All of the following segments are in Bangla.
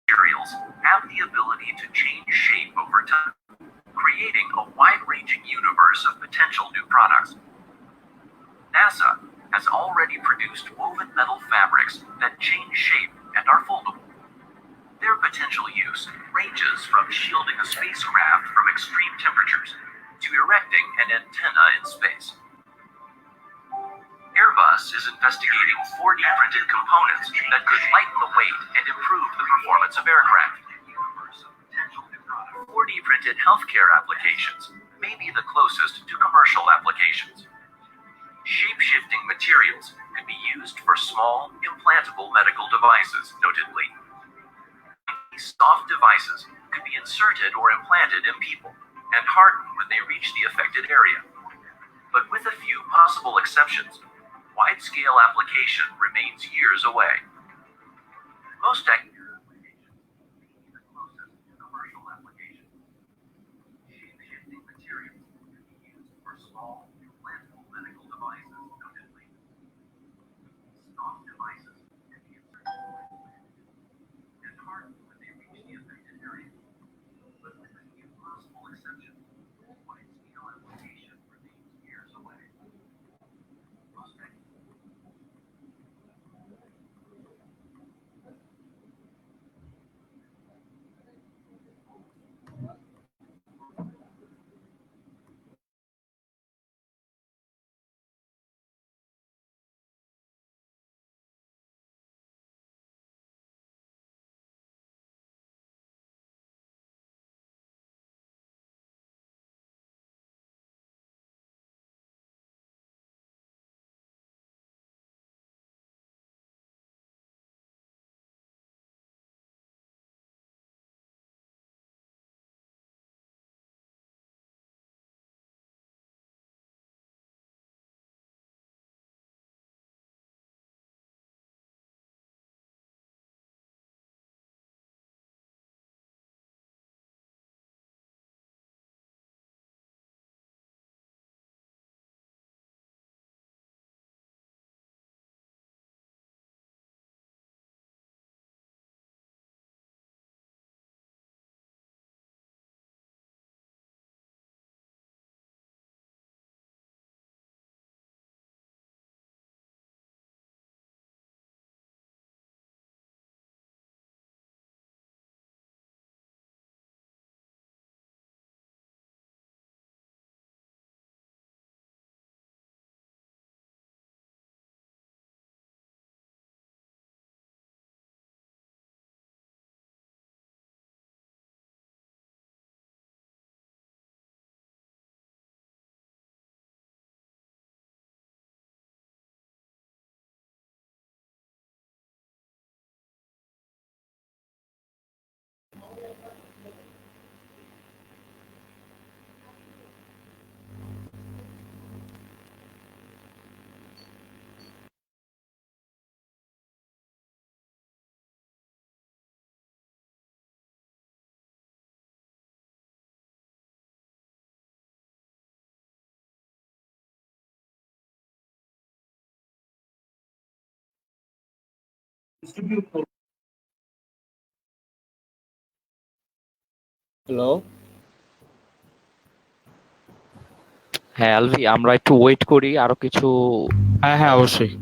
materials have the ability to change shape over time, creating a wide-ranging universe of potential new products. NASA has already produced woven metal fabrics that change shape and are foldable. Their potential use ranges from shielding a spacecraft from extreme temperatures to erecting an antenna in space. Airbus is investigating 4D printed components that could lighten the weight and improve the performance of aircraft. 4D printed healthcare applications may be the closest to commercial applications. Shape-shifting materials could be used for small, implantable medical devices, notably. These soft devices could be inserted or implanted in people and harden when they reach the affected area. But with a few possible exceptions, wide-scale application remains years away. Most commercial applications. Shape-shifting materials could be used for small, implantable medical devices, notably. Soft devices could be inserted and harden when they reach the affected area. But with a few possible exceptions, wide-scale application remains years away. Most hello. হ্যাঁ আলভি, আমরা একটু ওয়েট করি আরো কিছু। হ্যাঁ হ্যাঁ অবশ্যই।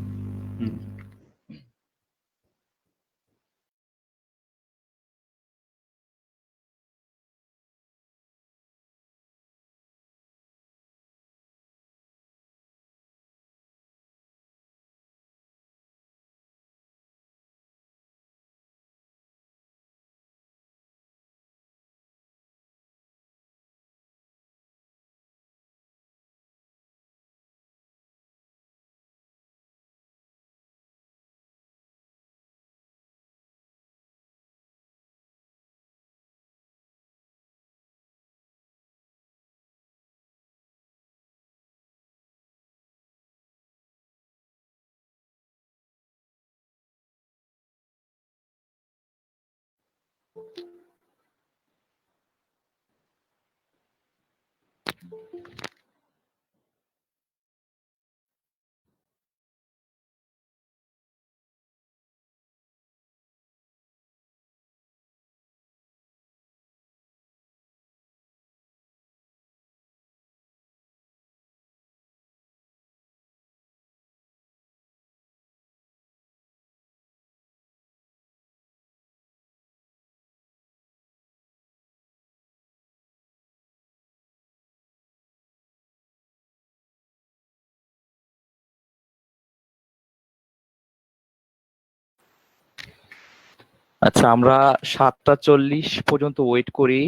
আচ্ছা, আমরা 7:40 পর্যন্ত ওয়েট করি।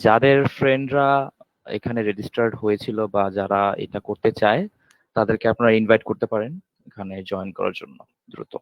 যাদের ফ্রেন্ডরা এখানে রেজিস্টার্ড হয়েছিল বা যারা এটা করতে চায় তাদেরকে আপনারা ইনভাইট করতে পারেন এখানে জয়েন করার জন্য দ্রুত।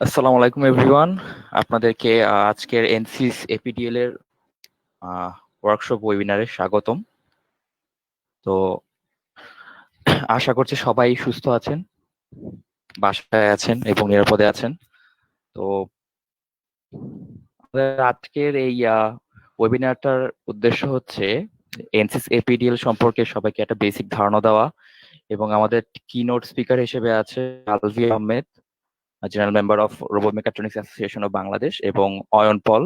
আসসালামু আলাইকুম এভরিওয়ান, আপনাদেরকে আজকের এনসিস এপিডিএল এর ওয়ার্কশপ ওয়েবিনারে স্বাগতম। তো আশা করছি সবাই সুস্থ আছেন, বাসায় আছেন এবং নিরাপদে আছেন। তো আমাদের আজকের এই ওয়েবিনারটার উদ্দেশ্য হচ্ছে এনসিস এপিডিএল সম্পর্কে সবাইকে একটা বেসিক ধারণা দেওয়া, এবং আমাদের কিনোট স্পিকার হিসেবে আছে Alvi Ahmed, general member of robo mechatronics association of Bangladesh, এবং অয়ন পল,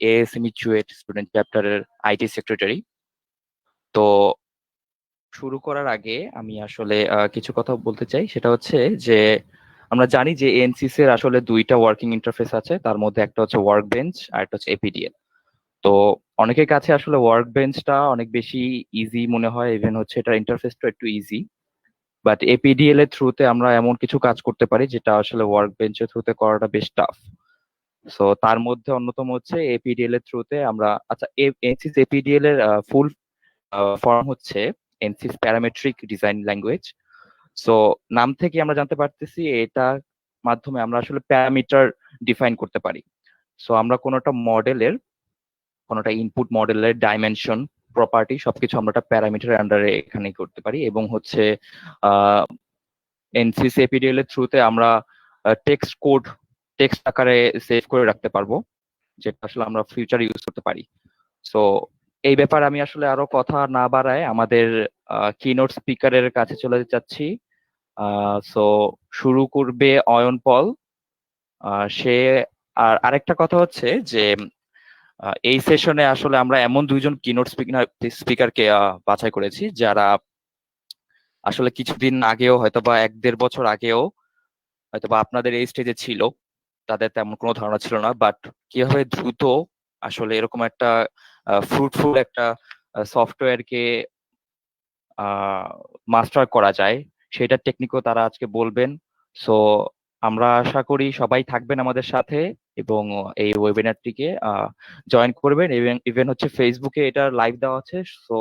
এএসএমই চুয়েট স্টুডেন্ট চ্যাপ্টারের আইটি সেক্রেটারি। তো শুরু করার আগে আমি আসলে কিছু কথা বলতে চাই, সেটা হচ্ছে যে আমরা জানি যে এনসিসি এর আসলে দুইটা ওয়ার্কিং ইন্টারফেস আছে, তার মধ্যে একটা হচ্ছে ওয়ার্ক বেঞ্চ আর একটা হচ্ছে এপিডিএল। তো অনেকের কাছে আসলে ওয়ার্ক বেঞ্চটা অনেক বেশি ইজি মনে হয়, ইভেন হচ্ছে এটার ইন্টারফেসটা একটু ইজি, বাট এপিডিএল এর থ্রুতে আমরা এমন কিছু কাজ করতে পারি যেটা আসলে ওয়ার্ক বেঞ্চের থ্রুতে করাটা বেশ টাফ। সো তার মধ্যে অন্যতম হচ্ছে এপিডিএল এর থ্রুতে আমরা, আচ্ছা, এনসিস এপিডিএল এর ফুল ফর্ম হচ্ছে এনসিস প্যারামেট্রিক ডিজাইন ল্যাঙ্গুয়েজ। সো নাম থেকে আমরা জানতে পারতেছি এটা মাধ্যমে আমরা আসলে প্যারামিটার ডিফাইন করতে পারি। সো আমরা কোনোটা ইনপুট মডেলের ডাইমেনশন, প্রপার্টি সবকিছু আমরা একটা প্যারামিটার আন্ডারে এখানে করতে পারি, এবং হচ্ছে এনসিসি এপিডিএল এর থ্রুতে আমরা টেক্সট আকারে সেভ করে রাখতে পারবো, যেটা আসলে আমরা ফিউচারে ইউজ করতে পারি। সো এই ব্যাপারে আমি আসলে আরো কথা না বাড়ায় আমাদের কিনোট স্পিকারের কাছে চলে যাচ্ছি। সো শুরু করবে অয়ন পল। সে আরেকটা কথা হচ্ছে যে এই সেশনে আসলে আমরা এমন দুইজন কিনোট স্পিকারকে বাছাই করেছি যারা আসলে কিছুদিন আগেও হয়তোবা 1-1.5 বছর আগেও হয়তোবা আপনাদের এই স্টেজে ছিল, তাদের তেমন কোনো ধারণা ছিল না, বাট কিভাবে দ্রুত আসলে এরকম একটা ফ্রুটফুল একটা সফটওয়্যারকে মাস্টার করা যায় সেটার টেকনিকও তারা আজকে বলবেন। সো আমরা আশা করি সবাই থাকবেন আমাদের সাথে এবং এই ওয়েবিনারটিকে জয়েন করবেন, এবং ইভেন হচ্ছে ফেসবুকে এটা লাইভ দেওয়া আছে। সো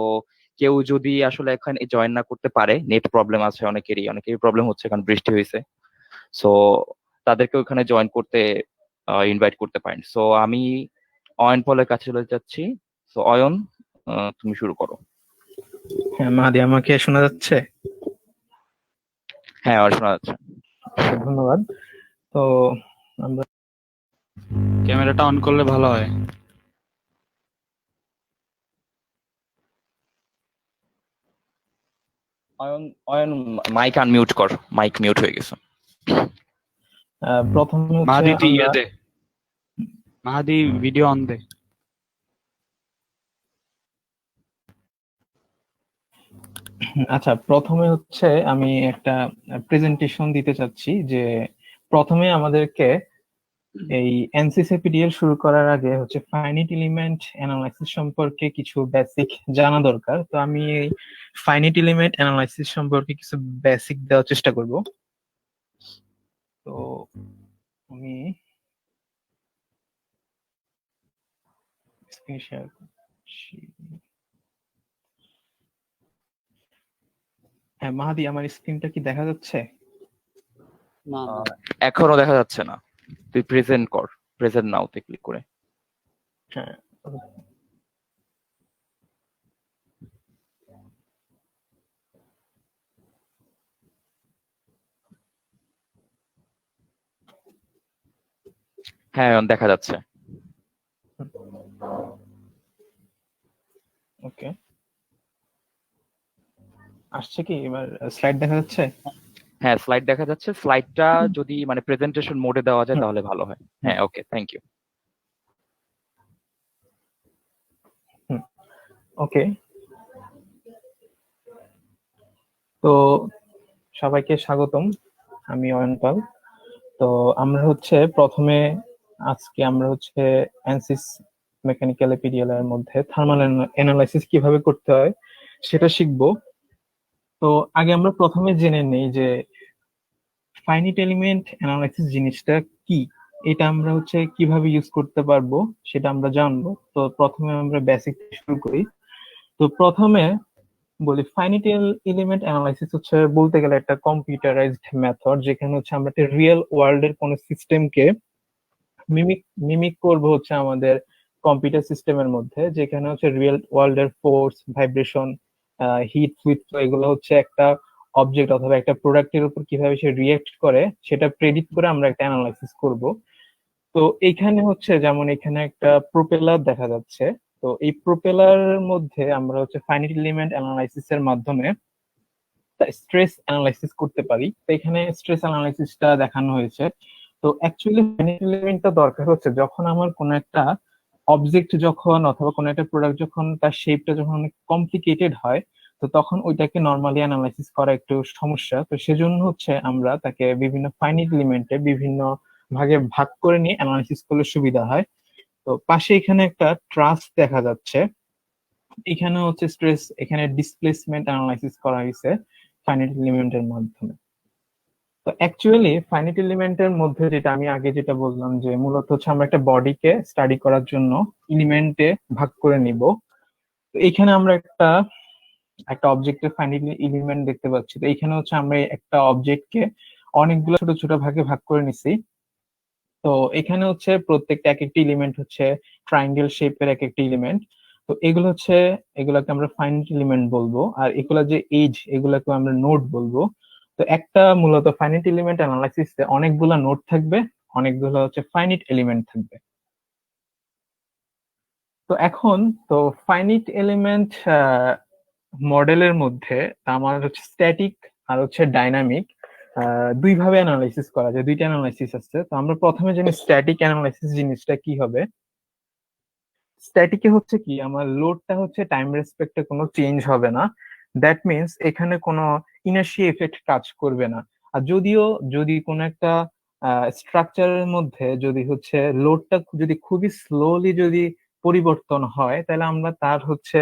কেউ যদি আসলে এখানে জয়েন না করতে পারে, নেট প্রবলেম আছে অনেকেরই প্রবলেম হচ্ছে কারণ বৃষ্টি হয়েছে, সো তাদেরকে ওখানে জয়েন করতে ইনভাইট করতে পারেন। সো আমি অয়ন পলের কাছে চলে যাচ্ছি। সো অয়ন, তুমি শুরু করো। হ্যাঁ মাহাদি, আমাকে শোনা যাচ্ছে? হ্যাঁ, আমার শোনা যাচ্ছে। ধন্যবাদ। তো আমরা ক্যামেরাটা অন করলে ভালো হয়। অয়ন অয়ন মাইক আনমিউট কর, মাইক মিউট হয়ে গেছে। প্রথমে হচ্ছে মাহাদি তুই ইয়ে আমরা দে, মাহাদি ভিডিও অন দে। আচ্ছা, প্রথমে হচ্ছে আমি একটা প্রেজেন্টেশন দিতে চাচ্ছি যে প্রথমে আমাদেরকে এই এনসিসিপিডিএল শুরু করার আগে হচ্ছে ফাইনিট এলিমেন্ট অ্যানালাইসিস সম্পর্কে কিছু বেসিক জানা দরকার। তো আমি এই ফাইনিট এলিমেন্ট অ্যানালাইসিস সম্পর্কে কিছু বেসিক দেওয়ার চেষ্টা করব। তো আমি স্ক্রিন শেয়ার করছি। হ্যাঁ মাহাদি, আমার স্ক্রিনটা কি দেখা যাচ্ছে? এখনো দেখা যাচ্ছে না, তুই প্রেজেন্ট কর, প্রেজেন্ট নাওতে ক্লিক করে। হ্যাঁ, হ্যাঁ অয়ন, দেখা যাচ্ছে। ওকে, আসছে কি এবার? স্লাইড দেখা যাচ্ছে? হ্যাঁ, স্লাইড দেখা যাচ্ছে। স্লাইডটা যদি মানে প্রেজেন্টেশন মোডে দেওয়া যায় তাহলে ভালো হয়। হ্যাঁ, ওকে, থ্যাংক ইউ। ওকে, তো সবাইকে স্বাগতম। আমি অয়ন পাল। তো আমরা হচ্ছে প্রথমে আজকে আমরা হচ্ছে অ্যানসিস মেকানিক্যাল এপিডিএল এর মধ্যে থার্মাল অ্যানালাইসিস কিভাবে করতে হয় সেটা শিখবো। তো আগে আমরা প্রথমে জেনে নেই যে ফাইনিট এলিমেন্ট অ্যানালাইসিস জিনিসটা কি, এটা আমরা হচ্ছে কিভাবে ইউজ করতে পারবো সেটা আমরা জানবো। তো প্রথমে আমরা বেসিক শুরু করি। তো প্রথমে বলি, ফাইনিট এলিমেন্ট অ্যানালাইসিস হচ্ছে বলতে গেলে একটা কম্পিউটারাইজড মেথড, যেখানে হচ্ছে আমরা একটা রিয়েল ওয়ার্ল্ড এর কোন সিস্টেমকে মিমিক মিমিক করবো হচ্ছে আমাদের কম্পিউটার সিস্টেমের মধ্যে, যেখানে হচ্ছে রিয়েল ওয়ার্ল্ড এর ফোর্স, ভাইব্রেশন, হিট, ফ্লুইড, এগুলো হচ্ছে একটা অবজেক্ট অথবা একটা প্রোডাক্টের উপর কিভাবে সে রিয়েক্ট করে সেটা প্রেডিক্ট করে আমরা একটা অ্যানালাইসিস করব। তো এইখানে হচ্ছে যেমন এখানে একটা প্রোপেলার দেখা যাচ্ছে। তো এই প্রোপেলার মধ্যে আমরা হচ্ছে ফাইনিট এলিমেন্ট অ্যানালাইসিস এর মাধ্যমে স্ট্রেস অ্যানালাইসিস করতে পারি। তো এখানে স্ট্রেস অ্যানালাইসিসটা দেখানো হয়েছে। তো অ্যাকচুয়ালি ফাইনিট এলিমেন্টটা দরকার হচ্ছে যখন আমার কোনো একটা অবজেক্ট যখন অথবা কোনো একটা প্রোডাক্ট যখন তার শেপটা যখন অনেক কমপ্লিকেটেড হয়, তো তখন ওইটাকে নর্মালি অ্যানালাইসিস করা একটু সমস্যা। তো সেজন্য হচ্ছে আমরা তাকে বিভিন্ন ফাইনিট এলিমেন্টে বিভিন্ন ভাগে ভাগ করে নিয়ে অ্যানালাইসিস করলে সুবিধা হয়। তো পাশে এখানে একটা ট্রাস দেখা যাচ্ছে। এখানে হচ্ছে স্ট্রেস, এখানে ডিসপ্লেসমেন্ট অ্যানালাইসিস করা হয়েছে ফাইনাইট এলিমেন্টের মাধ্যমে। তো অ্যাকচুয়ালি ফাইনাইট এলিমেন্টের মধ্যে যেটা আমি আগে যেটা বললাম যে মূলত হচ্ছে আমরা একটা বডিকে স্টাডি করার জন্য এলিমেন্টে ভাগ করে নিব। তো এখানে আমরা একটা একটা অবজেক্টের ফাইনাইট এলিমেন্ট দেখতে পাচ্ছি। তো এইখানে হচ্ছে আমরা একটা অবজেক্টকে অনেকগুলো ছোট ছোট ভাগে ভাগ করে নিছি। তো এখানে হচ্ছে প্রত্যেকটা এক একটি এলিমেন্ট হচ্ছে ট্রায়াঙ্গেল শেপের এক একটি এলিমেন্ট। তো এগুলো হচ্ছে, এগুলাকে আমরা ফাইনাইট এলিমেন্ট বলবো, আর এগুলা যে এজ, এগুলাকে আমরা নোড বলবো। তো একটা মূলত ফাইনাইট এলিমেন্ট অ্যানালাইসিসে অনেকগুলা নোড থাকবে, অনেকগুলো হচ্ছে ফাইনাইট এলিমেন্ট থাকবে। তো এখন তো ফাইনাইট এলিমেন্ট মডেলের মধ্যে আমার হচ্ছে স্ট্যাটিক আর হচ্ছে ডাইনামিক দুই ভাবে অ্যানালাইসিস করা যায়, দুইটা অ্যানালাইসিস আছে। তো আমরা প্রথমে জানি স্ট্যাটিক অ্যানালাইসিস জিনিসটা কি হবে। স্ট্যাটিকে হচ্ছে কি, আমার লোডটা হচ্ছে টাইম রেসপেক্টে কোনো চেঞ্জ হবে না। দ্যাট মিনস এখানে কোনো ইনার্শিয়া এফেক্ট কাজ করবে না। আর যদিও যদি কোনো একটা স্ট্রাকচারের মধ্যে যদি হচ্ছে লোডটা যদি খুবই স্লোলি যদি পরিবর্তন হয়, তাহলে আমরা তার হচ্ছে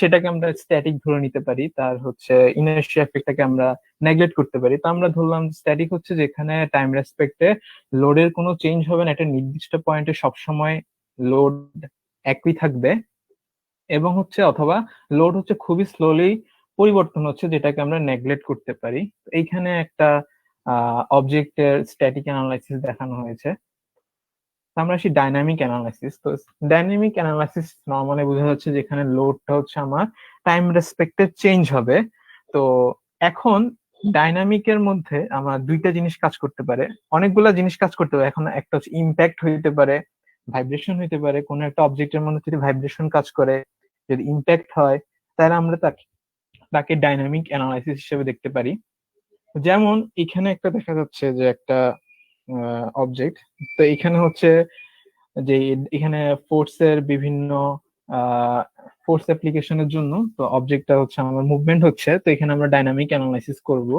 সেটাকে আমরা স্ট্যাটিক ধরে নিতে পারি, তার হচ্ছে ইনার্শিয়া এফেক্টটাকে আমরা নেগলেক্ট করতে পারি। তো আমরা ধরলাম স্ট্যাটিক হচ্ছে যেখানে টাইম রেসপেক্টে লোডের কোনো চেঞ্জ হবে না, একটা নির্দিষ্ট পয়েন্টে সবসময় লোড একই থাকবে, এবং হচ্ছে অথবা লোড হচ্ছে খুবই স্লোলি পরিবর্তন হচ্ছে, যেটাকে আমরা নেগলেক্ট করতে পারি। তো এইখানে একটা অবজেক্টের স্ট্যাটিক অ্যানালাইসিস দেখানো হয়েছে। তো আমরা আসি ডাইনামিক অ্যানালাইসিস। তো ডাইনামিক অ্যানালাইসিস নর্মালি বোঝা যাচ্ছে যেখানে লোডটা হচ্ছে আমার টাইম রেসপেক্টে চেঞ্জ হবে। তো এখন ডাইনামিকের মধ্যে আমার দুইটা জিনিস কাজ করতে পারে, অনেকগুলা জিনিস কাজ করতে পারে। এখন একটা হচ্ছে ইম্প্যাক্ট হইতে পারে, ভাইব্রেশন হইতে পারে। কোনো একটা অবজেক্টের মধ্যে যদি ভাইব্রেশন কাজ করে, যদি ইম্প্যাক্ট হয়, তাহলে আমরা তাকে তাকে ডাইনামিক অ্যানালাইসিস হিসেবে দেখতে পারি। যেমন এখানে একটা দেখা যাচ্ছে যে একটা অবজেক্ট, তো এখানে হচ্ছে যে এখানে ফোর্সের বিভিন্ন ফোর্স অ্যাপ্লিকেশনের জন্য তো অবজেক্টটা হচ্ছে আমার মুভমেন্ট হচ্ছে, তো এখানে আমরা ডাইনামিক অ্যানালাইসিস করব।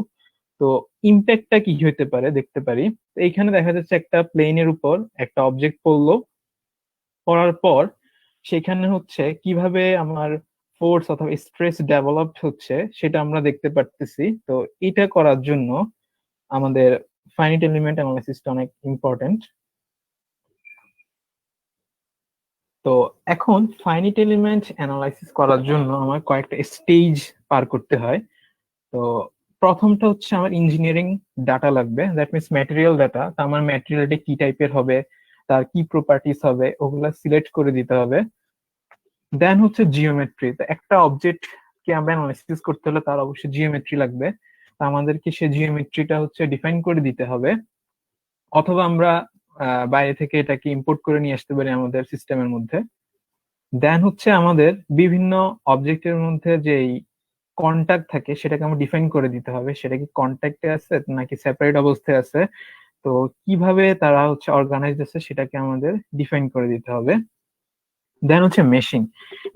তো ইম্প্যাক্টটা কি হতে পারে দেখতে পারি। তো এখানে দেখা যাচ্ছে একটা প্লেনের উপর একটা অবজেক্ট পড়লো, পড়ার পর সেখানে হচ্ছে কিভাবে আমার ফোর্স অথবা স্ট্রেস ডেভেলপ হচ্ছে সেটা আমরা দেখতে পারতেছি। তো এটা করার জন্য আমাদের ফাইনাইট এলিমেন্ট অ্যানালাইসিসটা অনেক ইম্পর্টেন্ট। তো এখন ফাইনাইট এলিমেন্ট অ্যানালাইসিস করার জন্য আমার কয়েকটা স্টেজ পার করতে হয়। তো প্রথমটা হচ্ছে আমার ইঞ্জিনিয়ারিং ডাটা লাগবে, দ্যাট মিনস ম্যাটেরিয়াল ডাটা। তো আমার ম্যাটেরিয়ালটা কি টাইপের হবে, তার কি প্রপার্টিস হবে, ওগুলা সিলেক্ট করে দিতে হবে। দেন হচ্ছে জিওমেট্রি। তো একটা অবজেক্ট কে আমরা অ্যানালাইসিস করতে হলে তার অবশ্যই জিওমেট্রি লাগবে। তো আমাদেরকে সে জিওমেট্রিটা হচ্ছে ডিফাইন করে দিতে হবে, অথবা আমরা বাইরে থেকে এটাকে ইম্পোর্ট করে নিয়ে আসতে পারি আমাদের সিস্টেমের মধ্যে। দেন হচ্ছে আমাদের বিভিন্ন অবজেক্টের মধ্যে যেই কন্টাক্ট থাকে সেটাকে আমরা ডিফাইন করে দিতে হবে, সেটা কি কন্টাক্টে আছে নাকি সেপারেট অবস্থায় আছে, তো কিভাবে তারা হচ্ছে অর্গানাইজড আছে সেটাকে আমাদের ডিফাইন করে দিতে হবে। দেন হচ্ছে মেশিং।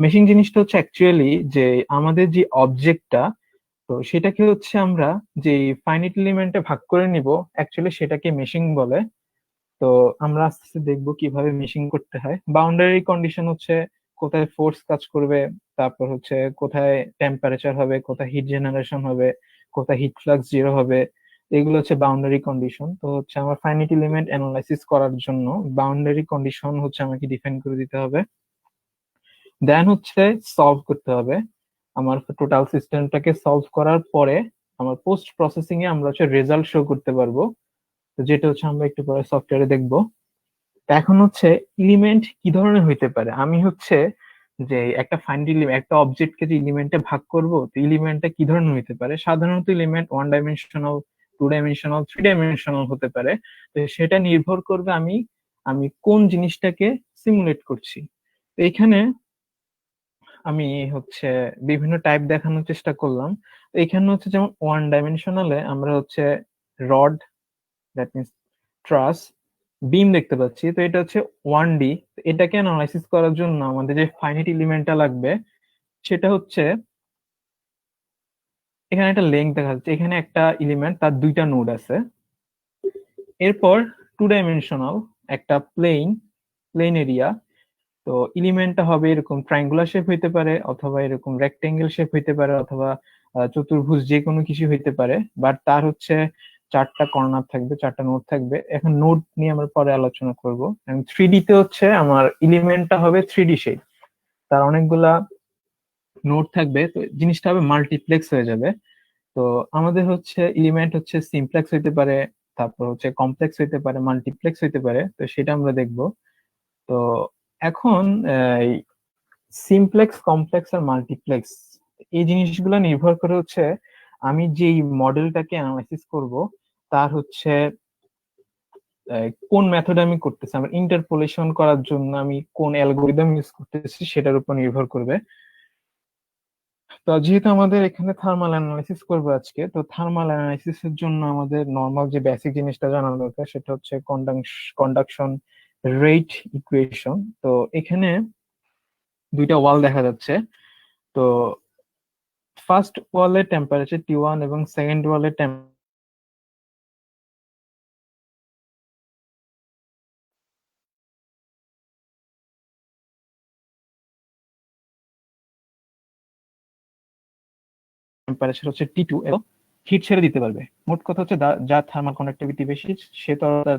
মেশিং জিনিসটা হচ্ছে অ্যাকচুয়ালি যে আমাদের যে অবজেক্টটা, তো সেটাকে হচ্ছে আমরা যে ফাইনাইট এলিমেন্টে ভাগ করে নিব, অ্যাকচুয়ালি সেটাকে মেশিং বলে। তো আমরা আস্তে আস্তে দেখবো কিভাবে মেশিং করতে হয়। বাউন্ডারি কন্ডিশন হচ্ছে কোথায় ফোর্স কাজ করবে, তারপর হচ্ছে কোথায় টেম্পারেচার হবে, কোথায় হিট জেনারেশন হবে, কোথায় হিট ফ্লাক্স জিরো হবে, এগুলো হচ্ছে বাউন্ডারি কন্ডিশন। তো হচ্ছে আমার ফাইনাইট এলিমেন্ট অ্যানালাইসিস করার জন্য বাউন্ডারি কন্ডিশন হচ্ছে আমাকে ডিফাইন করে দিতে হবে। দেন হচ্ছে সলভ করতে হবে। আমার টোটাল সিস্টেমটাকে সলভ করার পরে আমার পোস্ট প্রসেসিং এ আমরা হচ্ছে রেজাল্ট শো করতে পারবো, তো যেটা হচ্ছে আমরা একটু পরে সফটওয়্যারে দেখবো। এখন হচ্ছে এলিমেন্ট কি ধরনের হইতে পারে। আমি হচ্ছে যে একটা ফাইনাইট এলিমেন্ট, একটা অবজেক্টকে যে এলিমেন্টে ভাগ করব, তো এলিমেন্টটা কি ধরনের হইতে পারে। সাধারণত element one dimensional, two dimensional, three dimensional হতে পারে। তো সেটা নির্ভর করবে আমি আমি কোন জিনিসটাকে সিমুলেট করছি। তো এখানে আমি হচ্ছে বিভিন্ন টাইপ দেখানোর চেষ্টা করলাম। তো এখানে হচ্ছে যেমন ওয়ান ডাইমেনশনালে আমরা হচ্ছে রড, দ্যাট মিনস ট্রাস, বিম দেখতে পাচ্ছি। তো এটা হচ্ছে 1D। এটাকে অ্যানালাইসিস করার জন্য আমাদের যে ফাইনাইট এলিমেন্টটা লাগবে সেটা হচ্ছে, এখানে একটা লেংথ দেখা যাচ্ছে, এখানে একটা এলিমেন্ট তার দুইটা নোড আছে। এরপর টু ডাইমেনশনাল একটা প্লেন এরিয়া। তো এলিমেন্টটা হবে এরকম ট্রায়াঙ্গুলার শেপ হইতে পারে, অথবা এরকম রেক্টেঙ্গেল শেপ হইতে পারে, অথবা চতুর্ভুজ, যে কোনো কিছু হইতে পারে। বাট তার হচ্ছে চারটা কর্নার থাকবে, চারটা নোড থাকবে। এখন নোড নিয়ে আমরা পরে আলোচনা করব। থ্রি ডি তে হচ্ছে আমার এলিমেন্টটা হবে থ্রি ডি শেপ, তার অনেকগুলা নোড থাকবে, তো জিনিসটা হবে মাল্টিপ্লেক্স হয়ে যাবে। তো আমাদের হচ্ছে এলিমেন্ট হচ্ছে সিমপ্লেক্স হইতে পারে, তারপর হচ্ছে কমপ্লেক্স হইতে পারে, মাল্টিপ্লেক্স হইতে পারে, তো সেটা আমরা দেখবো। তো এখন সিমপ্লেক্স, কমপ্লেক্স আর মাল্টিপ্লেক্স এই জিনিসগুলো নির্ভর করে হচ্ছে আমি যেই মডেলটাকে অ্যানালাইসিস করব তার হচ্ছে কোন মেথড আমি করতেছি, আমার ইন্টারপোলেশন করার জন্য আমি কোন অ্যালগোরিদম ইউজ করতেছি সেটার উপর নির্ভর করবে। তো যেহেতু আমাদের এখানে থার্মাল অ্যানালাইসিস করবো আজকে, তো থার্মাল অ্যানালাইসিস এর জন্য আমাদের নর্মাল যে বেসিক জিনিসটা জানা দরকার সেটা হচ্ছে কন্ডাকশন রেট ইকুয়েশন। তো এখানে দুইটা ওয়াল দেখা যাচ্ছে। তো ফার্স্ট ওয়ালের টেম্পারেচার T1 এবং সেকেন্ড ওয়ালের টেম্পারেচার হচ্ছে T2 এবং হিট ছেড়ে দিতে পারবে। মোট কথা হচ্ছে যার থার্মাল কন্ডাক্টিভিটি বেশি সে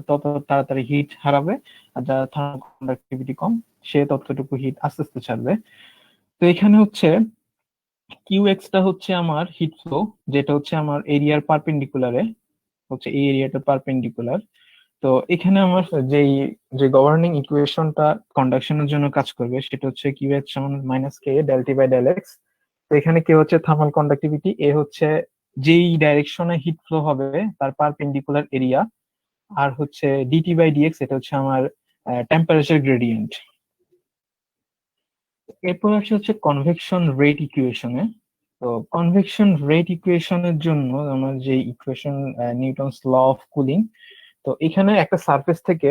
তত তাড়াতাড়ি হিট হারাবে, আর যার থার্মাল কন্ডাক্টিভিটি কম সে ততটুকু হিট আস্তে আস্তে ছাড়বে। তো এখানে হচ্ছে কিউ টা হচ্ছে আমার হিট ফ্লো, যেটা হচ্ছে আমার এরিয়ার পারপেন্ডিকুলারে, হচ্ছে এই এরিয়াটা পারপেন্ডিকুলার। তো এখানে আমার যে গভর্নিং ইকুয়েশনটা কন্ডাকশনের জন্য কাজ করবে সেটা হচ্ছে কিউ সমান minus K del T by del X. তো এখানে কে হচ্ছে থার্মাল কন্ডাক্টিভিটি, এ হচ্ছে যেই ডাইরেকশনে হিট ফ্লো হবে তার পারপেন্ডিকুলার এরিয়া, আর হচ্ছে ডিটি বাই ডিএক্স এটা হচ্ছে আমার টেম্পারেচার গ্রেডিয়েন্ট। এরপর আসে হচ্ছে কনভেকশন রেট ইকুয়েশনে। তো কনভেকশন রেট ইকুয়েশনের জন্য আমার যে equation Newton's law of cooling, তো এখানে একটা সারফেস থেকে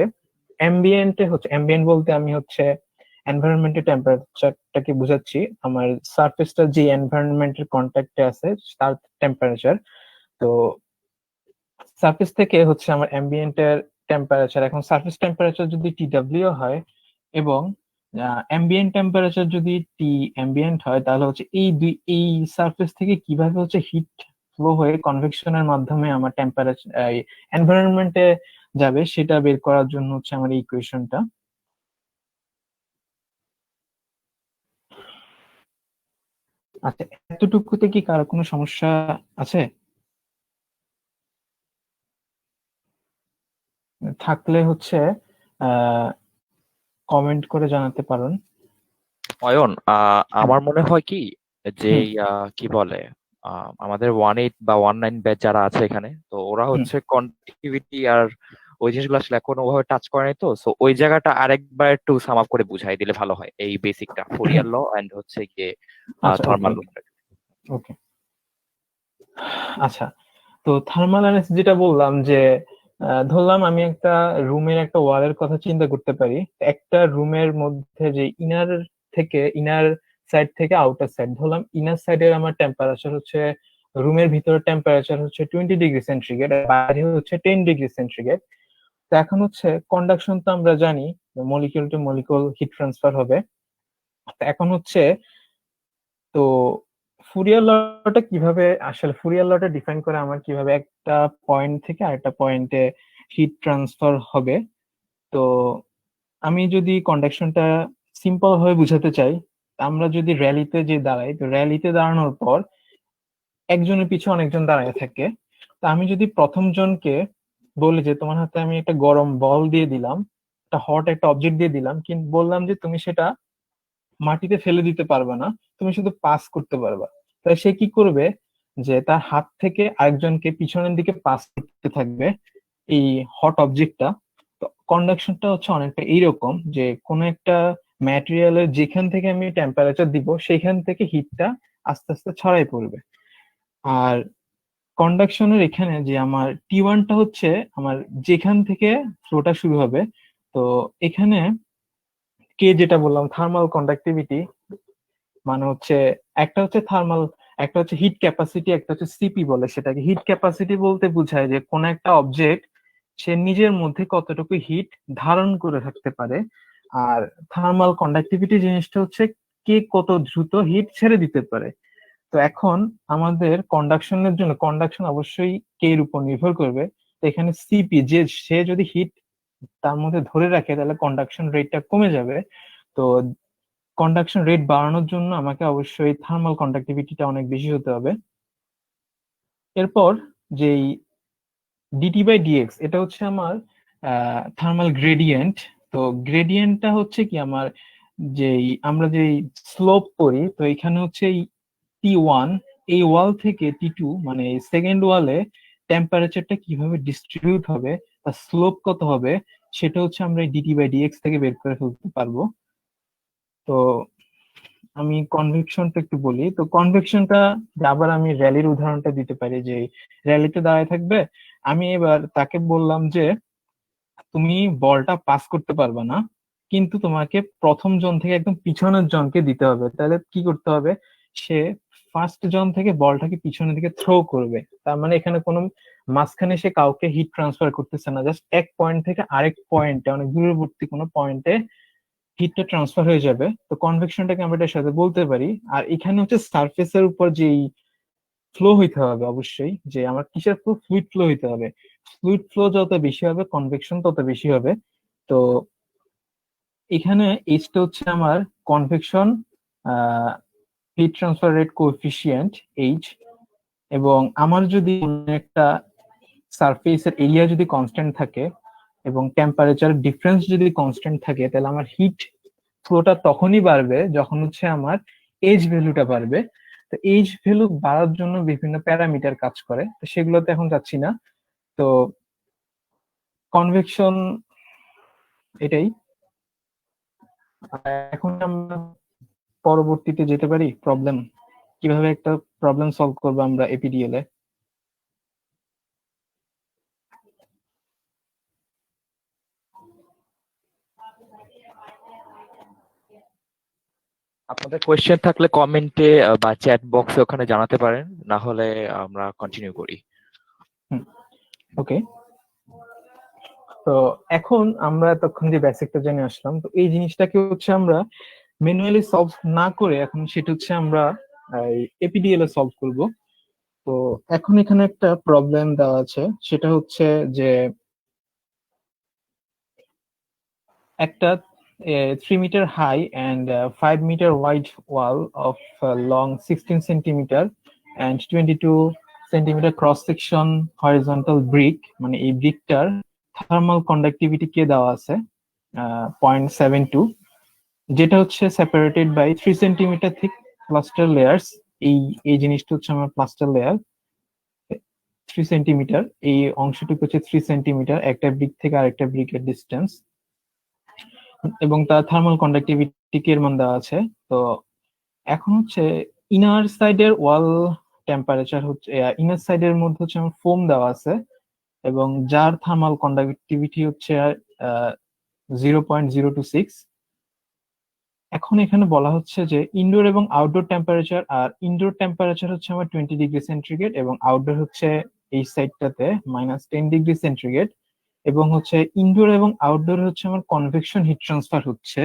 অ্যাম্বিয়েন্টে হচ্ছে, অ্যাম্বিয়েন্ট বলতে আমি হচ্ছে এনভায়রনমেন্টের টেম্পারেচারটাকে বুঝাচ্ছি, আমার সারফেসটা যে এনভায়রনমেন্টের কন্ট্যাক্টে আছে তার টেম্পারেচার। তো সারফেস থেকে হচ্ছে আমার অ্যাম্বিয়েন্টের টেম্পারেচার, এখন সারফেস টেম্পারেচার যদি টিডব্লিউ হয় এবং অ্যাম্বিয়েন্ট টেম্পারেচার যদি টি অ্যাম্বিয়েন্ট হয়, তাহলে হচ্ছে এই সারফেস থেকে কিভাবে হচ্ছে হিট ফ্লো হয়ে কনভেকশনের মাধ্যমে আমার টেম্পারেচার এনভায়রনমেন্টে যাবে সেটা বের করার জন্য হচ্ছে আমার এই ইকুয়েশনটা। আচ্ছা, এতটুকুতে কি কারো কোনো সমস্যা আছে? থাকলে হচ্ছে আহ কমেন্ট করে জানাতে পারেন। অয়ন, আমার মনে হয় কি যে হুম কি বলে আমাদের 1.8 বা 1.9 ব্যাচ যারা আছে এখানে, তো ওরা হুম। হচ্ছে কন্টিনিউইটি আর ওই জিনিসগুলো আসলে এখনো ওভাবে টাচ করেনি, তো সো ওই জায়গাটা আরেকবার একটু সাম আপ করে বুঝাই দিলে ভালো হয়, এই বেসিকটা ফুরিয়ার ল এন্ড হচ্ছে গিয়ে আচ্ছা, ওকে থার্মাল ল। ওকে ওকে। আচ্ছা, তো থার্মাল অ্যানালাইসিস যেটা বললাম যে ধরলাম আমি একটা রুমের একটা ওয়ালের কথা চিন্তা করতে পারি। একটা রুমের মধ্যে যে ইনার সাইড থেকে আউটার সাইড, ধরলাম ইনার সাইডের আমার টেম্পারেচার হচ্ছে, রুমের ভিতরে টেম্পারেচার হচ্ছে 20 ডিগ্রি সেন্টিগ্রেড, বাইরে হচ্ছে 10 ডিগ্রি সেন্টিগ্রেড। তো এখন হচ্ছে কন্ডাকশন তো আমরা জানি molecule to molecule heat transfer হবে। তো এখন হচ্ছে, তো ফুরিয়ার লটা কিভাবে, আসলে ফুরিয়ার লটা ডিফাইন করে আমার কিভাবে একটা পয়েন্ট থেকে আরেকটা পয়েন্টে হিট ট্রান্সফার হবে। তো আমি যদি কন্ডাকশনটা সিম্পল ভাবে বুঝাতে চাই, আমরা যদি র্যালিতে যে দাঁড়াই, তো র্যালিতে দাঁড়ানোর পর একজনের পিছু অনেকজন দাঁড়ায় থাকে। তো আমি যদি প্রথম জনকে বলি যে তোমার হাতে আমি একটা গরম বল দিয়ে দিলাম, একটা হট একটা অবজেক্ট দিয়ে দিলাম, কিন্তু বললাম যে তুমি সেটা মাটিতে ফেলে দিতে পারবে না, তুমি শুধু পাস করতে পারবা, তাই সে কি করবে, যে তার হাত থেকে আরেকজনকে পিছনের দিকে পাস করতে থাকবে এই হট অবজেক্টটা। তো কন্ডাকশনটা হচ্ছে অনেকটা এইরকম যে কোনো একটা ম্যাটেরিয়ালের যেখান থেকে আমি টেম্পারেচার দিব সেইখান থেকে হিটটা আস্তে আস্তে ছড়াই পড়বে। আর কন্ডাকশনের এখানে যে আমার T1টা হচ্ছে আমার যেখান থেকে ফ্লোটা শুরু হবে, তো এখানে কে যেটা বললাম থার্মাল কন্ডাক্টিভিটি, মানে হচ্ছে একটা হচ্ছে থার্মাল, একটা হচ্ছে হিট ক্যাপাসিটি, একটা হচ্ছে সিপি বলে সেটাকে। হিট ক্যাপাসিটি বলতে বোঝায় যে কোন একটা অবজেক্ট সে নিজের মধ্যে কতটুকু হিট ধারণ করে থাকতে পারে। আর থার্মাল কন্ডাক্টিভিটি জিনিসটা হচ্ছে কে কত দ্রুত হিট ছেড়ে দিতে পারে। তো এখন আমাদের কন্ডাকশনের জন্য কন্ডাকশন অবশ্যই কে এর উপর নির্ভর করবে। তো এখানে সিপি, যে সে যদি হিট তার মধ্যে ধরে রাখে তাহলে কন্ডাকশন রেটটা কমে যাবে। তো কন্ডাকশন রেট বাড়ানোর জন্য আমাকে অবশ্যই থার্মাল কন্ডাক্টিভিটিটা অনেক বেশি হতে হবে। এরপর যেই ডিটি বাই ডিএক্স, এটা হচ্ছে আমার থার্মাল গ্রেডিয়েন্ট। তো গ্রেডিয়েন্টটা হচ্ছে কি আমার আমরা যেই স্লোপ করি, তো এখানে হচ্ছে এই T1, এই ওয়াল থেকে T2 মানে সেকেন্ড ওয়ালে টেম্পারেচারটা কিভাবে ডিস্ট্রিবিউট হবে, তার স্লোপ কত হবে, সেটা হচ্ছে আমরা ডিটি বাই ডিএক্স থেকে বের করে ফেলতে পারবো। তো আমি কনভেকশনটা একটু বলি। তো কনভেকশনটা আবার আমি র্যালির উদাহরণটা দিতে পারি, যে র্যালিতে দাঁড়ায় থাকবে, আমি এবার তাকে বললাম যে তুমি বলটা পাস করতে পারবে না, কিন্তু তোমাকে প্রথম জন থেকে একদম পিছনের জনকে দিতে হবে। তাহলে কি করতে হবে, সে ফার্স্ট জন থেকে বলটাকে পিছনের দিকে থ্রো করবে। তার মানে এখানে কোনো মাঝখানে সে কাউকে হিট ট্রান্সফার করতেছে না, জাস্ট এক পয়েন্ট থেকে আরেক পয়েন্টে, অনেক দূরবর্তী কোনো পয়েন্টে হিটটা ট্রান্সফার হয়ে যাবে। তো কনভেকশনটাকে আমরা এটার সাথে বলতে পারি। আর এখানে হচ্ছে সারফেসের উপর যেই ফ্লো হইতে হবে, অবশ্যই যে আমার কিসের ফ্লো, ফ্লুইড ফ্লো হইতে হবে। ফ্লুইড ফ্লো যত বেশি হবে, কনভেকশন তত বেশি হবে। তো এখানে এইচটা হচ্ছে আমার convection heat transfer rate coefficient H. এবং আমার যদি একটা সারফেসের এরিয়া যদি কনস্ট্যান্ট থাকে এবং টেম্পারেচার ডিফারেন্স যদি কনস্ট্যান্ট থাকে, তাহলে আমার হিট ফ্লোটা তখনই বাড়বে যখন হচ্ছে আমার এইচ ভ্যালুটা বাড়বে। তো এইচ ভ্যালু বাড়ার জন্য বিভিন্ন প্যারামিটার কাজ করে, তো সেগুলোতে এখন যাচ্ছি না। তো কনভেকশন এটাই। এখন আমরা পরবর্তীতে যেতে পারি, প্রবলেম কিভাবে একটা প্রবলেম সলভ করবো আমরা এপিডিএল এ। আপনাদের কোয়েশ্চেন থাকলে কমেন্টে বা চ্যাট বক্সে ওখানে জানাতে পারেন, না হলে আমরা কন্টিনিউ করি। ওকে, তো এখন আমরা এতক্ষণ যে বেসিকটা জেনে আসলাম, তো এই জিনিসটাকে হচ্ছে আমরা ম্যানুয়ালি সলভ না করে এখন সেটা হচ্ছে আমরা এপিডিএল এ সলভ করব। তো এখন এখানে একটা প্রবলেম দেওয়া আছে, সেটা হচ্ছে যে একটা 3 meter high and 5 meter wide wall of long 16 centimeter and 22 centimeter cross section horizontal brick, মানে এই ব্রিকটার থার্মাল কন্ডাক্টিভিটি কে দেওয়া আছে 0.72, যেটা হচ্ছে separated by 3 centimetre thick plaster layers. এই এই জিনিসটা হচ্ছে আমার প্লাস্টার লেয়ার 3 সেন্টিমিটার, এই অংশটুকু হচ্ছে 3 সেন্টিমিটার একটা ব্রিক থেকে আরেকটা ব্রিকের ডিস্টেন্স, এবং তার থার্মাল কন্ডাক্টিভিটি এর মান দেওয়া আছে। তো এখন হচ্ছে ইনার সাইডের ওয়াল টেম্পারেচার হচ্ছে, ইনার সাইডের মধ্যে হচ্ছে আমার ফোম দেওয়া আছে, এবং যার থার্মাল কন্ডাক্টিভিটি হচ্ছে 0.026। এখন এখানে বলা হচ্ছে যে ইনডোর এবং আউটডোর টেম্পারেচার, আর ইনডোর টেম্পারেচার হচ্ছে আমার 20 ডিগ্রি সেন্টিগ্রেড এবং আউটডোর হচ্ছে এই সাইডটাতে -10 ডিগ্রি সেন্টিগ্রেড। এবং হচ্ছে ইনডোর এবং আউটডোর হচ্ছে আমার কনভেকশন হিট ট্রান্সফার হচ্ছে।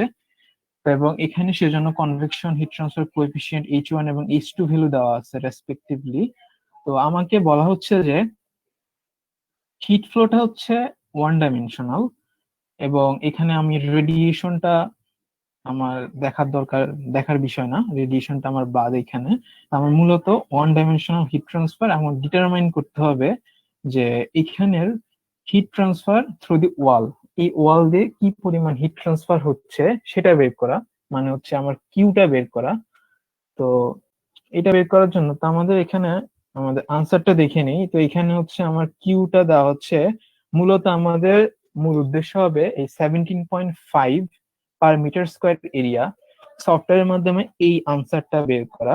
এবং এখানে সেজন্য convection heat transfer coefficient H1 এবং H2 ভ্যালু দেওয়া আছে রেসপেক্টিভলি। তো আমাকে বলা হচ্ছে যে হিট ফ্লোটা হচ্ছে 1 ডাইমেনশনাল, এবং এখানে আমি রেডিয়েশনটা আমার দেখার বিষয় না, রেডিয়েশনটা আমার বাদ এখানে। আমার মূলত 1 ডাইমেনশনাল হিট ট্রান্সফার আমার ডিটারমাইন করতে হবে যে এখানের হিট ট্রান্সফার থ্রু দি ওয়াল, এই ওয়াল দিয়ে কি পরিমাণ হিট ট্রান্সফার হচ্ছে সেটা বের করা, মানে হচ্ছে আমার কিউটা বের করা। তো এটা বের করার জন্য তো আমাদের এখানে আমাদের আনসারটা দেখে নেই। তো এখানে হচ্ছে আমার কিউটা দেওয়া হচ্ছে, মূলত আমাদের মূল উদ্দেশ্য হবে এই 17.5 পার মিটার স্কোয়ার এরিয়া সফটওয়্যারের মাধ্যমে এই আনসারটা বের করা।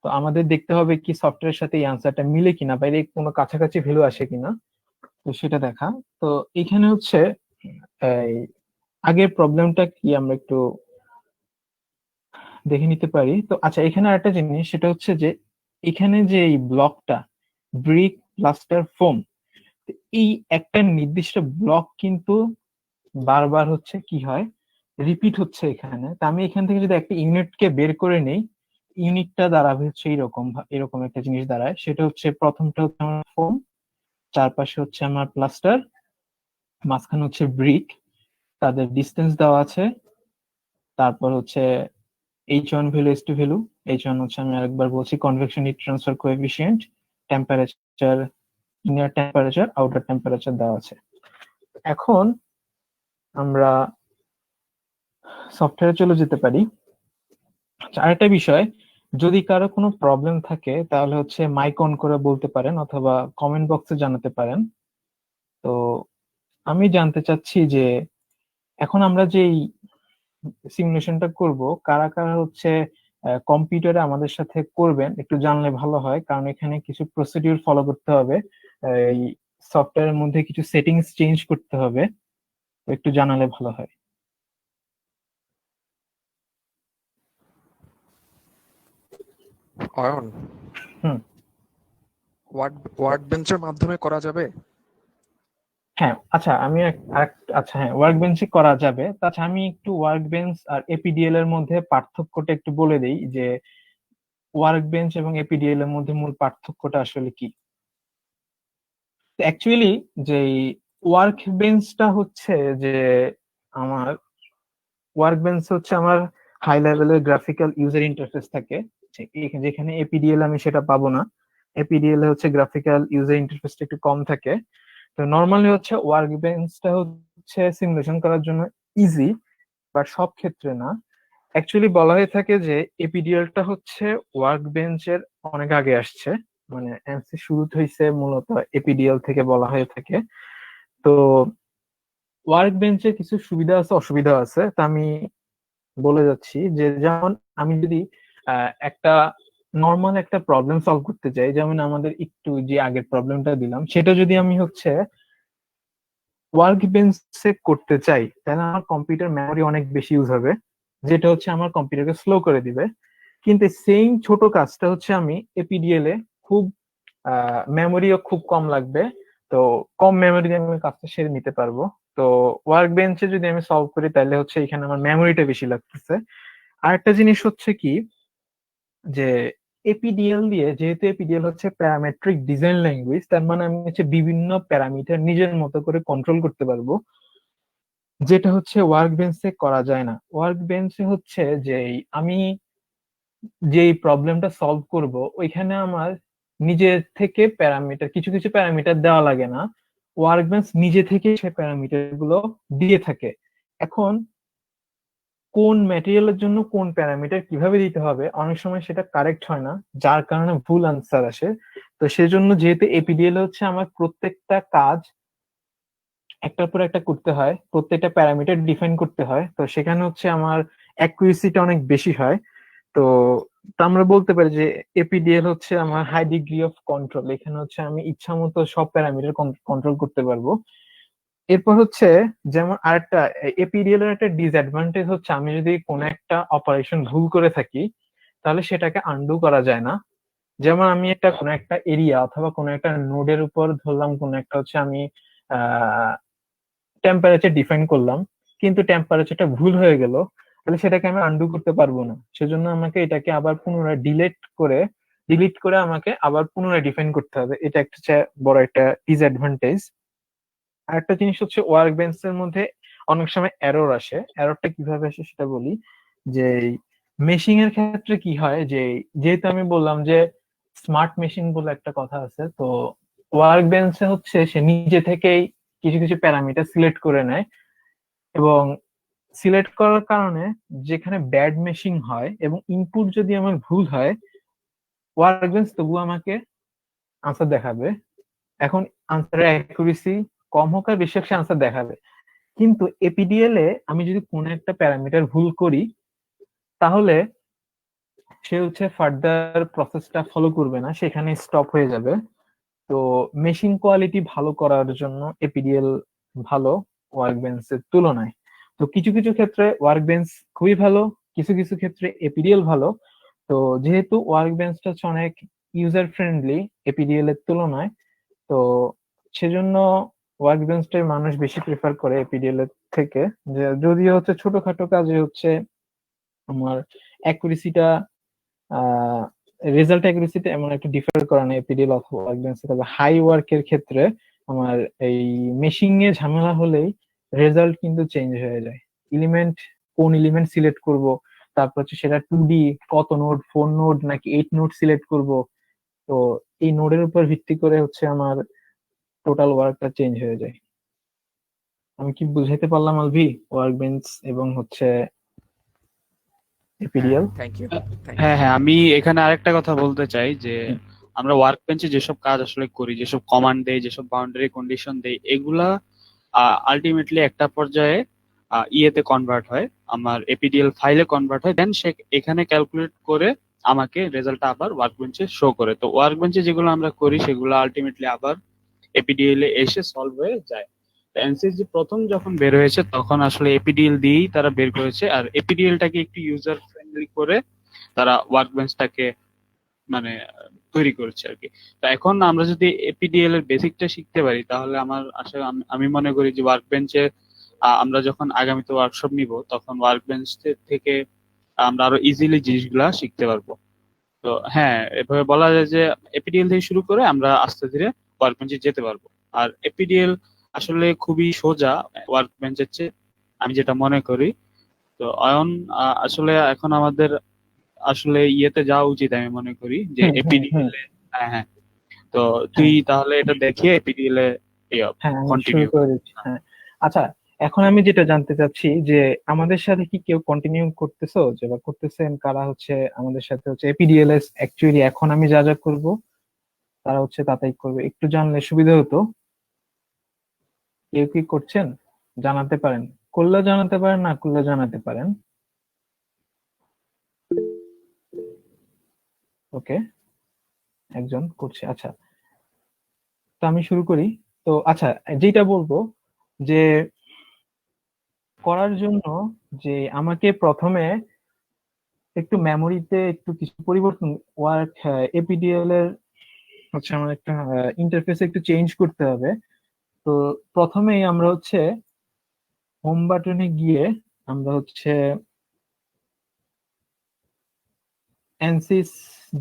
তো আমাদের দেখতে হবে কি সফটওয়্যারের সাথে এই আনসারটা মিলে কিনা, বাইরে কোনো কাছাকাছি ভ্যালু আসে কিনা, তো সেটা দেখা। তো এখানে হচ্ছে এই আগের প্রবলেমটা কি আমরা একটু দেখে নিতে পারি। তো আচ্ছা, এখানে আরেকটা জিনিস, সেটা হচ্ছে যে এখানে যে এই ব্লকটা ব্রিক প্লাস্টার ফোম, এই একটা নির্দিষ্ট ব্লক কিন্তু বারবার হচ্ছে কি হয়, রিপিট হচ্ছে এখানে। তা আমি এখান থেকে যদি একটা ইউনিটকে বের করে নেই, ইউনিটটা দাঁড়াবে হচ্ছে এরকম একটা জিনিস দাঁড়ায়। সেটা হচ্ছে প্রথমটা হচ্ছে আমার ফোম, চারপাশে হচ্ছে আমার প্লাস্টার, মাঝখানে হচ্ছে ব্রিক, তাদের ডিস্টেন্স দেওয়া আছে তারপর হচ্ছে H1 value S2 value. H1 হচ্ছে আমি আরেকবার বলছি convection heat transfer coefficient, temperature, inner temperature, outer temperature দেওয়া আছে। এখন আমরা সফটওয়্যারে চলে যেতে পারি। আচ্ছা, আরেকটা বিষয়, যদি কারো কোনো প্রবলেম থাকে তাহলে হচ্ছে মাইক অন করে বলতে পারেন অথবা কমেন্ট বক্সে জানাতে পারেন। তো আমি জানতে চাচ্ছি যে এখন আমরা যেই সিমুলেশনটা করব, কারা কারা হচ্ছে কম্পিউটারে আমাদের সাথে করবেন একটু জানলে ভালো হয়, কারণ এখানে কিছু প্রসিডিউর ফলো করতে হবে, এই সফটওয়্যারের মধ্যে কিছু সেটিংস চেঞ্জ করতে হবে, তো একটু জানালে ভালো হয়। অয়ন, হুম। ওয়ার্ক বেঞ্চের মাধ্যমে করা যাবে? হ্যাঁ, আচ্ছা আমি আচ্ছা হ্যাঁ, ওয়ার্ক বেঞ্চে করা যাবে। তাছাড়া আমি একটু ওয়ার্ক বেঞ্চ আর এপিডিএল এর মধ্যে পার্থক্যটা একটু বলে দেই যে ওয়ার্ক বেঞ্চ এবং এপিডিএল এর মধ্যে মূল পার্থক্যটা আসলে কি। অ্যাকচুয়ালি যে ওয়ার্ক বেঞ্চটা হচ্ছে যে আমার ওয়ার্ক বেঞ্চ হচ্ছে আমার হাই লেভেলের গ্রাফিক্যাল ইউজার ইন্টারফেস থাকে, যেখানে এপিডিএল আমি সেটা পাবো না। এপিডিএল এ হচ্ছে গ্রাফিক্যাল ইউজার ইন্টারফেসটা একটু কম থাকে। তো নর্মালি হচ্ছে ওয়ার্ক বেঞ্চটা হচ্ছে সিমুলেশন করার জন্য ইজি, বাট সব ক্ষেত্রে না। অ্যাকচুয়ালি বলা হয়ে থাকে যে এপিডিএলটা হচ্ছে ওয়ার্ক বেঞ্চের অনেক আগে আসছে, মানে এমসি শুরু হয়েছে মূলত এপিডিএল থেকে বলা হয়ে থাকে। তো ওয়ার্ক বেঞ্চের কিছু সুবিধা আছে অসুবিধা আছে, তা আমি বলে যাচ্ছি যে যেমন আমি যদি একটা নর্মাল একটা প্রবলেম সলভ করতে চাই, যেমন আমাদের একটু যে আগের প্রবলেমটা দিলাম সেটা যদি আমি হচ্ছে ওয়ার্ক বেঞ্চে করতে চাই, তাহলে আমার কম্পিউটার মেমোরি অনেক বেশি ইউজ হবে, যেটা হচ্ছে আমার কম্পিউটারকে স্লো করে দিবে। কিন্তু সেম ছোট কাজটা হচ্ছে আমি এপিডিএল এ খুব মেমোরিও খুব কম লাগবে, তো কম মেমোরি দিয়ে আমি কাজটা সেরে নিতে পারবো। তো ওয়ার্ক বেঞ্চে যদি আমি সলভ করি তাহলে হচ্ছে এখানে আমার মেমোরিটা বেশি লাগতেছে। আরেকটা জিনিস হচ্ছে কি, যে এপিডিএল দিয়ে, যেহেতু এপিডিএল হচ্ছে প্যারামেট্রিক ডিজাইন ল্যাঙ্গুয়েজ, তার মানে আমি হচ্ছে বিভিন্ন প্যারামিটার নিজের মতো করে কন্ট্রোল করতে পারবো, যেটা হচ্ছে ওয়ার্ক বেঞ্চে করা যায় না। ওয়ার্ক বেঞ্চে হচ্ছে যে আমি যেই প্রবলেমটা সলভ করব ওইখানে আমার নিজের থেকে প্যারামিটার, কিছু কিছু প্যারামিটার দেওয়া লাগে না, ওয়ার্ক বেঞ্চ নিজে থেকে সে প্যারামিটার গুলো দিয়ে থাকে। এখন কোন ম্যাটেরিয়ালের জন্য কোন প্যারামিটার কিভাবে দিতে হবে অনেক সময় সেটা কারেক্ট হয় না, যার কারণে ভুল আনসার আসে। তো সেজন্য যেহেতু এপিডিএল হচ্ছে আমার প্রত্যেকটা কাজ একটার পর একটা করতে হয়, প্রত্যেকটা প্যারামিটার ডিফাইন করতে হয়, তো সেখানে হচ্ছে আমার অ্যাকুরেসিটা অনেক বেশি হয়। তো তা আমরা বলতে পারি যে এপিডিএল হচ্ছে আমার হাই ডিগ্রি অফ কন্ট্রোল, এখানে হচ্ছে আমি ইচ্ছা মতো সব প্যারামিটার কন্ট্রোল করতে পারবো। এরপর হচ্ছে যেমন আরেকটা এপিডিএল এর একটা ডিসঅ্যাডভান্টেজ হচ্ছে আমি যদি কোনো একটা অপারেশন ভুল করে থাকি তাহলে সেটাকে আনডু করা যায় না। যেমন আমি একটা কোনো একটা এরিয়া অথবা কোনো একটা নোডের উপর ধরলাম কোনো একটা হচ্ছে আমি টেম্পারেচার ডিফাইন করলাম, কিন্তু টেম্পারেচারটা ভুল হয়ে গেল, তাহলে সেটাকে আমি আনডু করতে পারবো না। সেজন্য আমাকে এটাকে আবার পুনরায় ডিলিট করে আমাকে আবার পুনরায় ডিফাইন করতে হবে। এটা একটা হচ্ছে বড় একটা ডিসঅ্যাডভান্টেজ। আরেকটা জিনিস হচ্ছে ওয়ার্ক বেঞ্চের মধ্যে অনেক সময় এরর আসে। এররটা কিভাবে আসে সেটা বলি, যে মেশিং এর ক্ষেত্রে কি হয়, যে যেহেতু আমি বললাম যে স্মার্ট মেশিন বলে একটা কথা আছে, তো ওয়ার্ক বেঞ্চে হচ্ছে সে নিজে থেকেই কিছু কিছু প্যারামিটার সিলেক্ট করে নেয়, এবং সিলেক্ট করার কারণে যেখানে ব্যাড মেশিং হয় এবং ইনপুট যদি আমার ভুল হয়, ওয়ার্ক বেঞ্চ তবুও আমাকে আনসার দেখাবে। এখন আনসারের অ্যাকুরেসি কম হোক আর বেশি হোক সে আনসার দেখাবে। কিন্তু এপিডিএল এ আমি যদি কোনো একটা প্যারামিটার ভুল করি তাহলে সে হচ্ছে ফার্দার প্রসেসটা ফলো করবে না, সেখানে স্টপ হয়ে যাবে। তো মেশিন কোয়ালিটি ভালো করার জন্য এপিডিএল ভালো ওয়ার্ক বেঞ্চের তুলনায়। তো কিছু কিছু ক্ষেত্রে ওয়ার্ক বেঞ্চ খুবই ভালো, কিছু কিছু ক্ষেত্রে এপিডিএল ভালো। তো যেহেতু ওয়ার্ক বেঞ্চটা হচ্ছে অনেক ইউজার ফ্রেন্ডলি এপিডিএল এর তুলনায়, তো সেজন্য ওয়ার্ক বেঞ্চটাই মানুষ বেশি প্রেফার করে এপিডিএল এর থেকে। যে যদিও হচ্ছে ছোটখাটো কাজে হচ্ছে আমার অ্যাকুরেসিটা, রেজাল্ট অ্যাকুরেসিতে এমন একটা ডিফার করে না এপিডিএল অথবা ওয়ার্ক বেঞ্চে, তবে হাই ওয়ার্কের ক্ষেত্রে আমার এই মেশিং এ ঝামেলা হলেই রেজাল্ট কিন্তু চেঞ্জ হয়ে যায়। এলিমেন্ট কোন এলিমেন্ট সিলেক্ট করব, তারপর হচ্ছে সেটা 2D কত নোড, 4 নোড নাকি 8 নোড সিলেক্ট করব। তো এই নোডের উপর ভিত্তি করে হচ্ছে আমার টোটাল ওয়ার্কটা চেঞ্জ হয়ে যায়। আমি কি বুঝাইতে পারলাম আলভি? ওয়ার্ক বেঞ্চ এবং হচ্ছে হ্যাঁ, এপিডিএল। থ্যাংক ইউ, থ্যাংক হ্যাঁ ইউ। হ্যাঁ, আমি এখানে আরেকটা কথা বলতে চাই যে আমরা ওয়ার্ক বেঞ্চে যেসব কাজ আসলে করি, যেসব কমান্ড দেই, যেসব বাউন্ডারি কন্ডিশন দেই, এগুলা আলটিমেটলি একটা পর্যায়ে ইয়েতে কনভার্ট হয়, আমার এপিডিএল ফাইলে কনভার্ট হয়, দেন সে এখানে ক্যালকুলেট করে আমাকে রেজাল্টটা আবার ওয়ার্ক বেঞ্চে শো করে। তো ওয়ার্ক বেঞ্চে যেগুলো আমরা করি সেগুলো আলটিমেটলি আবার এপিডিএল এ এসে সলভ হয়ে যায়। এনসিএসজি প্রথম যখন বের হয়েছে তখন আসলে এপিডিএল দিয়েই তারা বের করেছে, আর এপিডিএলটাকে একটু ইউজার ফ্রেন্ডলি করে তারা ওয়ার্ক বেঞ্চটাকে মানে তৈরি করেছে আর কি। তো এখন আমরা যদি এপিডিএল এর বেসিকটা শিখতে পারি তাহলে আমার আসলে আমি মনে করি যে ওয়ার্ক বেঞ্চে আমরা যখন আগামীতে ওয়ার্কশপ নিব তখন ওয়ার্ক বেঞ্চ থেকে আমরা আরো ইজিলি জিনিসগুলা শিখতে পারবো। তো হ্যাঁ, এভাবে বলা যায় যে এপিডিএল থেকে শুরু করে আমরা আস্তে ধীরে ওয়ার্ক বেঞ্চে যেতে পারবো। আর এপিডিএল আসলে খুবই সোজা ওয়ার্ক বেঞ্চের চেয়ে, আমি যেটা মনে করি। তো অয়ন, আসলে এখন আমাদের আসলে ইয়েতে যাওয়া উচিত আমি মনে করি যে হুম হুম হুম। এপিডিএল এ। হ্যাঁ হ্যাঁ, তো তুই হ্যাঁ তাহলে এটা দেখিয়ে এপিডিএল এ হ্যাঁ, আমি শুরু কন্টিনিউ। করে দিচ্ছি। হ্যাঁ, আচ্ছা, এখন আমি যেটা জানতে চাচ্ছি যে আমাদের সাথে কি কেউ কন্টিনিউ করতেছো, যে বা করতেছেন কারা হচ্ছে আমাদের সাথে হচ্ছে এপিডিএলএস অ্যাকচুয়ালি এখন আমি যা যা করব তারা হচ্ছে তাতাই করবে, একটু জানলে সুবিধা হতো। কেউ কি করছেন জানাতে পারেন, করলে জানাতে পারেন, না করলে জানাতে পারেন। ওকে, একজন করছে, আচ্ছা। তো আমি শুরু করি। তো আচ্ছা, যেটা বলবো যে করার জন্য যে আমাকে প্রথমে একটু মেমোরিতে একটু কিছু পরিবর্তন, ওয়ার্ক এপিডিএল এর হচ্ছে আমার একটা ইন্টারফেসে একটু চেঞ্জ করতে হবে। তো প্রথমেই আমরা হচ্ছে হোম বাটনে গিয়ে আমরা হচ্ছে অ্যানসিস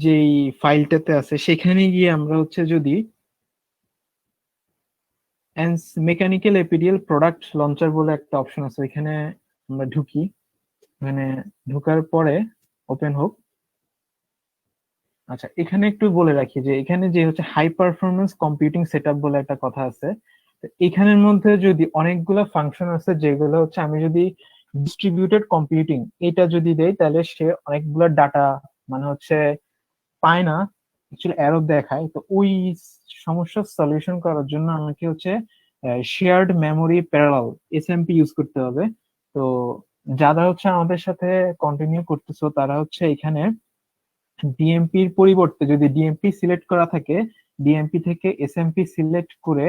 যেই ফাইলটাতে আছে সেখানে গিয়ে আমরা হচ্ছে যদি মেকানিক্যাল এপিডিএল প্রোডাক্ট লঞ্চার বলে একটা অপশন আছে, ওইখানে আমরা ঢুকি। মানে ঢোকার পরে ওপেন হোক। আচ্ছা, এখানে একটু বলে রাখি যে এখানে যে হচ্ছে হাই পারফরমেন্স কম্পিউটিং সেটআপ বলে একটা কথা আছে। তো এখানের মধ্যে যদি অনেকগুলো ফাংশন আছে যেগুলো হচ্ছে আমি যদি ডিস্ট্রিবিউটেড কম্পিউটিং এটা যদি দেই তাহলে সে অনেকগুলো ডাটা মানে হচ্ছে পায় না, অ্যাকচুয়ালি এরর দেখায়। তো ওই সমস্যার সলিউশন করার জন্য আমাকে হচ্ছে shared memory parallel SMP use করতে হবে। তো যারা হচ্ছে আমাদের সাথে কন্টিনিউ করতেছো তারা হচ্ছে এখানে ডিএমপির পরিবর্তে যদি ডিএমপি সিলেক্ট করা থাকে, ডিএমপি থেকে এসএমপি সিলেক্ট করে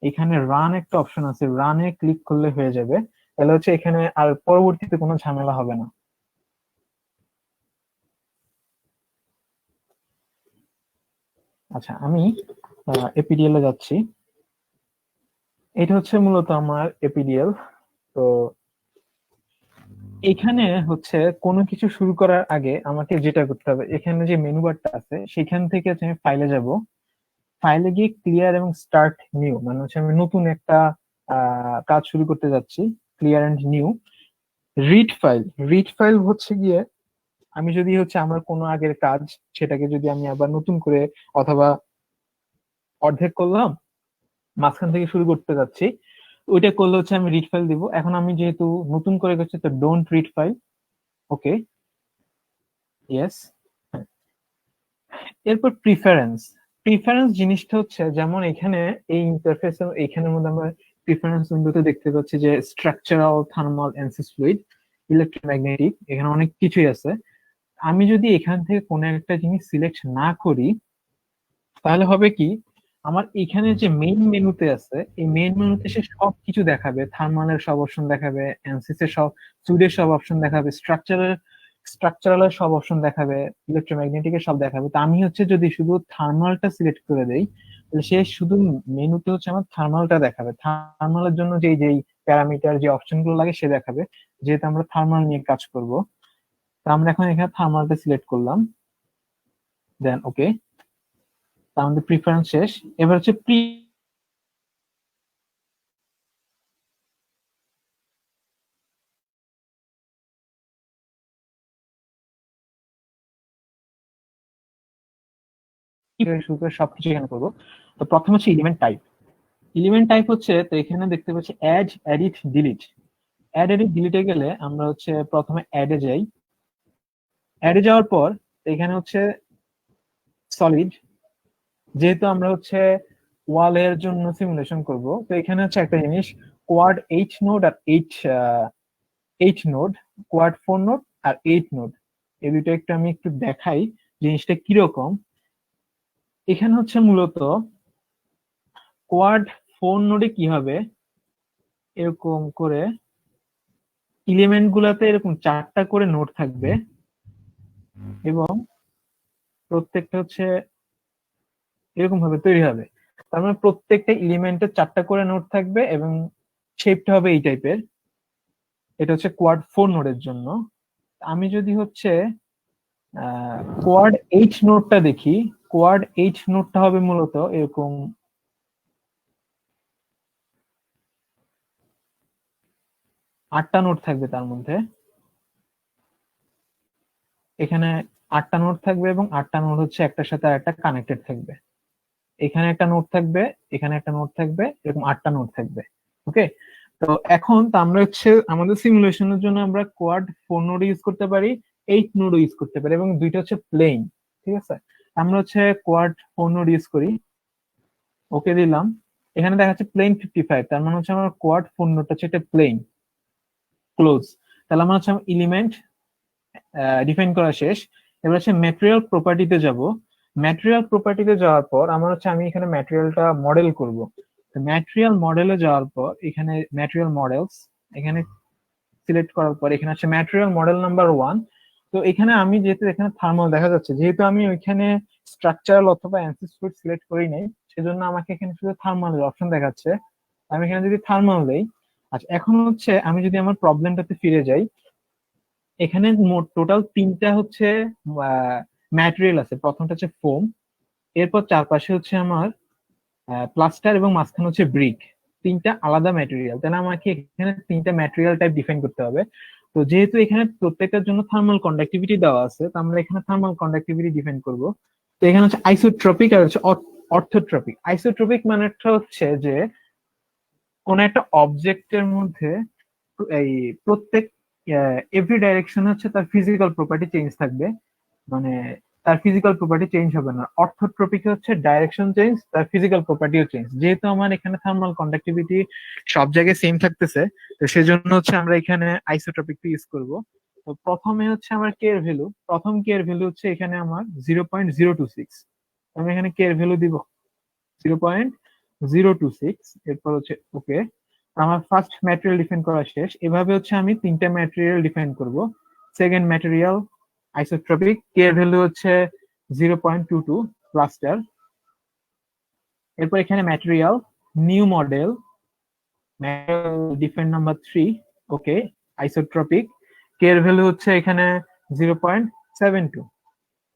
এখানে রান একটা অপশন আছে, রানে ক্লিক করলে হয়ে যাবে। তাহলে হচ্ছে এখানে আর পরবর্তীতে কোনো ঝামেলা হবে না। আচ্ছা, আমি এপিডিএল এ যাচ্ছি। এটা হচ্ছে মূলত আমার এপিডিএল। তো এখানে হচ্ছে কোনো কিছু শুরু করার আগে আমাকে যেটা করতে হবে, এখানে যে মেনু বারটা আছে সেখান থেকে হচ্ছে আমি ফাইলে যাব। ফাইলে গিয়ে ক্লিয়ার এবং স্টার্ট নিউ, মানে হচ্ছে আমি নতুন একটা কাজ শুরু করতে যাচ্ছি। Clear and new read file. Read file হচ্ছে গিয়ে আমি যদি হচ্ছে আমার কোনো আগের কাজ সেটাকে যদি আমি আবার নতুন করে অথবা অর্ধেক করলাম, মাঝখান থেকে শুরু করতে যাচ্ছি, ওইটা করলে হচ্ছে আমি রিড ফাইল দিব। এখন আমি যেহেতু নতুন করে করছি তো don't read file. Okay, yes. এরপর প্রিফারেন্স। প্রিফারেন্স জিনিসটা হচ্ছে যেমন এখানে এই ইন্টারফেস এখানের মধ্যে আমরা প্রিফারেন্স উইন্ডোতে দেখতে পাচ্ছি যে স্ট্রাকচারাল, থার্মাল, অ্যানসিস ফ্লুইড, ইলেকট্রোম্যাগনেটিক, এখানে অনেক কিছুই আছে। আমি যদি এখান থেকে কোনো একটা জিনিস সিলেক্ট না করি তাহলে হবে কি, আমার এখানে যে মেইন মেনুতে আছে এই মেইন মেনুতে সে সব কিছু দেখাবে, থার্মালের সব অপশন দেখাবে, অ্যানসিস এর সব, ফ্লুইডের সব অপশন দেখাবে, স্ট্রাকচারালের সব অপশন দেখাবে, ইলেকট্রোম্যাগনেটিক এর সব দেখাবে। তো আমি হচ্ছে যদি শুধু থার্মালটা সিলেক্ট করে দেই তাহলে সে শুধু মেনুতে হচ্ছে আমার থার্মালটা দেখাবে, থার্মালের জন্য যেই যেই প্যারামিটার যে অপশন গুলো লাগে সে দেখাবে, যেহেতু আমরা থার্মাল নিয়ে কাজ করব। তো আমরা এখন এখানে থার্মালটা সিলেক্ট করলাম, দেন ওকে। আমাদের প্রিফারেন্স শেষ। এবার হচ্ছে থেকে শুরু করে সবকিছু এখানে করবো। তো প্রথম হচ্ছে এলিমেন্ট টাইপ। এলিমেন্ট টাইপ হচ্ছে, তো এখানে দেখতে পাচ্ছি add, edit, delete. Add, edit, ডিলিটে গেলে আমরা হচ্ছে প্রথমে অ্যাডে যাই। অ্যাডে যাওয়ার পর এখানে হচ্ছে সলিড, যেহেতু আমরা হচ্ছে ওয়ালের জন্য সিমুলেশন করব, তো এখানে হচ্ছে একটা জিনিস, কোয়াড 8 নোড আর 8 নোড, কোয়াড 4 নোড আর 8 নোড, এই দুটো একটু আমি একটু দেখাই জিনিসটা কিরকম। এখানে হচ্ছে মূলত কোয়াড 4 নোডে কি হবে, এরকম করে এলিমেন্ট গুলাতে এরকম 4টা করে নোড থাকবে এবং প্রত্যেকটা হচ্ছে এরকম ভাবে তৈরি হবে। তার মানে প্রত্যেকটা এলিমেন্টের 4টা করে নোড থাকবে এবং শেপটা হবে এই টাইপের। এটা হচ্ছে কোয়াড 4 নোডের জন্য। আমি যদি হচ্ছে কোয়াড 8 নোডটা দেখি, কোয়াড 8 নোডটা হবে মূলত এরকম, 8টা নোড থাকবে তার মধ্যে। এখানে 8টা নোড থাকবে এবং 8টা নোড হচ্ছে একটার সাথে আরেকটা কানেক্টেড থাকবে। এখানে একটা নোড থাকবে, এখানে একটা নোড থাকবে, এরকম 8টা নোড থাকবে। ওকে, তো এখন তো আমরা হচ্ছে আমাদের সিমুলেশনের জন্য আমরা কোয়াড 4 নোড ইউজ করতে পারি, 8 নোড ইউজ করতে পারি, এবং দুইটা হচ্ছে প্লেন। ঠিক আছে, আমরা হচ্ছে কোয়াড 4 নোড ইউজ করি। ওকে দিলাম, এখানে দেখা যাচ্ছে প্লেন 55, তার মানে হচ্ছে আমার কোয়াড 4 নোডটা হচ্ছে একটা প্লেন ক্লোজ। তাহলে আমার হচ্ছে এলিমেন্ট ডিফাইন করা শেষ। এবার হচ্ছে ম্যাটেরিয়াল প্রপার্টিতে যাব। ম্যাটেরিয়াল প্রপার্টিতে যাওয়ার পর আমার হচ্ছে আমি এখানে ম্যাটেরিয়ালটা মডেল করব। ম্যাটেরিয়াল মডেলে যাওয়ার পর এখানে ম্যাটেরিয়াল মডেলস, এখানে সিলেক্ট করার পর এখানে হচ্ছে ম্যাটেরিয়াল মডেল নাম্বার 1। তো এখানে আমি যেহেতু এখানে থার্মাল দেখা যাচ্ছে, যেহেতু আমি ওইখানে স্ট্রাকচারাল অথবা অ্যানসিস ফ্লুইড সিলেক্ট করি নাই, সেজন্য আমাকে এখানে শুধু থার্মালের অপশন দেখাচ্ছে। আমি এখানে যদি থার্মাল দেই, আচ্ছা এখন হচ্ছে আমি যদি আমার প্রবলেমটাতে ফিরে যাই, এখানে মোট টোটাল 3টা হচ্ছে ম্যাটেরিয়াল আছে। প্রথমটা হচ্ছে ফোম, এরপর চারপাশে হচ্ছে আমার প্লাস্টার এবং মাঝখানে হচ্ছে ব্রিক। 3টা আলাদা ম্যাটেরিয়াল, তাহলে আমাকে এখানে 3টা ম্যাটেরিয়াল টাইপ ডিফাইন করতে হবে। তো যেহেতু এখানে প্রত্যেকটার জন্য থার্মাল কন্ডাক্টিভিটি দেওয়া আছে, তো আমরা এখানে থার্মাল কন্ডাক্টিভিটি ডিফাইন করব। তো এখানে হচ্ছে আইসোট্রপিক আর হচ্ছে অর্থোট্রপিক। আইসোট্রপিক মানেটা হচ্ছে যে কোন একটা অবজেক্টের মধ্যে এই প্রত্যেক এভরি ডাইরেকশন হচ্ছে তার ফিজিক্যাল প্রপার্টি চেঞ্জ থাকবে, মানে তার ফিজিক্যাল প্রপার্টি চেঞ্জ হবে না। অর্থোট্রপিক হচ্ছে ডাইরেকশন চেঞ্জ, তার ফিজিক্যাল প্রপার্টিও চেঞ্জ। যেহেতু আমার এখানে থার্মাল কন্ডাক্টিভিটি সব জায়গায় সেম থাকতেছে, তো সেজন্য হচ্ছে আমরা এখানে আইসোট্রপিক ইউজ করব। তো প্রথমে হচ্ছে আমার কে এর ভ্যালু, প্রথম কে এর ভ্যালু হচ্ছে এখানে আমার 0.026। আমি এখানে কে এর ভ্যালু দিব 0.026। এরপর হচ্ছে ওকে, আমার ফার্স্ট ম্যাটেরিয়াল ডিফাইন করা শেষ। এভাবে হচ্ছে আমি 3টা ম্যাটেরিয়াল ডিফাইন করব। সেকেন্ড ম্যাটেরিয়াল আইসোট্রপিক, কে এর ভ্যালু হচ্ছে 0.22 প্লাস্টার। এরপর এখানে material new model, define number 3, ওকে আইসোট্রপিক, কে এর ভ্যালু হচ্ছে এখানে 0.72।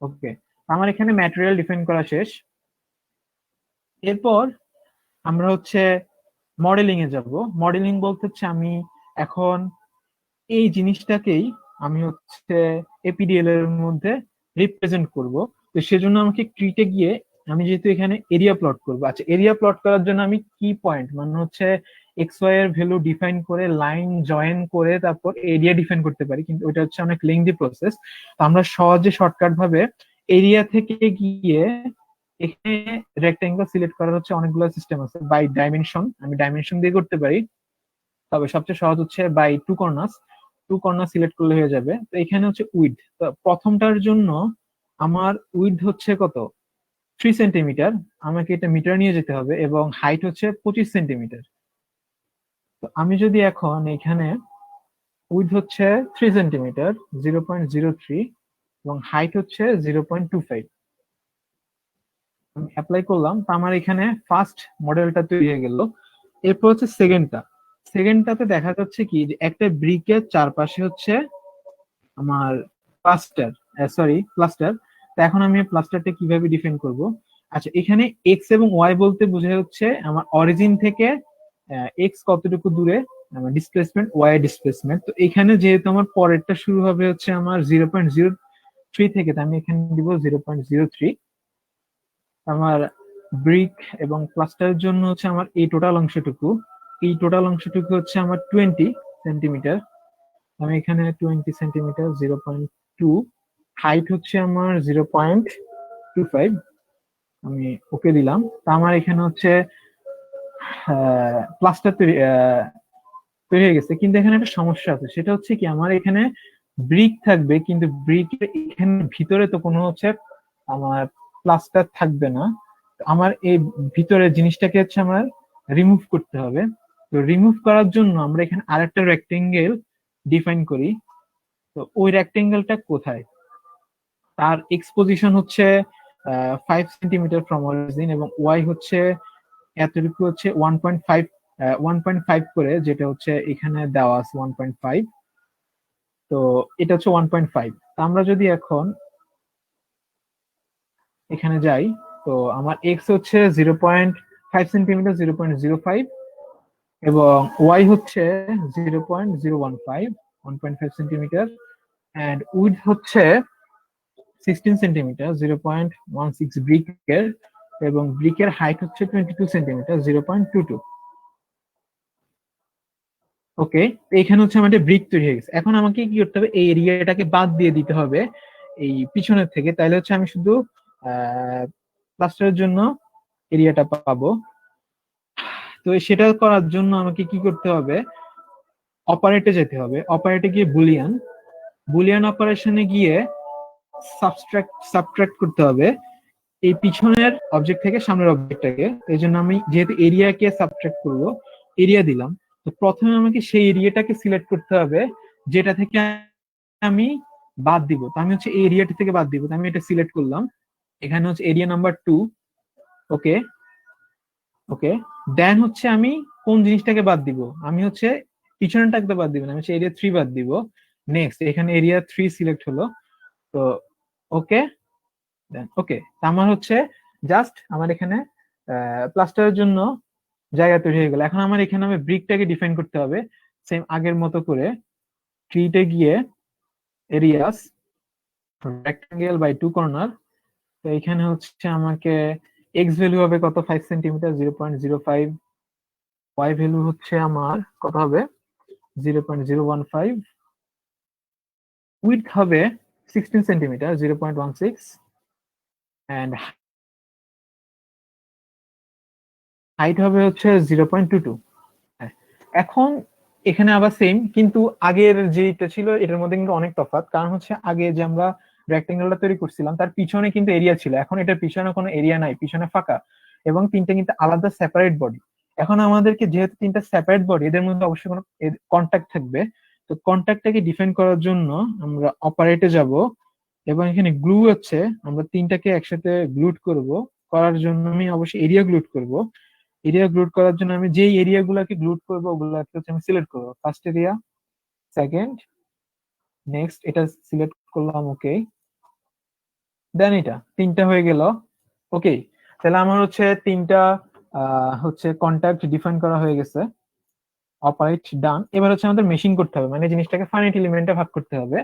ওকে, আমার এখানে ম্যাটেরিয়াল ডিফাইন করা শেষ। এরপর আমরা হচ্ছে মডেলিং এ যাব। মডেলিং বলতে হচ্ছে আমি এখন এই জিনিসটাকেই আমি হচ্ছে এপিডিএল এর মধ্যে রিপ্রেজেন্ট করব। তো সেজন্য আমাকে ট্রিটে গিয়ে আমি যেহেতু এখানে এরিয়া প্লট করব, আচ্ছা এরিয়া প্লট করার জন্য আমি কি পয়েন্ট মানে হচ্ছে এক্স ওয়াই এর ভ্যালু ডিফাইন করে লাইন জয়েন করে তারপর এরিয়া ডিফাইন করতে পারি, কিন্তু ওইটা হচ্ছে অনেক লেংদি প্রসেস। তো আমরা সহজে শর্টকাট ভাবে এরিয়া থেকে গিয়ে এখানে রেক্টাঙ্গেল সিলেক্ট করার হচ্ছে অনেকগুলো সিস্টেম আছে। বাই ডাইমেনশন, আমি ডাইমেনশন দিয়ে করতে পারি, তবে সবচেয়ে সহজ হচ্ছে বাই টু কর্নার সিলেক্ট করলে হয়ে যাবে। তো এখানে হচ্ছে উইডথ, তো প্রথমটার জন্য আমার উইডথ হচ্ছে কত 3 সেন্টিমিটার, আমাকে এটা মিটার নিয়ে যেতে হবে, এবং হাইট হচ্ছে 25 সেন্টিমিটার। তো আমি যদি এখন এখানে উইডথ হচ্ছে 3 সেন্টিমিটার 0.03 এবং হাইট হচ্ছে 0.25, আমি অ্যাপ্লাই করলাম, তো আমার এখানে ফার্স্ট মডেলটা তৈরি হয়ে গেল। এরপর হচ্ছে সেকেন্ডটাতে দেখা যাচ্ছে কি যে একটা ব্রিকের চারপাশে হচ্ছে আমার প্লাস্টার। তো এখন আমি প্লাস্টারটা কিভাবে ডিফাইন করব, আচ্ছা এখানে এক্স এবং ওয়াই বলতে বোঝা হচ্ছে আমার অরিজিন থেকে এক্স কতটুকু দূরে আমার ডিসপ্লেসমেন্ট, ওয়াই ডিসপ্লেসমেন্ট। তো এখানে যেহেতু আমার পরেরটা শুরু হবে হচ্ছে আমার 0.03 থেকে, তো আমি এখানে দিব 0.03। আমার ব্রিক এবং প্লাস্টারের জন্য হচ্ছে আমার এই টোটাল অংশটুকু হচ্ছে আমার 20 সেন্টিমিটার। আমি এখানে 20 সেন্টিমিটার 0.2, হাইট হচ্ছে আমার 0.25, আমি ওকে দিলাম। তা আমার এখানে হচ্ছে প্লাস্টার তৈরি হয়ে গেছে, কিন্তু এখানে একটা সমস্যা আছে, সেটা হচ্ছে কি আমার এখানে ব্রিক থাকবে, কিন্তু ব্রিকের এখানে ভিতরে তো কোনো হচ্ছে আমার প্লাস্টার থাকবে না। তো আমার এই ভিতরে জিনিসটাকে হচ্ছে আমার রিমুভ করতে হবে। তো রিমুভ করার জন্য আমরা এখানে আরেকটা রেক্টেঙ্গেল ডিফাইন করি। তো ওই রেক্টেঙ্গেলটা কোথায়? তার এক্সপোজিশন হচ্ছে 5 সেন্টিমিটার ফ্রম অরিজিন, এবং ওয়াই হচ্ছে এতটুকু হচ্ছে 1.5 করে, যেটা হচ্ছে এখানে দেওয়া আছে 1.5। তো এটা হচ্ছে 1.5। আমরা যদি এখন এখানে যাই, তো আমার এক্স হচ্ছে 0.5 সেন্টিমিটার 0.05, এবং ওয়াই হচ্ছে 0.015 1.5 সেন্টিমিটার, অ্যান্ড উইডথ হচ্ছে 16 সেন্টিমিটার 0.16 ব্রিকের, এবং ব্রিকের হাইট হচ্ছে 22 সেন্টিমিটার 0.22। ওকে, এখানে হচ্ছে আমাদের ব্রিক তৈরি হয়ে গেছে। এখন আমাকে কি করতে হবে, এই এরিয়াটাকে বাদ দিয়ে দিতে হবে এই পিছনের থেকে, তাহলে হচ্ছে আমি শুধু প্লাস্টারের জন্য এরিয়াটা পাবো। তো সেটা করার জন্য আমাকে কি করতে হবে, অপারেটে যেতে হবে। অপারেটে গিয়ে বুলিয়ান অপারেশনে গিয়ে সাবট্রাক্ট করতে হবে এই পিছনের অবজেক্ট থেকে সামনের অবজেক্টটাকে। এই জন্য আমি যেহেতু এরিয়াকে সাবট্রাক্ট করব, এরিয়া দিলাম। তো প্রথমে আমাকে সেই এরিয়াটাকে সিলেক্ট করতে হবে যেটা থেকে আমি বাদ দিব। তো আমি হচ্ছে এই এরিয়াটা থেকে বাদ দিব, তো আমি এটা সিলেক্ট করলাম। এখানে হচ্ছে এরিয়া নাম্বার 2। ওকে ওকে, দেন হচ্ছে আমি কোন জিনিসটাকে বাদ দিব, আমি হচ্ছে পিছনেরটাকে বাদ দিব না, আমি হচ্ছে এরিয়া 3 বাদ দিব। নেক্সট এখানে এরিয়া 3 সিলেক্ট হলো। তো ওকে, দেন ওকে, আমার হচ্ছে জাস্ট আমার এখানে প্লাস্টারের জন্য জায়গা তৈরি হয়ে গেল। এখন আমার এখানে আমি ব্রিকটাকে ডিফাইন করতে হবে সেম আগের মতো করে। ট্রিতে গিয়ে এরিয়াস রেক্টাঙ্গেল বাই 2 কর্নার। তো এখানে হচ্ছে আমাকে এক্স ভ্যালু হবে কত, 5 সেন্টিমিটার 0.05, ওয়াই ভ্যালু হচ্ছে আমার কত হবে 0.015, উইডথ হবে 16 সেন্টিমিটার 0.16, অ্যান্ড হাইট হবে হচ্ছে 0.22। এখন এখানে আবার সেম, কিন্তু আগের যেটা ছিল এটার মধ্যে কিন্তু অনেক তফাৎ। কারণ হচ্ছে আগে যে আমরা রেক্টেঙ্গেলটা তৈরি করছিলাম তার পিছনে কিন্তু এরিয়া ছিল, এখন এটার পিছনে কোনো এরিয়া নাই, পিছনে ফাঁকা, এবং তিনটা কিন্তু আলাদা সেপারেট বডি। এখন আমাদেরকে যেহেতু তিনটা সেপারেট বডি, এদের মধ্যে অবশ্যই কোনো কন্ট্যাক্ট থাকবে। তো কন্ট্যাক্টটাকে ডিফাইন করার জন্য আমরা অপারেটে যাব, এবং এখানে গ্লু হচ্ছে আমরা তিনটাকে একসাথে গ্লুড করব। করার জন্য আমি অবশ্যই এরিয়া গ্লুড করব। এরিয়া গ্লুড করার জন্য আমি যেই এরিয়া গুলাকে গ্লুড করবো ওগুলাকে হচ্ছে আমি সিলেক্ট করবো। ফার্স্ট এরিয়া, সেকেন্ড, নেক্সট এটা সিলেক্ট করলাম। ওকে, দেন এটা তিনটা হয়ে গেল। ওকে, তাহলে আমার হচ্ছে তিনটা হচ্ছে কন্ট্যাক্ট ডিফাইন করা হয়ে গেছে। অপারেট ডান। এবার হচ্ছে আমাদের মেশিং করতে হবে, মানে জিনিসটাকে ফাইনাইট এলিমেন্টে ভাগ করতে হবে।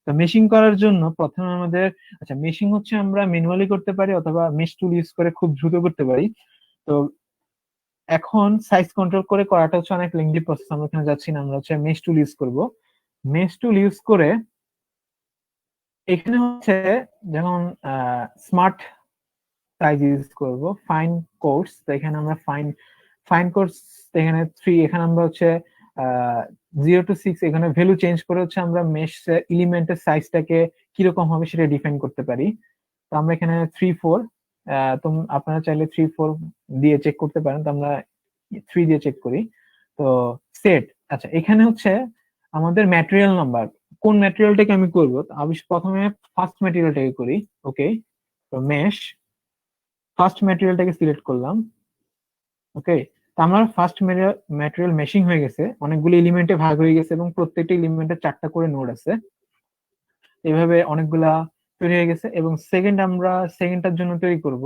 তো মেশিং করার জন্য প্রথমে আমাদের, আচ্ছা মেশিং হচ্ছে আমরা ম্যানুয়ালি করতে পারি অথবা মেশ টুল ইউজ করে খুব দ্রুত করতে পারি। তো এখন সাইজ কন্ট্রোল করে করাটা হচ্ছে অনেক লেংদি প্রসেস, আমরা এখানে যাচ্ছি না, আমরা হচ্ছে মেশ টুল ইউজ করব। মেশ টুল ইউজ করে এখানে হচ্ছে যখন স্মার্ট সাইজ ইউজ করব, ফাইন কোর্স, তো এখানে আমরা ফাইন কোর্স এখানে 3, এখানে আমরা হচ্ছে 0 to 6 এখানে ভ্যালু চেঞ্জ করে হচ্ছে আমরা মেশ এলিমেন্টের সাইজটাকে কিরকম হবে সেটা ডিফাইন করতে পারি। তো আমরা এখানে 3-4, তো আপনারা চাইলে 3-4 দিয়ে চেক করতে পারেন, তো আমরা 3 দিয়ে চেক করি। তো সেট, আচ্ছা এখানে হচ্ছে আমাদের ম্যাটেরিয়াল নাম্বার, কোন ম্যাটেরিয়ালটাকে আমি করবো, আমি প্রথমে ফার্স্ট ম্যাটেরিয়ালটাকে করি। ওকে, তো মেশ ফার্স্ট ম্যাটেরিয়ালটাকে সিলেক্ট করলাম। ওকে, তো আমার ফার্স্ট ম্যাটেরিয়াল মেশিং হয়ে গেছে, অনেকগুলো এলিমেন্টে ভাগ হয়ে গেছে এবং প্রত্যেকটা এলিমেন্টে 4টা করে নোড আছে। এইভাবে অনেকগুলা তৈরি হয়ে গেছে, এবং আমরা সেকেন্ডটার জন্য তৈরি করব।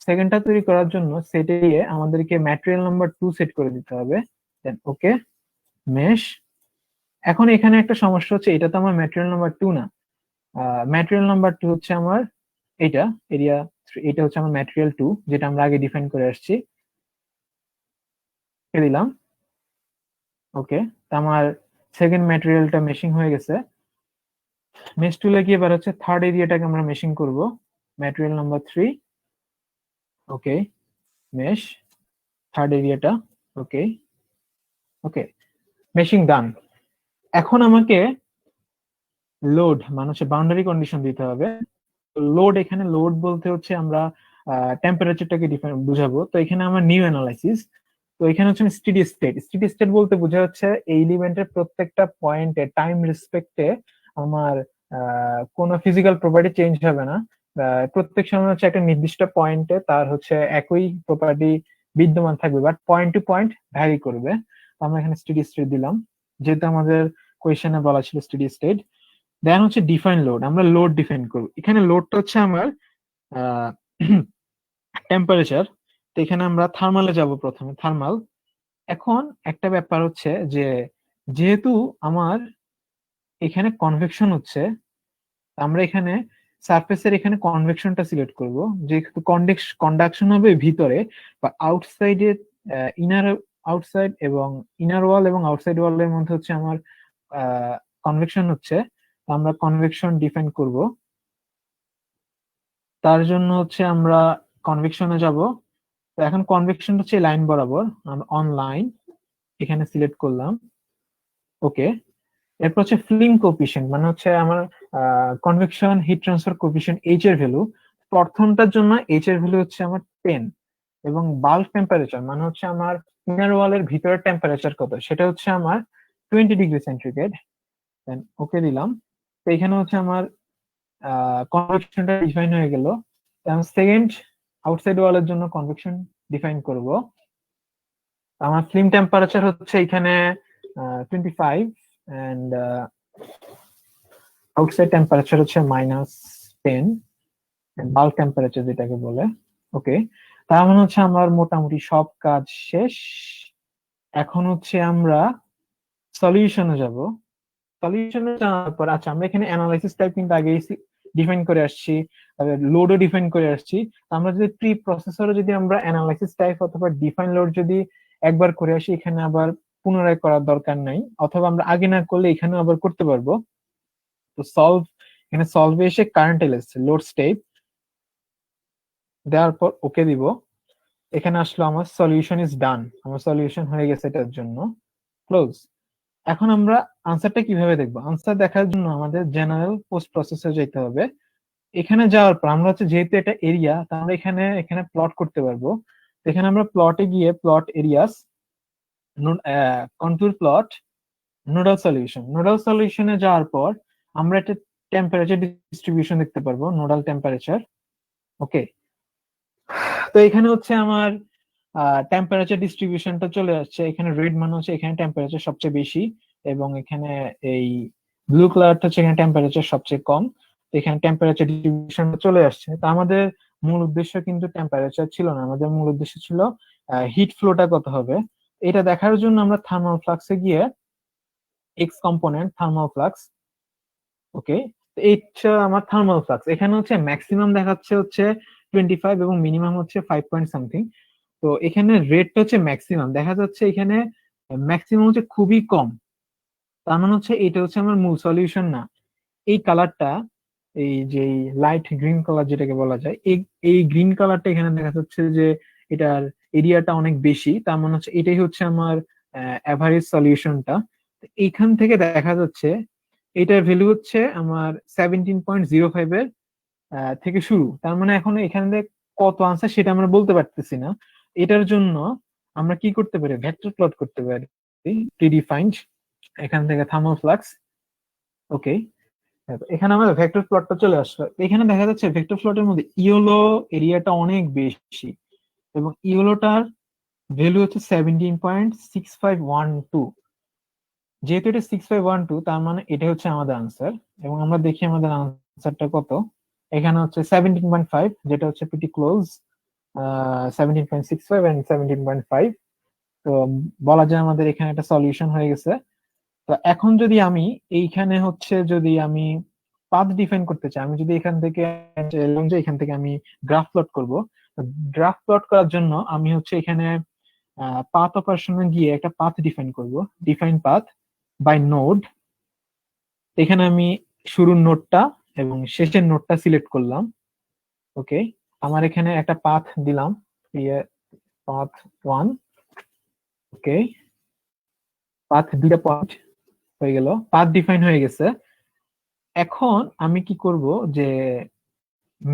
সেকেন্ডটা তৈরি করার জন্য সেটে গিয়ে আমাদেরকে ম্যাটেরিয়াল নাম্বার 2 সেট করে দিতে হবে। দেন ওকে, মেশ। এখন এখানে একটা সমস্যা হচ্ছে, এটা তো আমার ম্যাটেরিয়াল নাম্বার 2 না, ম্যাটেরিয়াল নাম্বার 2 হচ্ছে আমার এটা এরিয়া, এটা হচ্ছে আমার ম্যাটেরিয়াল 2 যেটা আমরা আগে ডিফাইন করে আসছি, দিলাম। ওকে, আমার সেকেন্ড ম্যাটেরিয়ালটা মেশিং হয়ে গেছে। মেশ টুলে গিয়ে এবার হচ্ছে থার্ড এরিয়াটাকে আমরা মেশিং করব, ম্যাটেরিয়াল নাম্বার 3। ওকে, মেশ থার্ড এরিয়াটা। ওকে ওকে, মেশিং ডান। এখন আমাকে লোড মানে হচ্ছে বাউন্ডারি কন্ডিশন দিতে হবে। লোড, এখানে লোড বলতে হচ্ছে আমরা টেম্পারেচারটাকে বুঝাবো। তো এখানে আমার নিউ অ্যানালাইসিস, তো এখানে হচ্ছে স্টেডি স্টেট। স্টেডি স্টেট বলতে বোঝা হচ্ছে এই এলিমেন্টের প্রত্যেকটা পয়েন্টে টাইম রেসপেক্টে আমার কোনো ফিজিক্যাল প্রপার্টি চেঞ্জ হবে না। প্রত্যেক সময় হচ্ছে একটা নির্দিষ্ট পয়েন্টে তার হচ্ছে একই প্রপার্টি বিদ্যমান থাকবে, but point to point vary করবে। আমরা এখানে স্টেডি স্টেট দিলাম, যেহেতু আমাদের কোয়েশ্চেনে বলা ছিল স্টেডি স্টেট। দেন হচ্ছে ডিফাইন লোড, আমরা লোড ডিফাইন করব। এখানে লোডটা হচ্ছে আমার টেম্পারেচার। তো এখানে আমরা থার্মালে যাব, প্রথমে থার্মাল। এখন একটা ব্যাপার হচ্ছে যে যেহেতু আমার এখানে কনভেকশন হচ্ছে, আমরা এখানে সারফেসের এখানে কনভেকশনটা সিলেক্ট করব, যেহেতু কন্ডাকশন হবে ভিতরে বা আউটসাইডে, ইনার আউটসাইড এবং ইনার ওয়াল এবং আউটসাইড ওয়ালের মধ্যে হচ্ছে আমার কনভেকশন হচ্ছে। আমরা কনভেকশন ডিফাইন করব। তার জন্য হচ্ছে আমরা কনভেকশনে যাব। তো এখন কনভেকশন হচ্ছে লাইন বরাবর, আমরা অন লাইন এখানে সিলেক্ট করলাম। ওকে, এরপর হচ্ছে ফিলিং কোএফিশিয়েন্ট, মানে হচ্ছে আমার convection heat transfer coefficient H এর ভ্যালু। প্রথমটার জন্য এইচ এর ভ্যালু হচ্ছে আমার 10, এবং বাল্ক টেম্পারেচার মানে হচ্ছে আমার ইনার ওয়ালের ভিতরের টেম্পারেচার কত, সেটা হচ্ছে আমার 20°C। দেন ওকে দিলাম। তো এখানে হচ্ছে আমার কনভেকশনটা ডিফাইন হয়ে গেল। সেকেন্ড আউটসাইড ওয়ালের জন্য কনভেকশন ডিফাইন করব। আমার ফিল্ম টেম্পারেচার হচ্ছে এখানে 25, এন্ড আউটসাইড টেম্পারেচার হচ্ছে -10, বাল্ক টেম্পারেচার যেটাকে বলে। ওকে, তার মানে হচ্ছে আমার মোটামুটি সব কাজ শেষ। এখন হচ্ছে আমরা সলিউশনে যাব। সলিউশনে যাওয়ার পর আচ্ছা, আমরা এখানে অ্যানালাইসিস টাইপ কিন্তু আগেই ডিফাইন করে আসছি, লোডও ডিফাইন করে আসছি। আমরা যদি প্রি প্রসেসরে যদি আমরা অ্যানালাইসিস টাইপ অথবা ডিফাইন লোড যদি একবার করে আসি, এখানে আবার পুনরায় করার দরকার নাই, অথবা আমরা আগে না করলে এখানেও আবার করতে পারবো। তো সলভ, এখানে সলভে এসে কারেন্ট এলএস লোড স্টেপ দেওয়ার পর ওকে দিব। এখানে আসলো আমার সলিউশন ইজ ডান, আমার সলিউশন হয়ে গেছে এটার জন্য, ক্লোজ। এখন আমরা আনসারটা কিভাবে দেখবো? আনসার দেখার জন্য আমাদের জেনারেল পোস্ট প্রসেসে যেতে হবে। এখানে যাওয়ার পর আমরা হচ্ছে যেহেতু এটা এরিয়া, তা আমরা এখানে এখানে প্লট করতে পারবো। এখানে আমরা প্লটে গিয়ে plot areas, control plot, nodal solution. Nodal সলিউশনে যাওয়ার পর আমরা একটা টেম্পারেচার ডিস্ট্রিবিউশন দেখতে পারবো, নোডাল টেম্পারেচার। ওকে, তো এখানে হচ্ছে আমার টেম্পারেচার ডিস্ট্রিবিউশনটা চলে আসছে। এখানে রেড মানে হচ্ছে এখানে টেম্পারেচার সবচেয়ে বেশি, এবং এখানে এই ব্লু কালারটা হচ্ছে এখানে টেম্পারেচার সবচেয়ে কম। এখানে টেম্পারেচার ডিস্ট্রিবিউশনটা চলে আসছে। তো আমাদের মূল উদ্দেশ্য কিন্তু টেম্পারেচার ছিল না, আমাদের মূল উদ্দেশ্য ছিল হিট ফ্লোটা কত হবে। এটা দেখার জন্য আমরা থার্মাল ফ্লাক্সে গিয়ে এক্স কম্পোনেন্ট থার্মাল ফ্লাক্স। ওকে, তো এইটা আমার থার্মাল ফ্লাক্স। এখানে হচ্ছে ম্যাক্সিমাম দেখাচ্ছে হচ্ছে 25 এবং মিনিমাম হচ্ছে 5 পয়েন্ট সামথিং। তো এখানে রেটটা হচ্ছে ম্যাক্সিমাম দেখা যাচ্ছে, এখানে ম্যাক্সিমাম হচ্ছে খুবই কম। তার মানে হচ্ছে এটা হচ্ছে আমার মূল সলিউশন না। এই কালারটা, এই যে লাইট গ্রিন কালার যেটাকে বলা যায়, এই গ্রিন কালারটা এখানে দেখা যাচ্ছে যে এটার এরিয়াটা অনেক বেশি, তার মানে হচ্ছে এটাই হচ্ছে আমার অ্যাভারেজ সলিউশনটা। এইখান থেকে দেখা যাচ্ছে এটার ভ্যালু হচ্ছে আমার 17.05 এর থেকে শুরু। তার মানে এখন এখানে কত আনসার সেটা আমরা বলতে পারতেছি না। এটার জন্য আমরা কি করতে পারি, ভেক্টর প্লট করতে পারি, প্রিডিফাইন্ড এখান থেকে থার্মাল ফ্লাক্স। ওকে, এখানে আমাদের ভেক্টর প্লটটা চলে আসলো। এখানে দেখা যাচ্ছে ভেক্টর প্লটের মধ্যে ইয়েলো এরিয়াটা অনেক বেশি, এবং ইয়েলোটার ভ্যালু হচ্ছে 17.6512। যেহেতু এটা 6512, তার মানে এটা হচ্ছে আমাদের আনসার। এবং আমরা দেখি আমাদের আনসারটা কত। এখানে হচ্ছে 17.5, যেটা হচ্ছে প্রিটি ক্লোজ। 17.65 এন্ড 17.5। তো বলা যায় আমাদের এখানে একটা সলিউশন হয়ে গেছে। তো এখন যদি আমি এইখানে হচ্ছে যদি আমি পাথ ডিফাইন করতে চাই, আমি যদি এখান থেকে চাইলাম যে এখান থেকে আমি গ্রাফ প্লট করব, গ্রাফ প্লট করার জন্য আমি হচ্ছে এখানে পাথ অপারেশনে গিয়ে একটা পাথ ডিফাইন করব, ডিফাইন পাথ বাই নোড। এখানে আমি শুরুর নোডটা এবং শেষের নোডটা সিলেক্ট করলাম। ওকে, আমার এখানে একটা পাথ দিলাম, পাথ 1। ওকে, পাথ 2টা পয়েন্ট হয়ে গেল, পাথ ডিফাইন হয়ে গেছে। এখন আমি কি করব যে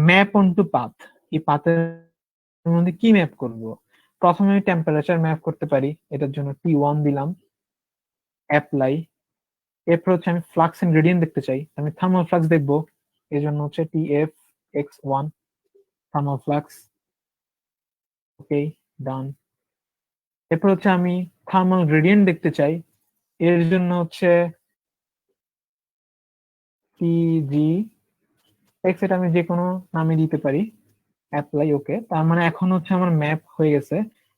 ম্যাপ অনটু পাথ, এই পাথের মধ্যে কি ম্যাপ করব? প্রথমে আমি টেম্পারেচার ম্যাপ করতে পারি, এটার জন্য T1 দিলাম, অ্যাপ্লাই। এরপর হচ্ছে আমি ফ্লাক্স এন্ড গ্রেডিয়েন্ট দেখতে চাই, আমি থার্মাল ফ্লাক্স দেখবো, এর জন্য হচ্ছে TF(x1) থার্মাল ফ্লাক্স। ওকে, ডান। এরপর হচ্ছে আমি থার্মাল গ্রেডিয়েন্ট দেখতে চাই, এর জন্য হচ্ছে TG(x), এটা আমি যে কোনো নামে দিতে পারি, অ্যাপ্লাই। ওকে, তার মানে এখন হচ্ছে আমার ম্যাপ হয়ে গেছে।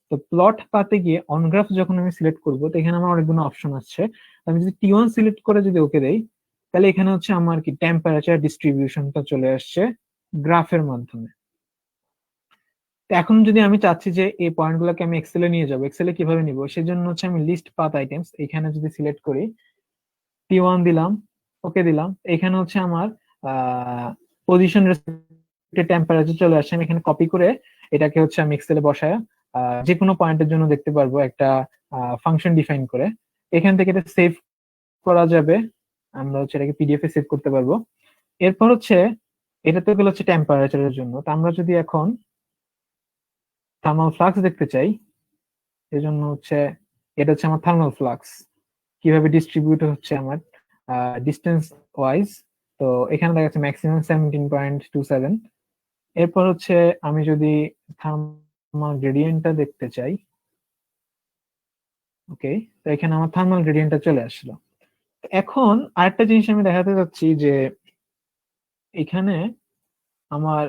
তো প্লট পাতে গিয়ে অনগ্রাফ যখন আমি সিলেক্ট করবো, তো এখানে আমার অনেকগুলো অপশন আসছে। আমি যদি T1 সিলেক্ট করে যদি ওকে দেই, তাহলে এখানে হচ্ছে আমার কি টেম্পারেচার ডিস্ট্রিবিউশনটা চলে আসছে গ্রাফের মাধ্যমে। তো এখন যদি আমি চাচ্ছি যে এই পয়েন্টগুলোকে আমি এক্সেলে নিয়ে যাবো, এক্সেলে কিভাবে নিব, সেজন্য হচ্ছে আমি লিস্ট পাথ আইটেমস এখানে যদি সিলেক্ট করি, T1 দিলাম, ওকে দিলাম, এখানে হচ্ছে আমার পজিশন রেসপেক্টেড টেম্পারেচার চলে আসছে। আমি এখানে কপি করে এটাকে হচ্ছে আমি এক্সেলে বসায় যে কোনো পয়েন্টের জন্য দেখতে পারবো একটা ফাংশন ডিফাইন করে। এখান থেকে এটা সেভ করা যাবে, আমরা হচ্ছে এটাকে পিডিএফ এ সেভ করতে পারবো। এরপর হচ্ছে এটা তো গেল হচ্ছে টেম্পারেচারের জন্য। তো আমরা যদি এখন থার্মাল ফ্লাক্স দেখতে চাই, এজন্য হচ্ছে এটা হচ্ছে আমার থার্মাল ফ্লাক্স কিভাবে ডিস্ট্রিবিউট হচ্ছে আমার ডিস্টেন্স ওয়াইজ। তো এখানে দেখা যাচ্ছে ম্যাক্সিমাম 17.27। এরপর হচ্ছে আমি যদি থার্মাল গ্রেডিয়েন্টটা দেখতে চাই, ওকে, তো এখানে আমার থার্মাল গ্রেডিয়েন্টটা চলে আসলো। এখন আরেকটা জিনিস আমি দেখাতে যাচ্ছি যে এখানে আমার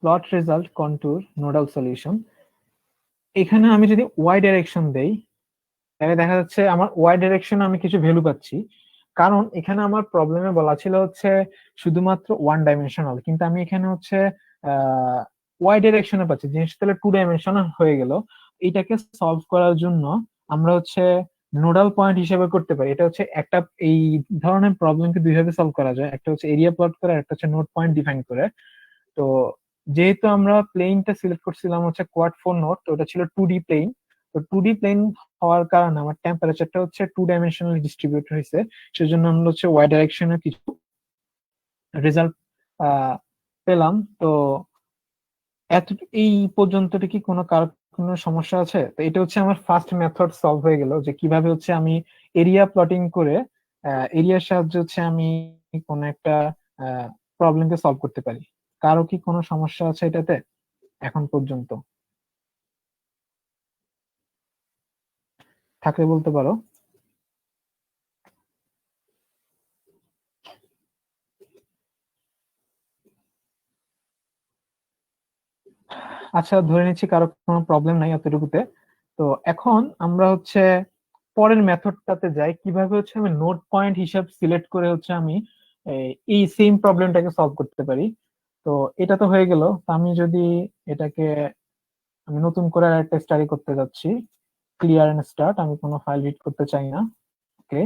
plot result contour nodal solution, এখানে আমি যদি ওয়াই ডাইরেকশন দেই, তাহলে দেখা যাচ্ছে আমার ওয়াই ডাইরেকশন আমি কিছু ভ্যালু পাচ্ছি, কারণ এখানে আমার প্রবলেমে বলা ছিল হচ্ছে শুধুমাত্র ওয়ান ডাইমেনশনাল, কিন্তু আমি এখানে হচ্ছে ওয়াই ডাইরেকশনে পাচ্ছি, জিনিসটা তাহলে 2 ডাইমেনশনাল হয়ে গেল। এটাকে সলভ করার জন্য আমরা হচ্ছে নোডাল পয়েন্ট হিসেবে করতে পারি। এটা হচ্ছে একটা, এই ধরনের প্রবলেমকে দুইভাবে সলভ করা যায়, একটা হচ্ছে এরিয়া প্লট করে, একটা হচ্ছে নোড পয়েন্ট ডিফাইন করে। তো যেহেতু আমরা প্লেনটা সিলেক্ট করছিলাম হচ্ছে কোয়াড 4 নোড, তো ওটা ছিল 2D প্লেন। তো 2D প্লেন হওয়ার কারণে আমার টেম্পারেচারটা হচ্ছে 2 ডাইমেনশনাল ডিস্ট্রিবিউট হয়েছে, সেজন্য আমরা হচ্ছে ওয়াই ডাইরেকশনে কিছু রেজাল্ট পেলাম। তো এত এই পর্যন্ত কি কোনো কোনো সমস্যা আছে? তো এটা হচ্ছে আমার ফার্স্ট মেথড সলভ হয়ে গেল, যে কিভাবে হচ্ছে আমি এরিয়া প্লটিং করে এরিয়ার সাহায্যে হচ্ছে আমি কোনো একটা প্রবলেমকে সলভ করতে পারি। কারো কি কোনো সমস্যা আছে এটাতে এখন পর্যন্ত? থাকলে বলতে পারো। আচ্ছা, ধরে নিচ্ছি কারো কোনো প্রবলেম নাই এতটুকুতে। তো এখন আমরা হচ্ছে পরের মেথডটাতে যাই, কিভাবে হচ্ছে আমি নোড পয়েন্ট হিসাব সিলেক্ট করে হচ্ছে আমি এই সেম প্রবলেমটাকে সলভ করতে পারি। তো এটা তো হয়ে গেল। তো আমি যদি এটাকে আমি নতুন করে একটা স্টাডি করতে যাচ্ছি, ক্লিয়ার এন্ড স্টার্ট, আমি কোনো ফাইল রিড করতে চাই না। ওকে,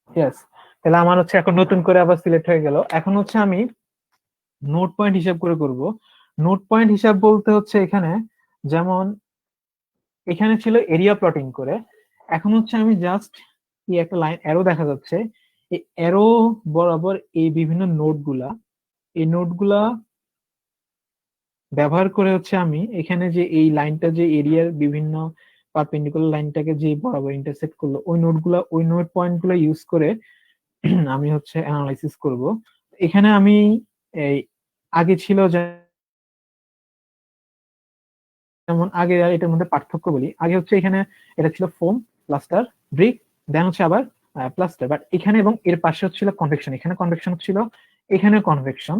ইয়েস, তাহলে আমার হচ্ছে এখন নতুন করে আবার সিলেক্ট হয়ে গেল। এখন হচ্ছে আমি নোড পয়েন্ট হিসাব করে করব। নোড পয়েন্ট হিসাব বলতে হচ্ছে এখানে যেমন এখানে ছিল এরিয়া প্লটিং করে, এখন হচ্ছে আমি জাস্ট এই একটা লাইন অ্যারো দেখা যাচ্ছে, এই অ্যারো বরাবর এই বিভিন্ন নোডগুলা, এই নোডগুলা ব্যবহার করে হচ্ছে আমি এখানে যে এই লাইনটা যে এরিয়ার বিভিন্ন পারপেন্ডিকুলার লাইনটাকে যে বরাবর ইন্টারসেক্ট করলো, ওই নোডগুলা ওই নোড পয়েন্টগুলো ইউজ করে আমি হচ্ছে অ্যানালাইসিস করব। এখানে আমি এই আগে ছিল যেমন আগে এটার মধ্যে পার্থক্য বলি, আগে হচ্ছে এখানে এটা ছিল ফোম, প্লাস্টার, ব্রিক, দেন হচ্ছে আবার প্লাস্টার, বাট এখানে এবং এর পাশে হচ্ছিল কনভেকশন, এখানে কনভেকশন ছিল, এখানে কনভেকশন।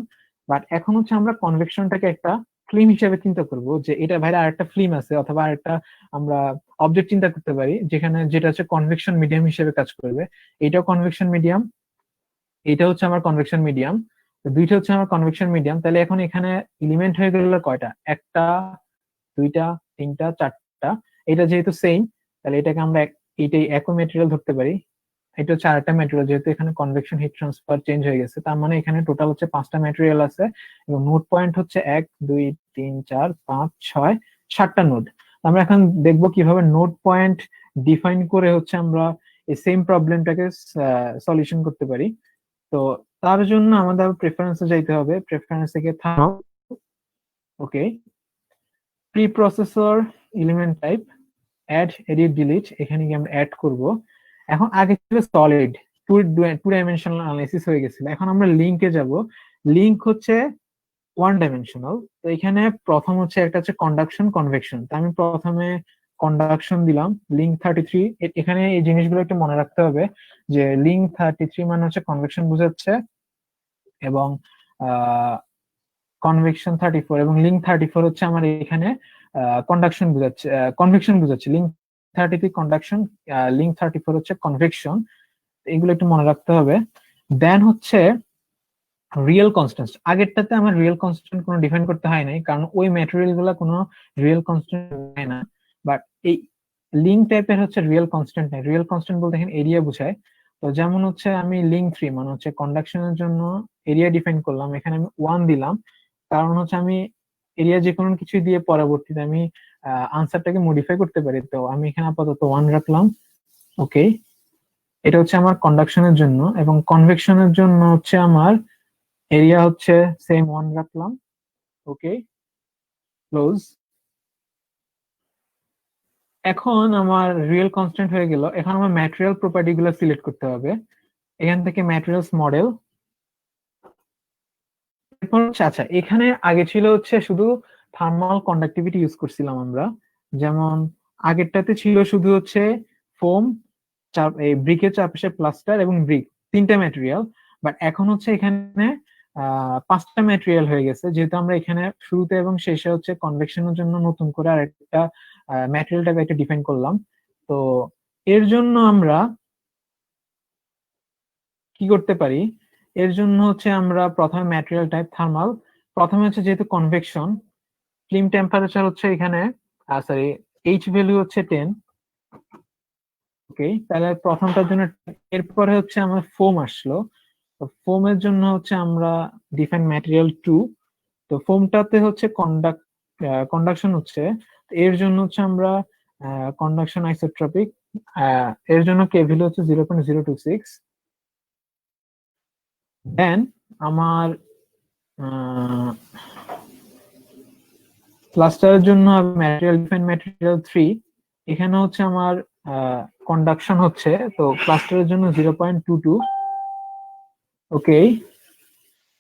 বাট এখন হচ্ছে আমরা কনভেকশনটাকে একটা ফিল্ম হিসেবে চিন্তা করব, যে এটা বাইরে আরেকটা ফিল্ম আছে অথবা আরেকটা আমরা অবজেক্ট চিন্তা করতে পারি, যেখানে যেটা হচ্ছে কনভেকশন মিডিয়াম হিসেবে কাজ করবে। এটাও কনভেকশন মিডিয়াম, এটা হচ্ছে আমার কনভেকশন মিডিয়াম, দুইটা হচ্ছে আমার কনভেকশন মিডিয়াম। তাহলে এখন এখানে এলিমেন্ট হয়ে গেল কয়টা? একটা, দুইটা, তিনটা, চারটা। এটা যেহেতু সেম, তাহলে এটাকে আমরা এইটাই একই মেটেরিয়াল ধরতে পারি। এটা হচ্ছে আরেকটা মেটেরিয়াল, যেহেতু এখানে কনভেকশন হিট ট্রান্সফার চেঞ্জ হয়ে গেছে, তার মানে এখানে টোটাল হচ্ছে 5টা মেটেরিয়াল আছে। এবং নোড পয়েন্ট হচ্ছে 1 2 3 4 5 6 7টা নোড। আমরা এখন দেখবো কিভাবে নোড পয়েন্ট ডিফাইন করে হচ্ছে আমরা এই সেম প্রবলেমটাকে সলিউশন করতে পারি। তো তার জন্য আমাদের প্রেফারেন্সে যাইতে হবে, প্রেফারেন্স থেকে থামো। Okay, preprocessor element type add edit delete, এখানে গিয়ে আমরা অ্যাড করব। এখন আগে ছিল সলিড, টু ডাইমেনশনাল অ্যানালাইসিস হয়ে গেছিল, এখন আমরা লিঙ্কে যাব। লিঙ্ক হচ্ছে ওয়ান ডাইমেনশনাল। তো এখানে প্রথম হচ্ছে একটা হচ্ছে কন্ডাকশন কনভেকশন। তো আমি প্রথমে কন্ডাকশন দিলাম লিঙ্ক 33। এখানে এই জিনিসগুলো একটু মনে রাখতে হবে যে লিঙ্ক 33 মানে হচ্ছে কনভেকশন বোঝাচ্ছে, এবং কনভেকশন 34 এবং লিঙ্ক 34 হচ্ছে আমার এখানে কন্ডাকশন বোঝাচ্ছে, কনভেকশন বোঝাচ্ছে। লিঙ্ক 33 কন্ডাকশন, লিঙ্ক 34 হচ্ছে কনভেকশন। এগুলো একটু মনে রাখতে হবে। দেন হচ্ছে রিয়েল কনস্ট্যান্ট। আগেরটাতে আমার রিয়েল কনস্ট্যান্ট কোনো ডিফাইন করতে হয় নাই, কারণ ওই ম্যাটেরিয়াল গুলা কোনো রিয়েল কনস্ট্যান্ট হয় না। বাট এই লিঙ্ক টাইপের হচ্ছে রিয়েল কনস্ট্যান্ট নাই। রিয়েল কনস্ট্যান্ট বলতে এখানে এরিয়া বোঝায়। তো যেমন হচ্ছে আমি লিঙ্ক 3 মানে হচ্ছে কন্ডাকশনের জন্য এরিয়া ডিফাইন করলাম, এখানে আমি 1 দিলাম, কারণ হচ্ছে আমি এরিয়া যে কোনো কিছু দিয়ে পরবর্তীতে আমি আনসারটাকে মডিফাই করতে পারি। তো আমি এখানে আপাতত 1 রাখলাম। ওকে, এটা হচ্ছে আমার কন্ডাকশনের জন্য। এবং কনভেকশনের জন্য হচ্ছে আমার এরিয়া হচ্ছে সেম 1 রাখলাম। ওকে, ক্লোজ। এখন আমার রিয়েল কনস্ট্যান্ট হয়ে গেল। এখন আমার ম্যাটেরিয়াল প্রপার্টি গুলো সিলেক্ট করতে হবে। এখান থেকে ম্যাটেরিয়ালস মডেল। এরপর হচ্ছে আচ্ছা, এখানে আগে ছিল হচ্ছে শুধু থার্মাল কন্ডাক্টিভিটি ইউজ করছিলাম আমরা। যেমন আগেরটাতে ছিল শুধু হচ্ছে ফোম, এই ব্রিকের চারপাশে প্লাস্টার এবং ব্রিক, 3টা ম্যাটেরিয়াল। বাট এখন হচ্ছে এখানে 5টা ম্যাটেরিয়াল হয়ে গেছে, যেহেতু আমরা এখানে শুরুতে এবং শেষে হচ্ছে কনভেকশনের জন্য নতুন করে আরেকটা ম্যাটেরিয়ালটাকে একটা ডিফাইন করলাম। তো এর জন্য আমরা কি করতে পারি? এর জন্য হচ্ছে আমরা প্রথমে ম্যাটেরিয়াল টাইপ থার্মাল, প্রথমে হচ্ছে যেহেতু কনভেকশন, ফিল্ম টেম্পারেচার হচ্ছে এখানে সরি এইচ ভ্যালু হচ্ছে 10। ওকে, তাহলে প্রথমটার জন্য। এরপরে হচ্ছে আমার ফোম আসলো, তো ফোমের জন্য হচ্ছে আমরা ডিফাইন ম্যাটেরিয়াল 2। তো ফোমটাতে হচ্ছে কন্ডাকশন হচ্ছে, এর জন্য হচ্ছে আমরা কন্ডাকশন আইসোট্রপিক, এর জন্য কে ভ্যালু হচ্ছে 0.026। দেন আমার প্লাস্টারের জন্য ম্যাটেরিয়াল ডিফাইন ম্যাটেরিয়াল 3। এখানে হচ্ছে আমার কন্ডাকশন হচ্ছে, তো প্লাস্টারের জন্য 0.22। ওকে,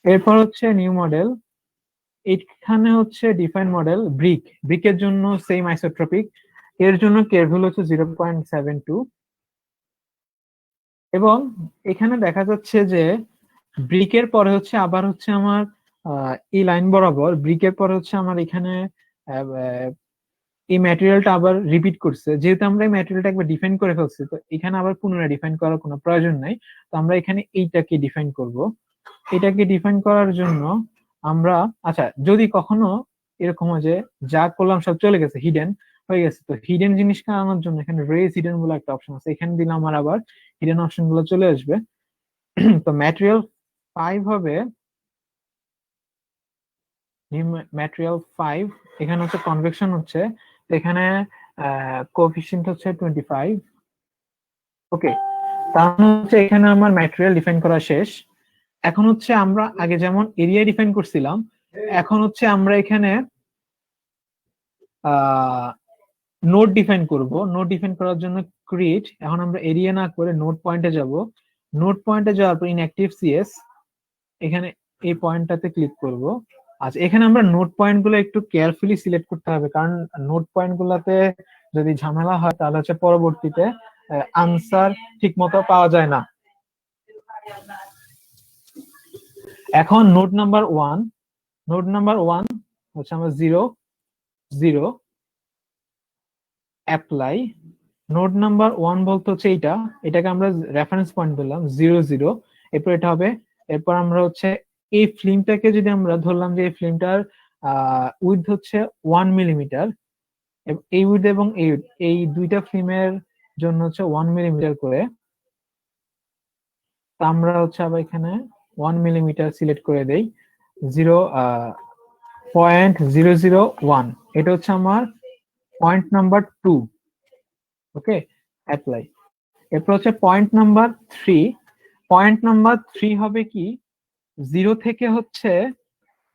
এরপর হচ্ছে নিউ মডেল। এখানে হচ্ছে ডিফাইন মডেল ব্রিক, ব্রিকের জন্য সেম আইসোট্রপিক, এর জন্য কেরভুল হচ্ছে 0.72। এবং এখানে দেখা যাচ্ছে যে ব্রিকের পরে হচ্ছে আবার হচ্ছে আমার এই লাইন বরাবর ব্রিকের পরে হচ্ছে আমার এখানে এই ম্যাটেরিয়ালটা আবার রিপিট করছে। যেহেতু আমরা এই ম্যাটেরিয়ালটা একবার ডিফাইন করে ফেলছি, তো এখানে আবার পুনরায় ডিফাইন করার কোনো প্রয়োজন নাই। তো আমরা এখানে এইটাকে ডিফাইন করব। এটাকে ডিফাইন করার জন্য আমরা আচ্ছা, যদি কখনো এরকম হয় যে যা করলাম সব চলে গেছে, হিডেন হয়ে গেছে, তো হিডেন জিনিসকে আনার জন্য এখানে রেজ হিডেন বলে একটা অপশন আছে, এখানে দিলে আমার আবার হিডেন অপশন গুলো চলে আসবে। তো ম্যাটেরিয়াল 5 হবে, ম্যাটেরিয়াল 5। এখানে হচ্ছে কনভেকশন হচ্ছে, তো এখানে কোএফিসিয়েন্ট হচ্ছে 25। ওকে, তাহলে হচ্ছে এখানে আমার ম্যাটেরিয়াল ডিফাইন করা শেষ। এখন হচ্ছে আমরা আগে যেমন এরিয়া ডিফাইন করছিলাম, এখন হচ্ছে আমরা এখানে নোড ডিফাইন করব। নোড ডিফাইন করার জন্য ক্রিয়েট, এখন আমরা এরিয়া না করে নোড পয়েন্টে যাব। নোড পয়েন্টে যাওয়ার পর ইনঅ্যাক্টিভ সিএস, এখানে এই পয়েন্টটাতে ক্লিক করব। আচ্ছা, এখানে আমরা নোট পয়েন্ট গুলো একটু কেয়ারফুলি সিলেক্ট করতে হবে, কারণ নোট পয়েন্ট গুলাতে যদি ঝামেলা হয় তাহলে হচ্ছে পরবর্তীতে আনসার ঠিক মতো পাওয়া যায় না। এখন নোট নাম্বার 1, নোট নাম্বার 1 হচ্ছে আমরা 0 0। অ্যাপ্লাই নোড নাম্বার 1 বলতে হচ্ছে এটাকে আমরা রেফারেন্স পয়েন্ট বললাম 0 0, এরপর এটা হবে। এরপর আমরা হচ্ছে এই ফিল্মটাকে যদি আমরা ধরলাম যে এই ফিল্মটার উইডথ হচ্ছে 1 মিলিমিটার, এই উইডথ এবং এই দুইটা ফিল্মের জন্য হচ্ছে 1 মিলিমিটার করে। তা আমরা হচ্ছে আবার এখানে 1 মিলিমিটার সিলেক্ট করে দেই 0.001, এটা হচ্ছে আমার পয়েন্ট নাম্বার 2। ওকে, অ্যাপ্লাই। এরপর হচ্ছে পয়েন্ট নাম্বার 3। পয়েন্ট নাম্বার 3 হবে কি 0 থেকে হচ্ছে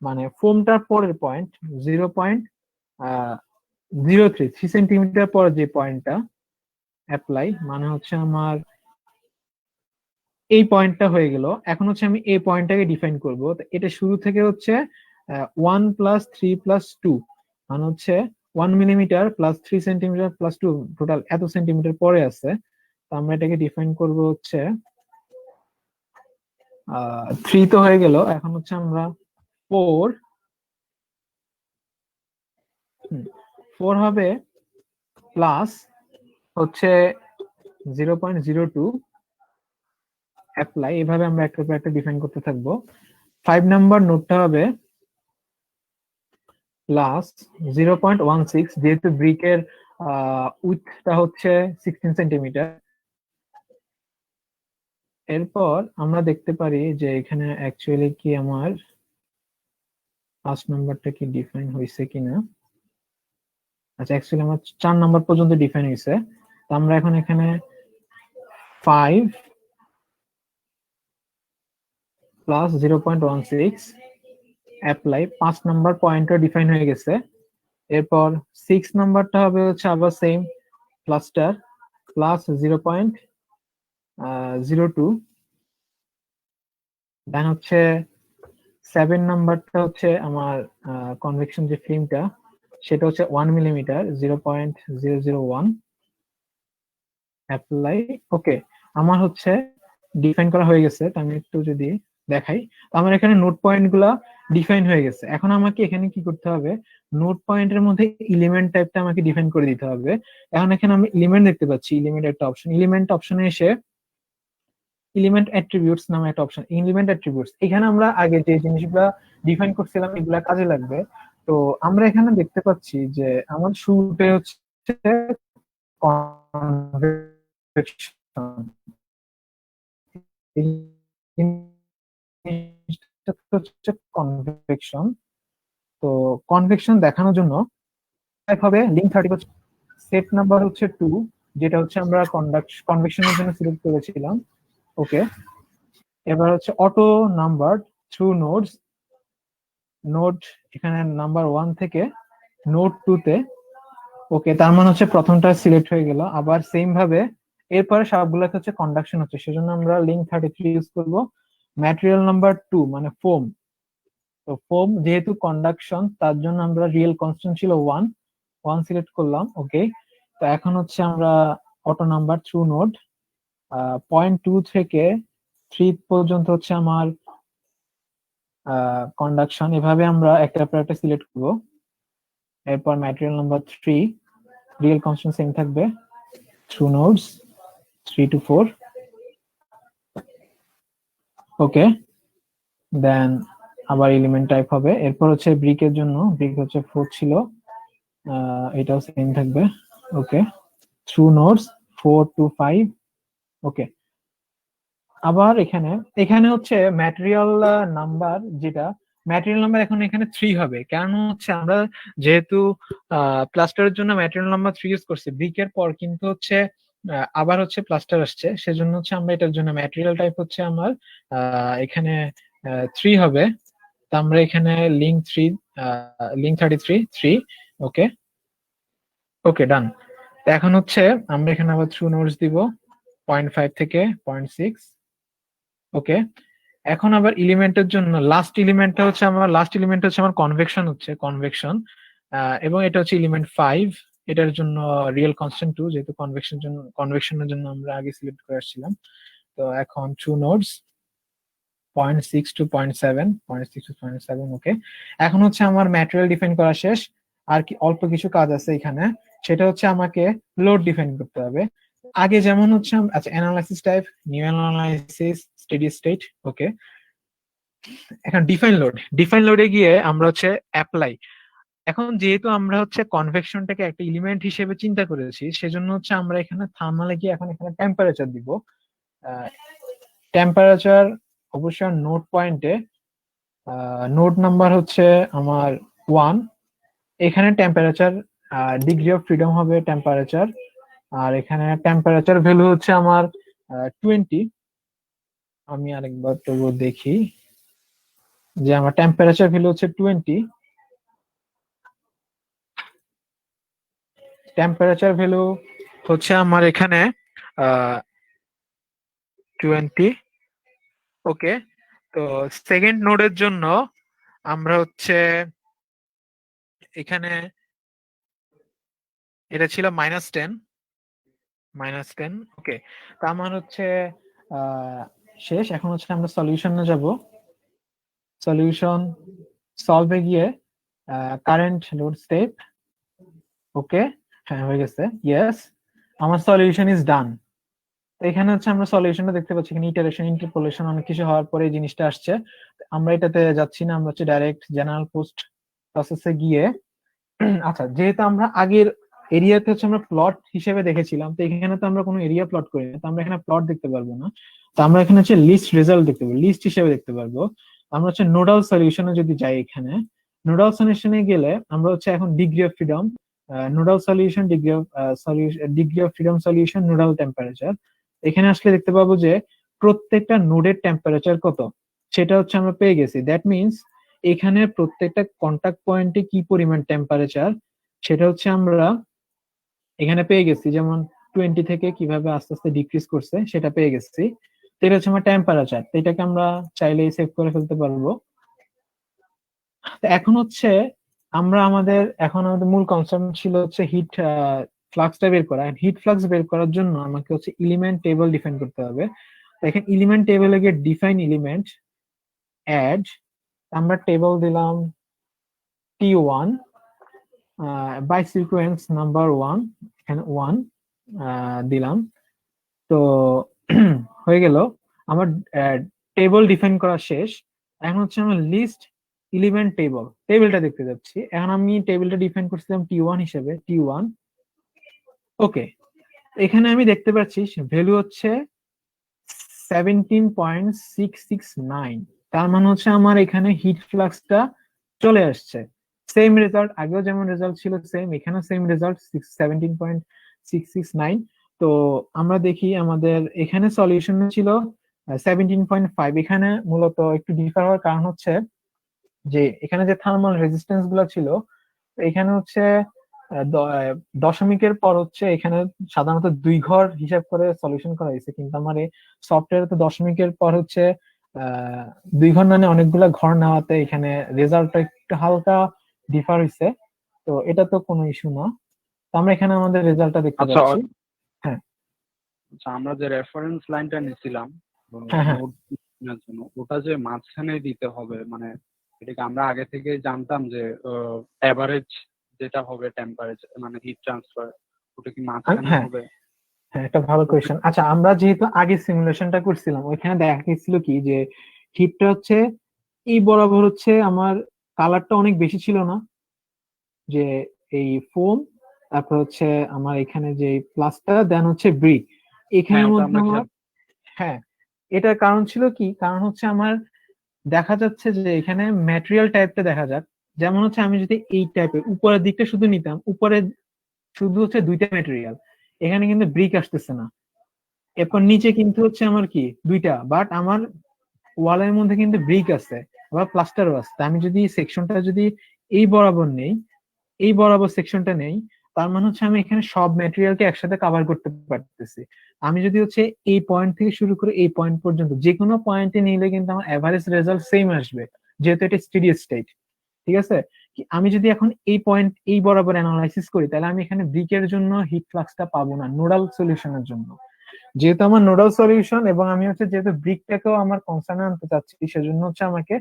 মানে ফোমটার পরের পয়েন্ট 0.03 সেন্টিমিটার পর যে পয়েন্টটা অ্যাপ্লাই, মানে হচ্ছে আমার এই পয়েন্টটা হয়ে গেল। এখন হচ্ছে আমি এই পয়েন্টটাকে ডিফাইন করব। এটা শুরু থেকে হচ্ছে 1 + 3 + 2, মানে হচ্ছে 1 মিলিমিটার + 3 সেন্টিমিটার + 2, টোটাল এত সেন্টিমিটার পরে আছে। তো আমরা এটাকে ডিফাইন করব হচ্ছে 3 তো হয়ে গেল। এখন হচ্ছে আমরা 4 হবে প্লাস হচ্ছে 0.02 অ্যাপ্লাই। এভাবে আমরা একটা পর একটা ডিফাইন করতে থাকবো। 5 নাম্বার নোটটা হবে প্লাস 0.16, যেহেতু ব্রিকের উইথটা হচ্ছে 16 সেন্টিমিটার। এরপর আমরা দেখতে পারি যে এখানে অ্যাকচুয়ালি কি আমার 5 নাম্বারটা কি ডিফাইন হয়েছে কিনা। আচ্ছা, অ্যাকচুয়ালি আমার 4 নাম্বার পর্যন্ত ডিফাইন হয়েছে। তো আমরা এখন এখানে 5 প্লাস 0.16 অ্যাপ্লাই। 5 নাম্বার পয়েন্টটা ডিফাইন হয়ে গেছে। এরপর 6 নাম্বারটা হবে হচ্ছে আবার সেম ক্লাস্টার প্লাস 0.02। দেন হচ্ছে 7 নাম্বারটা হচ্ছে আমার কনভেকশন যে ফিল্মটা সেটা হচ্ছে 1 মিলিমিটার 0.001 অ্যাপ্লাই। ওকে, আমার হচ্ছে ডিফাইন করা হয়ে গেছে। তো আমি একটু যদি দেখাই, তো আমার এখানে নোট পয়েন্ট গুলা ডিফাইন হয়ে গেছে। এখন আমাকে এখানে কি করতে হবে, নোট পয়েন্টের মধ্যে এলিমেন্ট টাইপটা আমাকে ডিফাইন করে দিতে হবে। এখন এখানে আমি এলিমেন্ট দেখতে পাচ্ছি, এলিমেন্ট একটা অপশন, এলিমেন্ট অপশনে এসে এলিমেন্ট অ্যাট্রিবিউটস নামে একটা অপশন, এলিমেন্ট অ্যাট্রিবিউটস। এখানে আমরা আগে যে জিনিসগুলা ডিফাইন করছিলাম এগুলা কাজে লাগবে। তো আমরা এখানে দেখতে পাচ্ছি যে আমার শুরুতে হচ্ছে কনভেকশন, হচ্ছে কনভেকশন। তো কনভেকশন দেখানোর জন্য হবে লিঙ্ক 30, সেট নাম্বার হচ্ছে 2, যেটা হচ্ছে আমরা কনভেকশনের জন্য সিলেক্ট করেছিলাম। ওকে, এবার হচ্ছে auto number through nodes, node এখানে নাম্বার 1 থেকে নোড 2 তে। ওকে, তার মানে হচ্ছে প্রথমটা সিলেক্ট হয়ে গেল। আবার সেম ভাবে এরপরে সবগুলোতে হচ্ছে কন্ডাকশন হচ্ছে, সেজন্য আমরা লিঙ্ক 33 ইউজ করব। ম্যাটেরিয়াল নাম্বার 2 মানে ফোম, তো ফোম যেহেতু কন্ডাকশন তার জন্য আমরা রিয়েল কনস্ট্যান্ট ছিল 1 সিলেক্ট করলাম। ওকে, তো এখন হচ্ছে আমরা অটো নাম্বার থ্রু নোড 0.2 থেকে 3 পর্যন্ত হচ্ছে আমার কন্ডাকশন। এভাবে আমরা একটা পর একটা সিলেক্ট করব। এরপর material number 3 real constant same থাকবে থ্রু নোডস 3 to 4। ওকে, দেন আবার এলিমেন্ট টাইপ হবে। এরপর হচ্ছে ব্রিকের জন্য, ব্রিক হচ্ছে 4 ছিল, এটাও সেম থাকবে। ওকে, থ্রু নোডস 4 to 5। ওকে, আবার এখানে হচ্ছে ম্যাটেরিয়াল নাম্বার, যেটা ম্যাটেরিয়াল নাম্বার এখন এখানে 3 হবে। কেন হচ্ছে আমরা যেহেতু প্লাস্টারের জন্য ম্যাটেরিয়াল নাম্বার 3 ইউজ করছি, ব্রিকের পর কিন্তু হচ্ছে আবার হচ্ছে প্লাস্টার আসছে, সেজন্য হচ্ছে আমরা এটার জন্য ম্যাটেরিয়াল টাইপ হচ্ছে আমার এখানে 3 হবে। তো আমরা এখানে লিঙ্ক 33 3। ওকে, ওকে, ডান। তো এখন হচ্ছে আমরা এখানে আবার থ্রু নোডস দিব 0.5 থেকে 0.6। ওকে, এখন আবার এলিমেন্টের জন্য লাস্ট এলিমেন্টটা হচ্ছে আমার কনভেকশন, এবং এটা হচ্ছে এলিমেন্ট 5। এটার জন্য রিয়েল কনস্ট্যান্ট 2, যেহেতু কনভেকশনের জন্য আমরা আগে সিলেক্ট করে আসছিলাম। তো এখন টু নোডস 0.6 to 0.7। ওকে, এখন হচ্ছে আমার ম্যাটেরিয়াল ডিফাইন করা শেষ। আর কি অল্প কিছু কাজ আছে এখানে। সেটা হচ্ছে আমাকে লোড ডিফাইন করতে হবে। আগে যেমন হচ্ছে আচ্ছা analysis type, new analysis, steady state, okay. এখন ডিফাইন লোডে গিয়ে আমরা হচ্ছে অ্যাপ্লাই। এখন যেহেতু আমরা হচ্ছে কনভেকশনটাকে একটা এলিমেন্ট হিসেবে চিন্তা করেছি, সেজন্য হচ্ছে আমরা এখানে থার্মালে গিয়ে এখন এখানে টেম্পারেচার দিব। টেম্পারেচার অবশ্যই নোড পয়েন্টে, নোড নাম্বার হচ্ছে আমার 1। এখানে টেম্পারেচার ডিগ্রি অফ ফ্রিডম হবে টেম্পারেচার, আর এখানে টেম্পারেচার ভ্যালু হচ্ছে আমার 20। আমি আরেকবার তবু দেখি যে আমার টেম্পারেচার ভ্যালু হচ্ছে 20। টেম্পারেচার ভ্যালু হচ্ছে আমার এখানে 20, ওকে। তো সেকেন্ড নোডের জন্য আমরা হচ্ছে এখানে এটা ছিল -10, ওকে। তো আমার হচ্ছে শেষ। এখন হচ্ছে আমরা সলিউশনে যাব। সলিউশন সলভে গিয়ে কারেন্ট লোড স্টেপ, ওকে, হ্যাঁ হয়ে গেছে, ইয়েস, আমার সলিউশন ইজ ডান। এখানে হচ্ছে আমরা সলিউশনটা দেখতে পাচ্ছি, এখানে ইটারেশন ইন্টারপোলেশন অনেক কিছু হওয়ার পরে এই জিনিসটা আসছে। আমরা এটাতে যাচ্ছি না, আমরা হচ্ছে ডাইরেক্ট জেনারেল পোস্ট প্রসেসে গিয়ে আচ্ছা যেহেতু আমরা আগের এরিয়াতে হচ্ছে আমরা প্লট হিসেবে দেখেছিলাম, তো এখানে তো আমরা কোনো এরিয়া প্লট করি না, তো আমরা এখানে প্লট দেখতে পারবো না। তো আমরা এখানে হচ্ছে লিস্ট রেজাল্ট দেখতে পারবো, লিস্ট হিসেবে দেখতে পারবো। আমরা হচ্ছে নোডাল সলিউশনে যদি যাই, এখানে নোডাল সলিউশনে গেলে আমরা হচ্ছে এখন degree of freedom, nodal solution, degree of freedom solution, nodal temperature. এখানে আসলে দেখতে পাবো যে প্রত্যেকটা নোডের টেম্পারেচার কত সেটা হচ্ছে আমরা পেয়ে গেছি। দ্যাট মিনস এখানে প্রত্যেকটা কন্টাক্ট পয়েন্টে কি পরিমাণ টেম্পারেচার সেটা হচ্ছে আমরা এখানে পেয়ে গেছি। যেমন 20 থেকে কিভাবে আস্তে আস্তে ডিক্রিজ করছে সেটা পেয়ে গেছি। তো এটা হচ্ছে আমার টেম্পারেচার, তো এটাকে আমরা চাইলেই সেভ করে ফেলতে পারবো। তো এখন হচ্ছে আমাদের মূল কনসার্ন ছিল হচ্ছে হিট ফ্লাক্সটা বের করা। হিট ফ্লাক্স বের করার জন্য আমাকে হচ্ছে এলিমেন্ট টেবল ডিফাইন করতে হবে। দেখেন এলিমেন্ট টেবলে গিয়ে ডিফাইন এলিমেন্ট অ্যাড, আমরা টেবল দিলাম T1 বাই সিকোয়েন্স নাম্বার 1, এখানে 1 দিলাম। তো হয়ে গেল আমার টেবল ডিফাইন করা শেষ। এখন হচ্ছে আমার লিস্ট এলিমেন্ট টেবিলটা দেখতে যাচ্ছি। এখন আমি টেবিলটা ডিফাইন করছিলাম T1 হিসেবে, T1, ওকে। এখানে আমি দেখতে পাচ্ছি ভ্যালু হচ্ছে 17.669, তার মানে হচ্ছে আমার এখানে হিট ফ্লাক্সটা চলে আসছে। সেম রেজাল্ট, আগেও যেমন রেজাল্ট ছিল সেম, এখানে সেম রেজাল্ট 17.669। তো আমরা দেখি আমাদের এখানে সলিউশন ছিল 17.5। এখানে মূলত একটু ডিফার হওয়ার কারণ হচ্ছে যে এখানে যে থার্মাল রেজিস্ট্যান্স গুলো ছিল, এখানে হচ্ছে দশমিকের পর হচ্ছে এখানে সাধারণত 2 ঘর হিসাব করে সলিউশন করা হয়েছে, কিন্তু আমার এই সফটওয়্যারে তো দশমিকের পর হচ্ছে 2 ঘর মানে অনেকগুলা ঘর নেওয়াতে এখানে রেজাল্টটা একটু হালকা ডিফার হয়েছে। তো এটা তো কোনো ইস্যু না। তো আমরা এখানে আমাদের রেজাল্টটা দেখতে আচ্ছা পাচ্ছি। হ্যাঁ আচ্ছা, আমরা যে রেফারেন্স লাইনটা নিছিলাম হ্যাঁ হ্যাঁ নোট নেওয়ার জন্য, ওটা যে মাঝখানে দিতে হবে, মানে এটাকে আমরা আগে থেকে জানতাম যে এভারেজ যেটা হবে টেম্পারেচার মানে হিট ট্রান্সফার, ওটা কি মাঝখানে হ্যাঁ হবে? হ্যাঁ, একটা ভালো কোয়েশ্চেন। আচ্ছা আমরা যেহেতু আগে সিমুলেশনটা করছিলাম, ওইখানে দেখা গেছিল কি যে হিটটা হচ্ছে এই বরাবর হচ্ছে আমার কালারটা অনেক বেশি ছিল না, যে এই ফোম, তারপর হচ্ছে আমার এখানে যে প্লাসটা দেন হচ্ছে ব্রিক হ্যাঁ, এখানের ওটা মধ্যে আমরা আমার, হ্যাঁ এটার কারণ ছিল কি, কারণ হচ্ছে আমার দেখা যাচ্ছে যে এখানে ম্যাটেরিয়াল টাইপটা দেখা যাক। যেমন হচ্ছে আমি যদি এই টাইপের উপরের দিকটা শুধু নিতাম, উপরে শুধু হচ্ছে 2টা ম্যাটেরিয়াল, এখানে কিন্তু ব্রিক আসতেছে না। এরপর নিচে কিন্তু হচ্ছে আমার কি 2টা, বাট আমার ওয়ালের মধ্যে কিন্তু ব্রিক আছে, আবার প্লাস্টারও আছে। তা আমি যদি সেকশনটা যদি এই বরাবর নেই, এই বরাবর সেকশনটা নেই, তার মানে হচ্ছে আমি এখানে সব ম্যাটেরিয়ালকে একসাথে কভার করতে পারতেছি। আমি যদি হচ্ছে এই পয়েন্ট থেকে শুরু করে এই পয়েন্ট পর্যন্ত যে কোনো পয়েন্টে নিলে কিন্তু আমার এভারেজ রেজাল্ট সেম আসবে, যেহেতু এটা স্টেডি স্টেট, ঠিক আছে। আমি যদি এখন এই পয়েন্ট এই বরাবর অ্যানালাইসিস করি, তাহলে আমি এখানে ব্রিকের জন্য হিট ফ্লাক্সটা পাবো না নোডাল সলিউশনের জন্য। যেহেতু আমার নোডাল সলিউশন এবং আমি হচ্ছে যেহেতু ব্রিকটাকেও আমার কনসার্নে আনতে চাচ্ছি, সেজন্য হচ্ছে আমাকে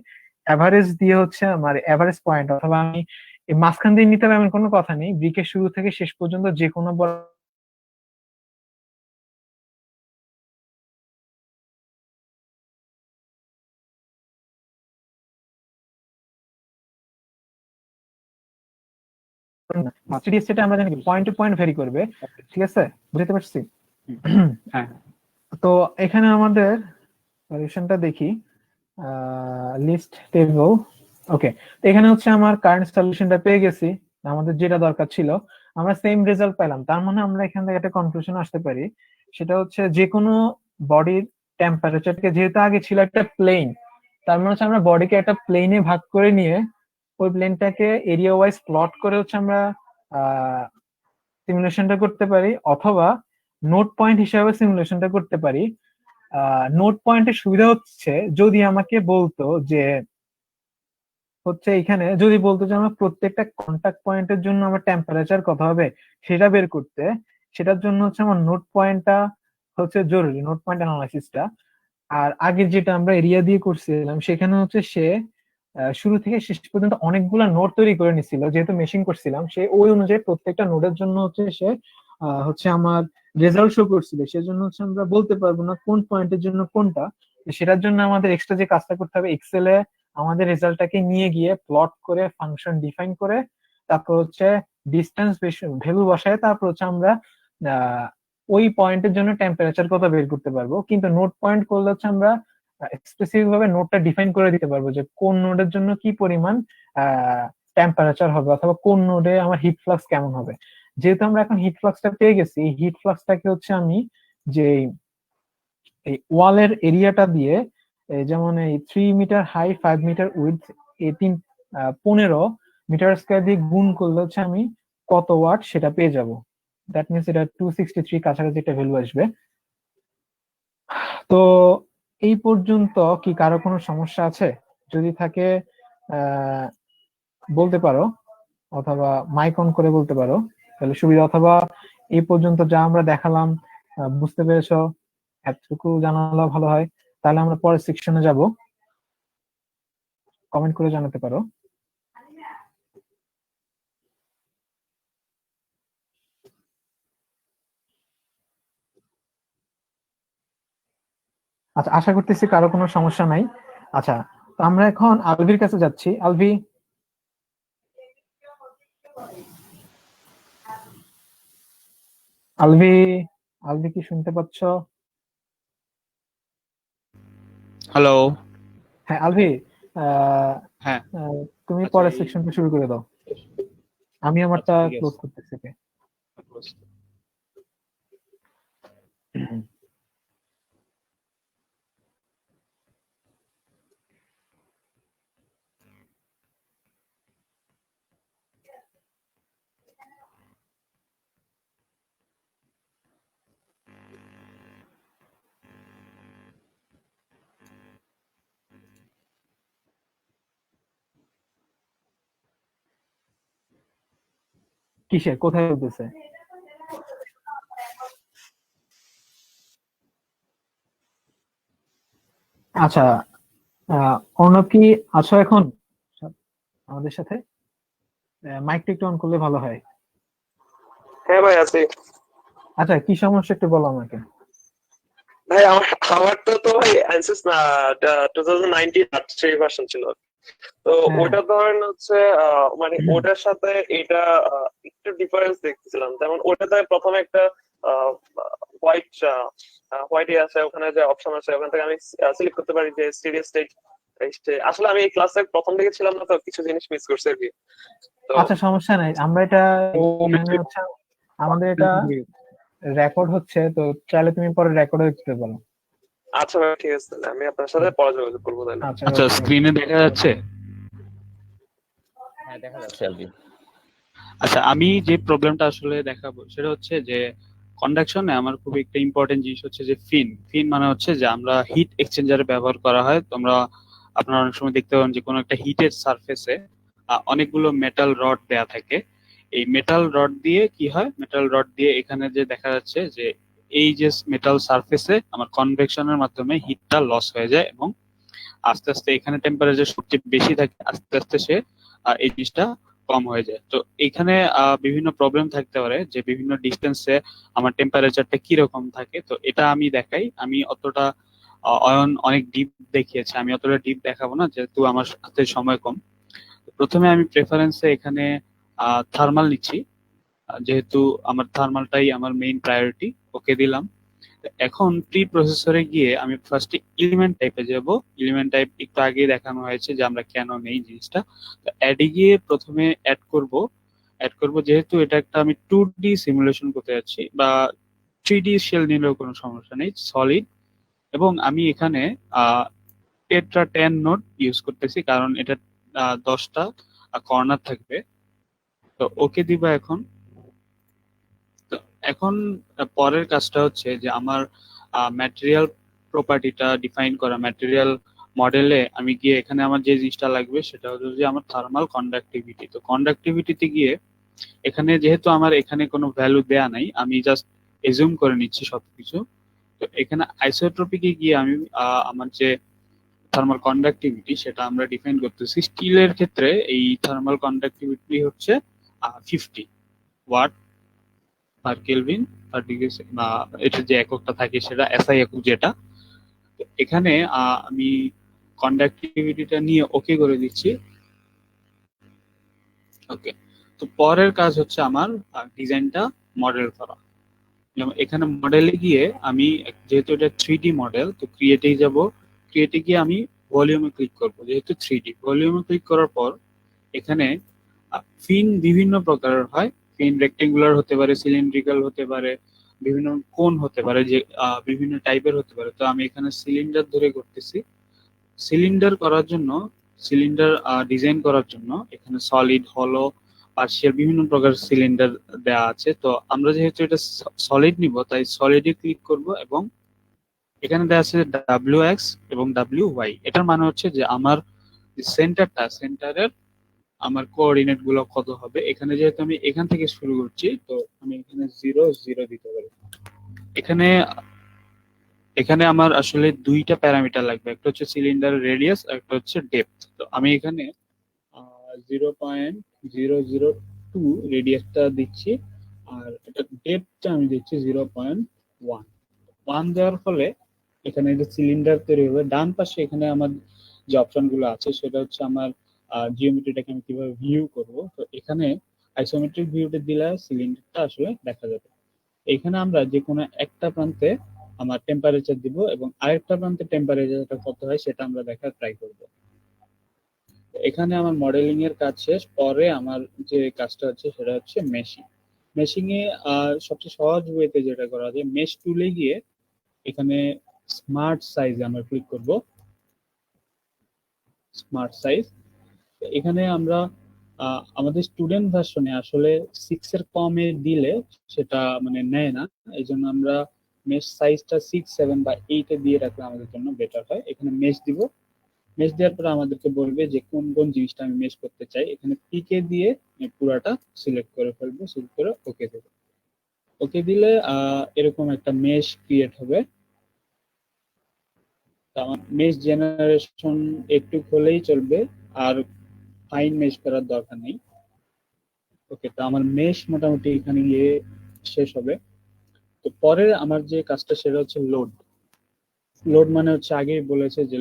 এভারেজ দিয়ে হচ্ছে আমার এভারেজ পয়েন্ট, অথবা আমি এই মাঝখান দিয়ে নিতে হবে এমন কোনো কথা নেই, ব্রিকের শুরু থেকে শেষ পর্যন্ত যে কোনো স্টেডি স্টেটে আমরা জানি পয়েন্ট টু পয়েন্ট ভেরি করবে, ঠিক আছে, বুঝতে পারছি। হ্যাঁ তো এখানে আমাদের সলিউশনটা দেখি, লিস্ট টেবল। ওকে, তো এখানে হচ্ছে আমার কারেন্ট সলিউশনটা পেয়ে গেছি, আমাদের যেটা দরকার ছিল, আমরা সেম রেজাল্ট পেলাম। তার মানে আমরা এখান থেকে একটা কনক্লুশন আসতে পারি, সেটা হচ্ছে যে কোনো বডির টেম্পারেচারকে, যেহেতু আগে ছিল একটা প্লেন, তার মানে হচ্ছে আমরা বডিকে একটা প্লেনে ভাগ করে নিয়ে ওই প্লেনটাকে এরিয়া ওয়াইজ প্লট করে হচ্ছে আমরা সিমুলেশনটা করতে পারি, অথবা নোট পয়েন্ট হিসাবে সিমুলেশনটা করতে পারি। নোট পয়েন্টের সুবিধা হচ্ছে যদি আমাকে বলতো যে হচ্ছে এখানে যদি বলতো যে আমার প্রত্যেকটা কন্টাক্ট পয়েন্টের জন্য আমার টেম্পারেচার কত হবে সেটা বের করতে, সেটার জন্য হচ্ছে আমার নোট পয়েন্টটা হচ্ছে জরুরি, নোট পয়েন্ট অ্যানালাইসিসটা। আর আগের যেটা আমরা এরিয়া দিয়ে করছিলাম সেখানে হচ্ছে সে শুরু থেকে শেষ পর্যন্ত অনেকগুলা নোট তৈরি করে নিছিল, যেহেতু মেশিন করছিলাম, সে ওই অনুযায়ী প্রত্যেকটা নোটের জন্য হচ্ছে সে হচ্ছে আমার রেজাল্ট শো করছিল, সেজন্য হচ্ছে আমরা বলতে পারবো না কোন পয়েন্টের জন্য কোনটা। সেটার জন্য আমাদের এক্সট্রা যে কাজটা করতে হবে, এক্সেলে আমাদের রেজাল্টটাকে নিয়ে গিয়ে প্লট করে ফাংশন ডিফাইন করে তারপর হচ্ছে ডিস্টেন্স ভ্যালু বসায়, তারপর হচ্ছে আমরা আহ, ওই পয়েন্টের জন্য টেম্পারেচার কত বের করতে পারবো। কিন্তু নোট পয়েন্ট করলে হচ্ছে আমরা স্পেসিফিক ভাবে নোটটা ডিফাইন করে দিতে পারবো যে কোন নোডের জন্য কি পরিমাণ টেম্পারেচার হবে, অথবা কোন নোডে আমার হিট ফ্লাক্স কেমন হবে। যেহেতু আমরা এখন হিট ফ্লাক্সটা পেয়ে গেছি, এই হিট ফ্লাক্সটাকে হচ্ছে আমি যে এই ওয়ালের এরিয়াটা দিয়ে যেমন এই 3 মিটার হাই 5 মিটার উইথ এই 15 মিটার স্কয়ার দিয়ে গুণ করলে হচ্ছে আমি কত ওয়াট সেটা পেয়ে যাব। দ্যাট মিনস এটা 263 কাছাকাছি একটা ভ্যালু আসবে। তো এই পর্যন্ত কি কারো কোনো সমস্যা আছে? যদি থাকে বলতে পারো, অথবা মাইক অন করে বলতে পারো, তাহলে সুবিধা। অথবা এই পর্যন্ত যা আমরা দেখালাম বুঝতে পেরেছো, এতটুকু জানালে ভালো হয়। তাহলে আমরা পরের সেকশনে যাব, কমেন্ট করে জানাতে পারো। আচ্ছা, আশা করতেছি কারো কোনো সমস্যা নাই। আচ্ছা, তো আমরা এখন আলভির কাছে যাচ্ছি। আলভি, আলভি, আলভি কি শুনতে পাচ্ছ? হ্যালো। হ্যাঁ আলভি, আহ, হ্যাঁ তুমি আচ্ছা পরের সেকশনটা শুরু করে দাও, আমি আমারটা আচ্ছা ঠিক ক্লোজ আছে। করতেছি। কিসের, কোথায় বলতেছে? আচ্ছা, অর্ণব কি আছো এখন আমাদের সাথে? মাইকটা একটু অন করলে ভালো হয়। হ্যাঁ ভাই আছি। আচ্ছা, কি সমস্যা একটু বলো আমাকে। ভাই আমারটা তো ভাই অ্যানসিস না, 2019 3 ভার্সন ছিল। তো হ্যাঁ, ওটা ধরেন হচ্ছে মানে ওটার সাথে এটা একটু ডিফারেন্স দেখতেছিলাম। যেমন ওটাতে প্রথমে একটা হোয়াইট হোয়াইট আছে, ওখানে যে অপশন আছে ওখান থেকে আমি সিলেক্ট করতে পারি যে স্টেডি স্টেট। আসলে আমি এই ক্লাসে প্রথম দিকে ছিলাম না, তো কিছু জিনিস মিস করছি আর কি। তো আচ্ছা সমস্যা নাই, আমরা এটা এখানে হচ্ছে আমাদের এটা রেকর্ড হচ্ছে, তো চাইলে তুমি পরে রেকর্ডে দেখতে পারো। আচ্ছা ভাই ঠিক আছে, তাহলে আমি আপনার সাথে পরে যোগাযোগ করবো তাহলে। আচ্ছা okay. স্ক্রিনে দেখা যাচ্ছে? হ্যাঁ দেখা যাচ্ছে আলভি। আচ্ছা আমি যে প্রবলেমটা আসলে দেখাবো সেটা হচ্ছে যে কন্ডাকশনে আমার খুব একটা ইম্পর্টেন্ট জিনিস হচ্ছে যে ফিন। ফিন মানে হচ্ছে যে আমরা হিট এক্সচেঞ্জারে ব্যবহার করা হয়। তোমরা আপনারা অনেক সময় দেখতে পাবেন যে কোনো একটা হিটের সারফেসে অনেকগুলো মেটাল রড দেয়া থাকে। এই মেটাল রড দিয়ে কি হয়, মেটাল রড দিয়ে এখানে যে দেখা যাচ্ছে যে এই যে মেটাল সারফেসে আমার কনভেকশনের মাধ্যমে হিটটা লস হয়ে যায় এবং আস্তে আস্তে এখানে টেম্পারেচার সবচেয়ে বেশি থাকে, আস্তে আস্তে সে এই জিনিসটা কম হয়ে যায়। তো এখানে বিভিন্ন প্রবলেম থাকতে পারে যে বিভিন্ন ডিস্টেন্সে আমার টেম্পারেচারটা কিরকম থাকে। তো এটা আমি দেখাই, আমি অতটা অয়ন অনেক ডিপ দেখিয়েছে, আমি অতটা ডিপ দেখাবো না যেহেতু আমার হাতে সময় কম। প্রথমে আমি প্রেফারেন্সে এখানে থার্মাল নিচ্ছি, যেহেতু আমার থার্মালটাই আমার মেইন প্রায়োরিটি। ওকে দিলাম। এখন প্রি প্রসেসরে গিয়ে আমি ফার্স্টে এলিমেন্ট টাইপে যাব। এলিমেন্ট টাইপ একটু আগে দেখানো হয়েছে যে আমরা কেন নেই জিনিসটা। তো অ্যাডে গিয়ে প্রথমে অ্যাড করব যেহেতু এটা একটা আমি 2D সিমুলেশন করতে যাচ্ছি, বা 3D শেল নিলেও কোনো সমস্যা নেই, সলিড। এবং আমি এখানে টেট্রা 10 নোট ইউজ করতেছি কারণ এটা 10টা কর্নার থাকবে। তো ওকে দিবা এখন। তো এখন পরের কাজটা হচ্ছে যে আমার ম্যাটেরিয়াল প্রপার্টিটা ডিফাইন করা। ম্যাটেরিয়াল মডেলে আমি গিয়ে এখানে আমার যে জিনিসটা লাগবে সেটা হচ্ছে যে আমার থার্মাল কন্ডাক্টিভিটি। তো কন্ডাক্টিভিটিতে গিয়ে এখানে যেহেতু আমার এখানে কোনো ভ্যালু দেয়া নাই, আমি জাস্ট এজুম করে নিচ্ছি সবকিছু। তো এখানে আইসোট্রপিকে গিয়ে আমি আমার যে থার্মাল কন্ডাক্টিভিটি সেটা আমরা ডিফাইন করতেছি। স্টিলের ক্ষেত্রে এই থার্মাল কন্ডাক্টিভিটি হচ্ছে 50 watt per kelvin per degree, বা এটার যে এককটা থাকে সেটা এসআই একক যেটা। তো এখানে আমি কন্ডাক্টিভিটিটা নিয়ে ওকে করে দিচ্ছি। ওকে। তো পরের কাজ হচ্ছে আমার ডিজাইনটা মডেল করা। যেমন এখানে মডেলে গিয়ে আমি যেহেতু এটা 3D মডেল, তো ক্রিয়েটে যাব। ক্রিয়েটে গিয়ে আমি ভলিউমে ক্লিক করব, যেহেতু 3D। ভলিউমে ক্লিক করার পর এখানে ফিন বিভিন্ন প্রকারের হয়। ফিন রেক্টেঙ্গুলার হতে পারে, সিলিন্ড্রিক্যাল হতে পারে, বিভিন্ন কোণ হতে পারে, যে বিভিন্ন টাইপের হতে পারে। তো আমি এখানে সিলিন্ডার ধরে করতেছি। সিলিন্ডার করার জন্য, সিলিন্ডার ডিজাইন করার জন্য এখানে সলিড, হলো, পার্শিয়াল বিভিন্ন প্রকার সিলিন্ডার দেওয়া আছে। তো আমরা যেহেতু এটা সলিড নিব তাই সলিডে ক্লিক করব, এবং এখানে দেওয়া আছে WX এবং WY। এটার মানে হচ্ছে যে আমার সেন্টারের আমার কোঅর্ডিনেট গুলো কত হবে। এখানে যেহেতু আমি এখান থেকে শুরু করছি, তো আমি এখানে 0 0 দিতে পারি। এখানে এখানে আমার আসলে দুইটা প্যারামিটার লাগবে, একটা হচ্ছে সিলিন্ডার রেডিয়াস, একটা হচ্ছে ডেপথ। তো আমি এখানে 0.002 রেডিয়াসটা দিচ্ছি, আর এটা ডেপথটা আমি দিচ্ছি 0.1 দেওয়ার ফলে এখানে যে সিলিন্ডার তৈরি হবে। ডান পাশে এখানে আমার যে অপশন গুলো আছে সেটা হচ্ছে আমার জিওমেট্রিটাকে আমি কিভাবে ভিউ করব। তো এখানে আইসোমেট্রিক ভিউতে দিলে সিলিন্ডারটা আসলে দেখা যাবে। এখানে আমরা যে কোনো একটা প্রান্তে আমার টেম্পারেচার দিব, এবং আরেকটা প্রান্তে টেম্পারেচারটা কত হয় সেটা আমরা দেখার ট্রাই করব। এখানে আমার মডেলিং এর কাজ শেষ। পরে আমার যে কাজটা হচ্ছে সেটা হচ্ছে মেশিং। মেশিং এ সবচেয়ে সহজ ওয়েতে যেটা করা যায়, মেশ টুলে গিয়ে এখানে স্মার্ট সাইজ আমরা ক্লিক করব। স্মার্ট সাইজ, এখানে আমরা আমাদের স্টুডেন্ট ভার্সনে আসলে 6 এর কমে দিলে সেটা মানে নেয় না। এই জন্য আমরা মেশ সাইজটা 6, 7 বা 8 এ দিয়ে রাখলে আমাদের জন্য বেটার হয়। এখানে মেশ দিব। মেশ দেওয়ার পরে আমাদেরকে বলবে যে কোন কোন জিনিসটা আমি মেশ করতে চাই। এখানে পিকে দিয়ে পুরাটা সিলেক্ট করে ফেলবো, সিলেক্ট করে ওকে দেবো। ওকে দিলে এরকম একটা মেশ ক্রিয়েট হবে। তো আমার মেশ জেনারেশন একটু হলেই চলবে, আর ফাইন মেশ করার দরকার নেই। ওকে, তো আমার মেশ মোটামুটি এখানে গিয়ে শেষ হবে। তো পরে আমার যে কাজটা সেটা হচ্ছে লোড। লোড মানে হচ্ছে আগেই বলেছে যে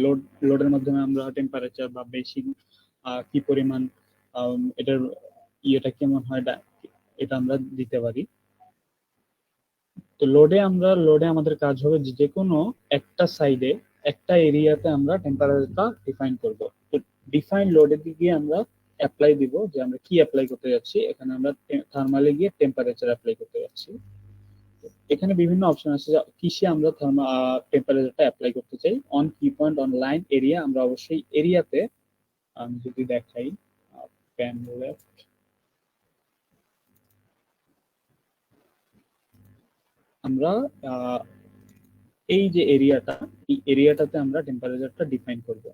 লোডের মাধ্যমে আমরা টেম্পারেচার বা বেশি কি পরিমাণ এটার ইয়েটা কেমন হয় এটা আমরা দিতে পারি। তো লোডে আমাদের কাজ হবে যে কোনো একটা সাইডে, একটা এরিয়াতে আমরা টেম্পারেচারটা ডিফাইন করব। তো ডিফাইন লোডের দিকে আমরা অ্যাপ্লাই দিব, যে আমরা কি অ্যাপ্লাই করতে যাচ্ছি। এখানে আমরা থার্মালে গিয়ে টেম্পারেচার অ্যাপ্লাই করতে যাচ্ছি। এখানে বিভিন্ন অপশন আছে কিসে আমরা টেম্পারেচারটা অ্যাপ্লাই করতে চাই। অন কি পয়েন্ট, অন লাইন, এরিয়া। আমরা অবশ্যই এরিয়াতে, আমি যদি দেখাই প্যান লেফট, আমরা এই যে এরিয়াটা, এই এরিয়াটাতে আমরা টেম্পারেচারটা ডিফাইন করব।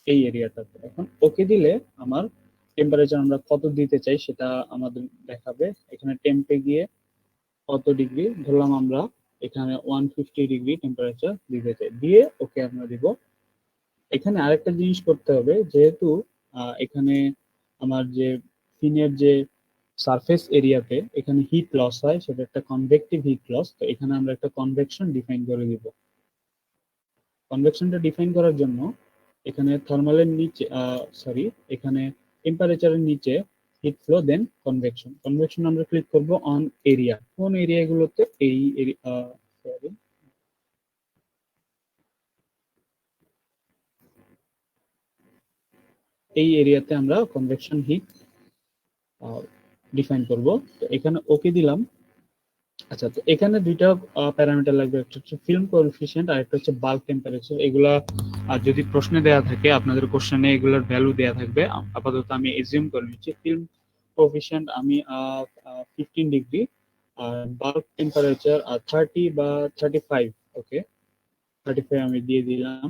এই এরিয়াটাতে এখন ওকে দিলে আমার টেম্পারেচার আমরা কত দিতে চাই সেটা আমাদের দেখাবে। এখানে টেম্পে গিয়ে কত ডিগ্রি ধরলাম, আমরা এখানে 150 ডিগ্রি টেম্পারেচার দিতে চাই, দিয়ে ওকে আমরা দিব। এখানে আরেকটা জিনিস করতে হবে, যেহেতু এখানে আমার যে স্ক্রিনের যে সারফেস এরিয়াতে এখানে হিট লস হয়, সেটা একটা কনভেক্টিভ হিট লস। তো এখানে আমরা একটা কনভেকশন ডিফাইন করে দিব। কনভেকশনটা ডিফাইন করার জন্য এখানে থার্মালের নিচে এখানে টেম্পারেচারের নিচে হিট ফ্লো দেন কনভেকশন। কনভেকশন আমরা ক্লিক করব অন এরিয়া। কোন এরিয়াগুলোতে এই এরিয়াতে আমরা কনভেকশন হিট ডিফাইন করব। তো এখানে ওকে দিলাম। আচ্ছা, তো এখানে দুইটা প্যারামিটার লাগবে, একটা হচ্ছে ফিল্ম কোএফিশিয়েন্ট আর একটা হচ্ছে বাল্ক টেম্পারেচার। এগুলা যদি প্রশ্নে দেয়া থাকে, আপনাদের কোশ্চেনে এগুলোর ভ্যালু দেয়া থাকবে। আপাতত আমি এজিউম করে নিচ্ছি ফিল্ম কোএফিশিয়েন্ট আমি 15 ডিগ্রি আর বাল্ক টেম্পারেচার 30 বা 35। ওকে, 35 আমি দিয়ে দিলাম।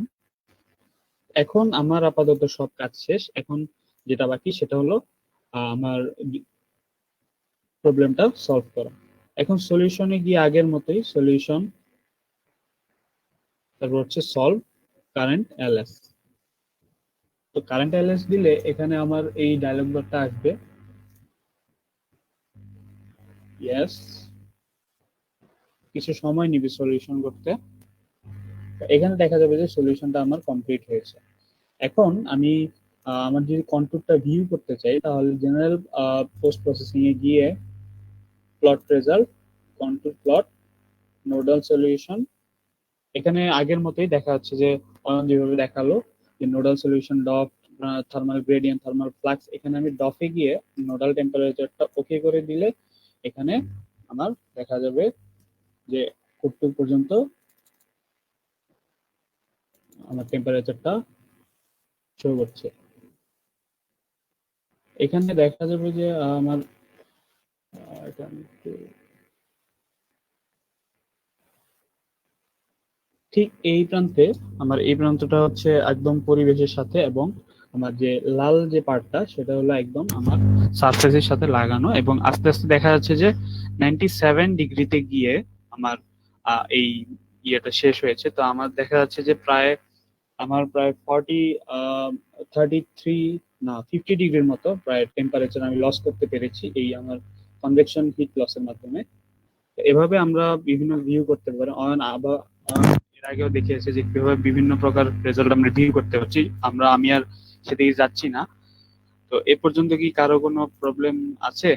এখন আমার আপাতত সব কাজ শেষ। এখন যেটা বাকি সেটা হলো আমার প্রবলেমটা সলভ করা। এখন সলিউশনে গিয়ে আগের মতোই সলিউশন, তারপর হচ্ছে সলভ কারেন্ট এলএস। তো কারেন্ট এলএস দিলে এখানে আমার এই ডায়লগ বারটা আসবে। ইয়েস, কিছু সময় নিবে সলিউশন করতে। এখানে দেখা যাবে যে সলিউশনটা আমার কমপ্লিট হয়েছে। এখন আমি আমার যদি কন্ট্রোলটা ভিউ করতে চাই, তাহলে জেনারেল পোস্ট প্রসেসিং এ গিয়ে plot result, control plot, nodal solution. এখানে আগের মতোই দেখা যাচ্ছে যে যেভাবে দেখালো যে nodal solution DOF, thermal gradient, thermal flux. এখানে আমি ডফে গিয়ে নোডাল টেম্পারেচারটা ওকে করে দিলে এখানে আমার দেখা যাবে যে কতটুকু পর্যন্ত আমার টেম্পারেচারটা শো করছে। এখানে দেখা যাবে যে আমার এটা আমি ঠিক এই প্রান্তে, আমার এই প্রান্তটা হচ্ছে একদম পরিবেশের সাথে, এবং আমার যে লাল যে পার্টটা সেটা হলো একদম আমার সারফেসের সাথে লাগানো। এবং আস্তে আস্তে দেখা যাচ্ছে যে 97 ডিগ্রিতে গিয়ে আমার এই ইয়েটা শেষ হয়েছে। তো আমার দেখা যাচ্ছে যে প্রায় 33 না 50 ডিগ্রির মতো প্রায় টেম্পারেচার আমি লস করতে পেরেছি এই আমার কনভেকশন হিট লসের মাধ্যমে। এভাবে আমরা বিভিন্ন ভিউ করতে পারি। আবার এর আগেও দেখিয়েছে যে কিভাবে বিভিন্ন প্রকার রেজাল্ট আমরা ভিউ করতে পারছি। আমি আর সেদিকে যাচ্ছি না। তো এ পর্যন্ত কি কারো কোনো প্রবলেম আছে?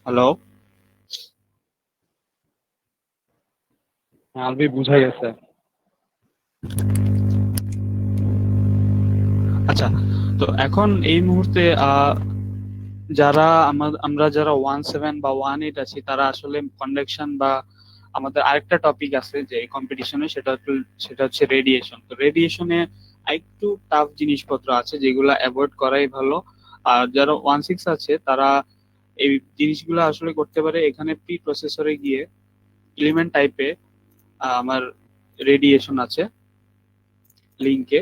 হ্যালো, আলবি বুঝা গেছে। আচ্ছা। তো এখন এই মুহূর্তে যারা আমরা যারা 17 বা 18 আছি, তারা আসলে কনডাকশন বা আমাদের আরেকটা টপিক আছে যে কম্পিটিশনে, সেটা হচ্ছে রেডিয়েশন। তো রেডিয়েশনে একটু টাফ জিনিসপত্র আছে যেগুলো অ্যাভয়েড করাই ভালো। আর যারা 16 আছে তারা এই জিনিসগুলো আসলে করতে পারে। এখানে প্রি প্রসেসরে গিয়ে এলিমেন্ট টাইপে আমার রেডিয়েশন আছে, লিঙ্কে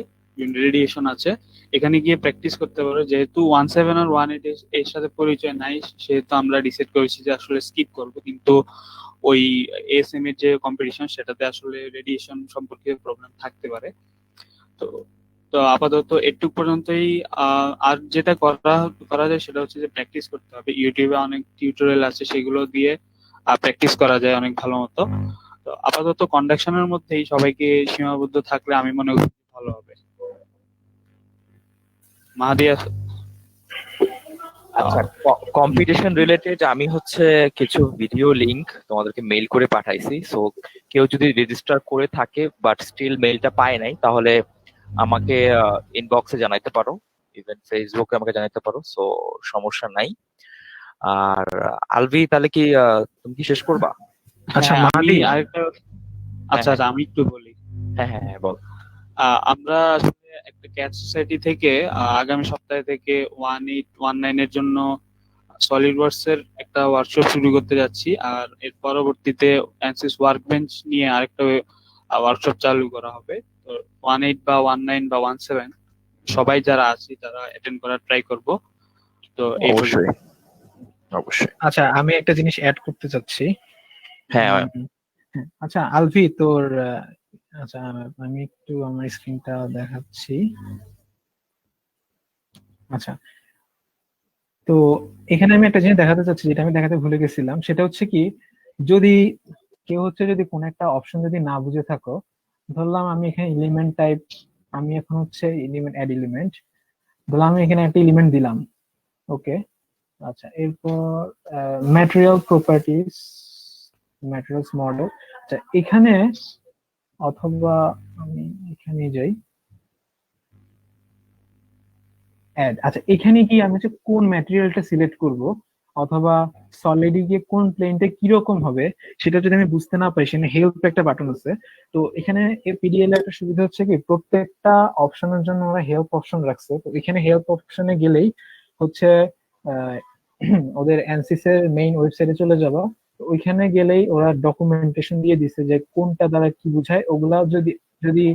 রেডিয়েশন আছে, এখানে গিয়ে প্র্যাকটিস করতে পারো। যেহেতু 17 আর 18 এর সাথে পরিচয় নাই, সেহেতু আমরা ডিসাইড করেছি যে আসলে স্কিপ করব। কিন্তু ওই এএসএম এর যে কম্পিটিশন, সেটাতে আসলে রেডিয়েশন সম্পর্কে প্রবলেম থাকতে পারে। তো তো আপাতত এটুক পর্যন্তই। আর যেটা করা যায় সেটা হচ্ছে যে প্র্যাকটিস করতে হবে। ইউটিউবে অনেক টিউটোরিয়াল আছে, সেগুলো দিয়ে প্র্যাকটিস করা যায় অনেক ভালো মতো। তো আপাতত কন্ডাকশনের মধ্যেই সবাইকে সীমাবদ্ধ থাকলে আমি মনে করি ভালো হবে। মাহাদিয়া, আচ্ছা, কম্পিটিশন রিলেটেড আমি হচ্ছে কিছু ভিডিও লিংক তোমাদেরকে মেইল করে পাঠাইছি। সো কেউ যদি রেজিস্টার করে থাকে বাট স্টিল মেইলটা পায় নাই, তাহলে আমাকে ইনবক্সে জানাইতে পারো, ইভেন ফেসবুকে আমাকে জানাইতে পারো। সো সমস্যা নাই। আর আলভি, তাহলে কি তুমি কি শেষ করবা? আচ্ছা হ্যাঁ, আমি মাহাদি, আরেকটা আচ্ছা আচ্ছা আমি একটু বলি। হ্যাঁ হ্যাঁ হ্যাঁ, বল। আমরা আসলে একটা ক্যাচ সোসাইটি থেকে আগামী সপ্তাহ থেকে 1819 এর জন্য সলিড ওয়ার্কস এর একটা ওয়ার্কশপ শুরু করতে যাচ্ছি। আর এর পরবর্তীতে অ্যানসিস ওয়ার্কবেঞ্চ নিয়ে আরেকটা ওয়ার্কশপ চালু করা হবে। তো 18 বা 19 বা 17 সবাই যারা আছি তারা অ্যাটেন্ড করার ট্রাই করব। তো এই অবশ্যই অবশ্যই। আচ্ছা আমি একটা জিনিস অ্যাড করতে চাচ্ছি। হ্যাঁ হ্যাঁ, আচ্ছা আলভি তোর আচ্ছা আমি একটু আমার স্ক্রিনটা দেখাচ্ছি। আচ্ছা, তো এখানে আমি একটা জিনিস দেখাতে চাচ্ছি, যেটা আমি দেখাতে ভুলে গেছিলাম, সেটা হচ্ছে কি, যদি কেউ হচ্ছে যদি কোনো একটা অপশন যদি না বুঝে থাকো, ধরলাম আমি এখানে এলিমেন্ট টাইপ, আমি এখন হচ্ছে এলিমেন্ট অ্যাড এলিমেন্ট, ধরলাম আমি এখানে একটা এলিমেন্ট দিলাম, ওকে। আচ্ছা, এরপর ম্যাটেরিয়াল প্রপার্টিস, ম্যাটেরিয়ালস মডেল। আচ্ছা, এখানে অথবা আমি এখানে যাই, অ্যাড। আচ্ছা, এখানে কি আমি হচ্ছে কোন ম্যাটেরিয়ালটা সিলেক্ট করব, অথবা সলিডে গিয়ে কোন প্লেনটা কিরকম হবে, সেটা যদি আমি বুঝতে না পারি, সেখানে হেল্প একটা বাটন আছে। তো এখানে পিডিএল একটা সুবিধা হচ্ছে কি, প্রত্যেকটা অপশনের জন্য ওরা হেল্প অপশন রাখছে। তো এখানে হেল্প অপশনে গেলেই হচ্ছে আহ, ওদের অ্যানসিস এর মেইন ওয়েবসাইটে চলে যাবা। তো ওইখানে গেলেই ওরা ডকুমেন্টেশন দিয়ে দিছে যে কোনটা দ্বারা কি বোঝায়। ওগুলা যদি যদি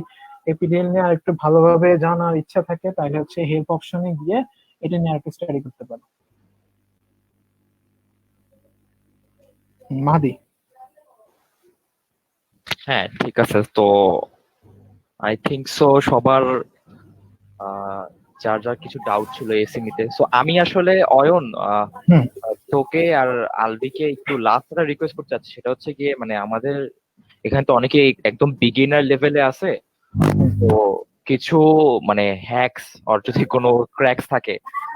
এপিডিএল নিয়ে আরেকটু ভালোভাবে জানার ইচ্ছা থাকে, তাহলে হচ্ছে হেল্প অপশনে গিয়ে এটা নিয়ে আরেকটু স্টাডি করতে পারো। মাহাদি। হ্যাঁ, ঠিক আছে। তো আই থিংক সো সবার আহ, যার যার কিছু ডাউট ছিল এসি নিতে। সো আমি আসলে অয়ন, হুম। তোকে আর আলবিকে একটু লাস্ট একটা রিকোয়েস্ট করতে চাচ্ছি। সেটা হচ্ছে গিয়ে মানে আমাদের এখানে তো অনেকে একদম বিগিনার লেভেলে আছে, তো কিছু মানে হ্যাকস আর যদি কোনো ক্র্যাকস থাকে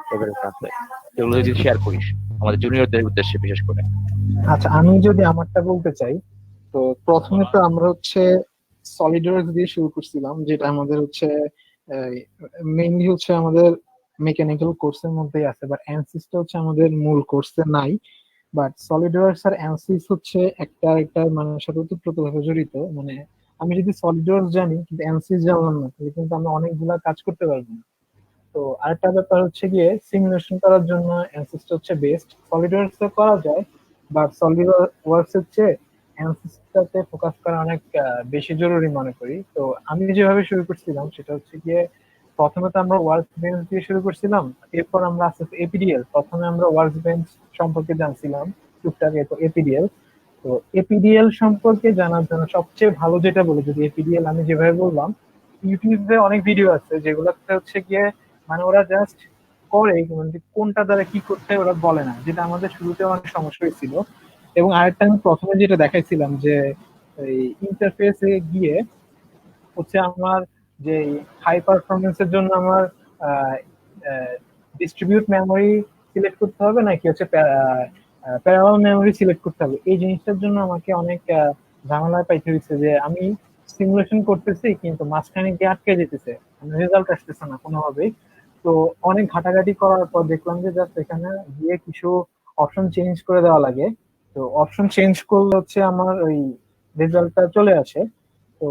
তোদের কাছে, সেগুলো যদি শেয়ার করিস আমাদের জুনিয়রদের উদ্দেশ্যে বিশেষ করে। আচ্ছা, আমি যদি আমারটা বলতে চাই, তো প্রথমে তো আমরা হচ্ছে সলিডওয়ার্কস দিয়ে শুরু করছিলাম, যেটা আমাদের হচ্ছে মেইনলি হচ্ছে আমাদের মেকানিক্যাল কোর্সের মধ্যেই আছে, বাট অ্যানসিসটা হচ্ছে আমাদের মূল কোর্সে নাই। বাট সলিডওয়ার্কস আর অ্যানসিস হচ্ছে একটা একটা মানে সাথে ওতপ্রোতভাবে জড়িত। মানে আমি যদি সলিডওয়ার্কস জানি কিন্তু অ্যানসিস জানলাম না, তাহলে কিন্তু আমরা অনেকগুলা কাজ করতে পারবো না। তো আরেকটা ব্যাপার হচ্ছে গিয়ে, সিমুলেশন করার জন্য অ্যানসিস হচ্ছে বেস্ট। সলিডওয়ার্কস করা যায়, বাট সলিডওয়ার্কস হচ্ছে অ্যানসিসটাতে ফোকাস করা অনেক বেশি জরুরি মনে করি। তো আমি যেভাবে শুরু করছিলাম সেটা হচ্ছে গিয়ে, প্রথমে তো আমরা ওয়ার্ক বেঞ্চ দিয়ে শুরু করছিলাম, এরপর আমরা আস্তে আস্তে এপিডিএল, প্রথমে আমরা ওয়ার্ক বেঞ্চ সম্পর্কে জানছিলাম টুকটাক, এরপর এপিডিএল। তো এপিডিএল সম্পর্কে জানার জন্য সবচেয়ে ভালো যেটা বলে, যদি এপিডিএল আমি যেভাবে বললাম, ইউটিউবে অনেক ভিডিও আছে যেগুলোতে হচ্ছে গিয়ে মানে ওরা জাস্ট করে, মানে কোনটা দ্বারা কি করতে হয় ওরা বলে না, যেটা আমাদের শুরুতে অনেক সমস্যা হয়েছিল। এবং আরেকটা আমি প্রথমে যেটা দেখাইছিলাম, যে এই ইন্টারফেসে গিয়ে হচ্ছে আমার যে হাই পারফরমেন্সের জন্য আমার ডিস্ট্রিবিউট মেমোরি সিলেক্ট করতে হবে, নাকি হচ্ছে প্যারালাল মেমোরি সিলেক্ট করতে হবে, এই জিনিসটার জন্য আমাকে অনেক ঝামেলায় পাইতে হয়েছে। যে আমি সিমুলেশন করতেছি কিন্তু মাঝখানে গিয়ে আটকে যেতেছে, রেজাল্ট আসতেছে না কোনোভাবেই। তো অনেক ঘাটাঘাটি করার পর দেখলাম যে জাস্ট এখানে গিয়ে কিছু অপশন চেঞ্জ করে দেওয়া লাগে। তো অপশন চেঞ্জ করলে হচ্ছে আমার ওই রেজাল্টটা চলে আসে। তো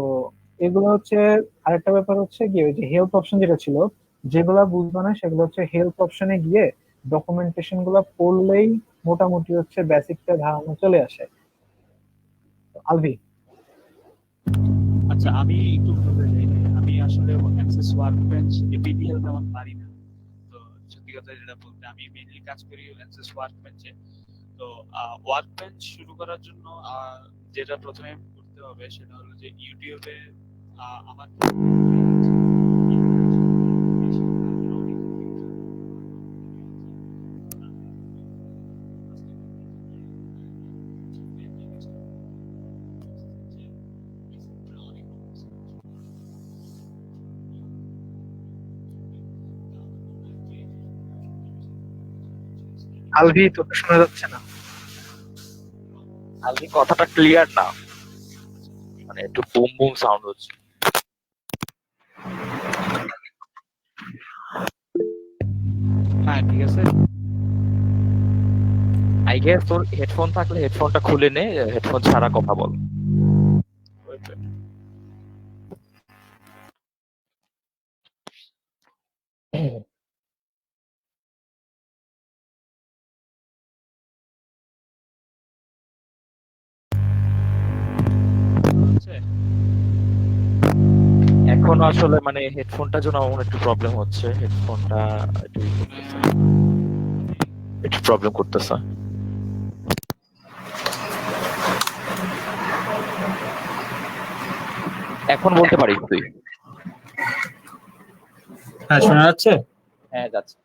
এগুলো হচ্ছে, আরেকটা ব্যাপার হচ্ছে গিয়ে ওই যে হেল্প অপশন যেটা ছিল, যেগুলা বুঝবে না সেগুলো হচ্ছে হেল্প অপশনে গিয়ে ডকুমেন্টেশন গুলা পড়লেই মোটামুটি হচ্ছে বেসিকটা ধারণা চলে আসে। তো আলভি। আচ্ছা, আমি একটু বলতে চাই যে আমি আসলে অ্যাক্সেস ওয়ার্কবেঞ্চ এপিডিএল তেমন পারি না। তো সত্যি কথা যেটা বলতে, আমি মেইনলি কাজ করি অ্যাক্সেস ওয়ার্কবেঞ্চে। তো ওয়ার্কবেঞ্চ শুরু করার জন্য যেটা প্রথমে করতে হবে সেটা হলো যে ইউটিউবে আমার আলভি, তোকে শোনা যাচ্ছে না। আলবি, কথাটা ক্লিয়ার না, মানে একটু বুম বুম সাউন্ড হচ্ছে। হ্যাঁ, ঠিক আছে। আই গেস তোর হেডফোন থাকলে হেডফোনটা খুলে নে, হেডফোন ছাড়া কথা বল। এখন আসলে মানে হেডফোনটার জন্য আমার একটু প্রবলেম হচ্ছে, হেডফোনটা একটু প্রবলেম করতেছে। এখন বলতে পারিস তুই। হ্যাঁ, শোনা যাচ্ছে? হ্যাঁ, যাচ্ছে।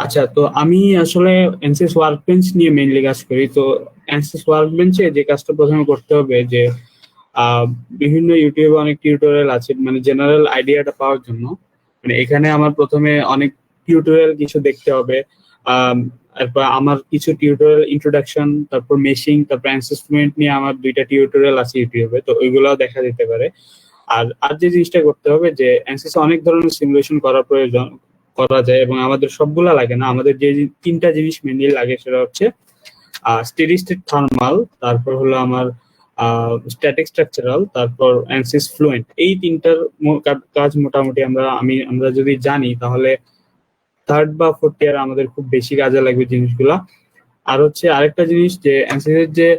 আচ্ছা, তো আমি আসলে এনসিএস ওয়ার্কবেঞ্চ নিয়ে মেইনলি কাজ করি। তো এনসিএস ওয়ার্কবেঞ্চে যে কাজটা প্রথমে করতে হবে যে আহ, বিভিন্ন ইউটিউবে অনেক টিউটোরিয়াল আছে মানে জেনারেল আইডিয়াটা পাওয়ার জন্য। মানে এখানে আমার প্রথমে অনেক টিউটোরিয়াল কিছু দেখতে হবে। তারপর আমার কিছু টিউটোরিয়াল ইন্ট্রোডাকশন, তারপর মেশিং, তারপর অ্যানসিস ফ্লুয়েন্ট নিয়ে আমার 2টা টিউটোরিয়াল আছে ইউটিউবে, তো ওইগুলাও দেখা যেতে পারে। আর আর যে জিনিসটা করতে হবে যে এনসিসি অনেক ধরনের সিমুলেশন করার প্রয়োজন করা যায়, এবং আমাদের সবগুলা লাগে না। আমাদের যে 3টা জিনিস মেনলি লাগে সেটা হচ্ছে স্টেডি স্টেট থার্মাল, তারপর হলো আমার স্ট্যাটিক স্ট্রাকচারাল, তারপর অ্যানসিস ফ্লুয়েন্ট। এই 3টার কাজ মোটামুটি আমরা যদি জানি তাহলে থার্ড বা ফোর্থ ইয়ার আমাদের খুব বেশি কাজে লাগবে জিনিসগুলা। আর হচ্ছে আরেকটা জিনিস যে এনসিসি এর যে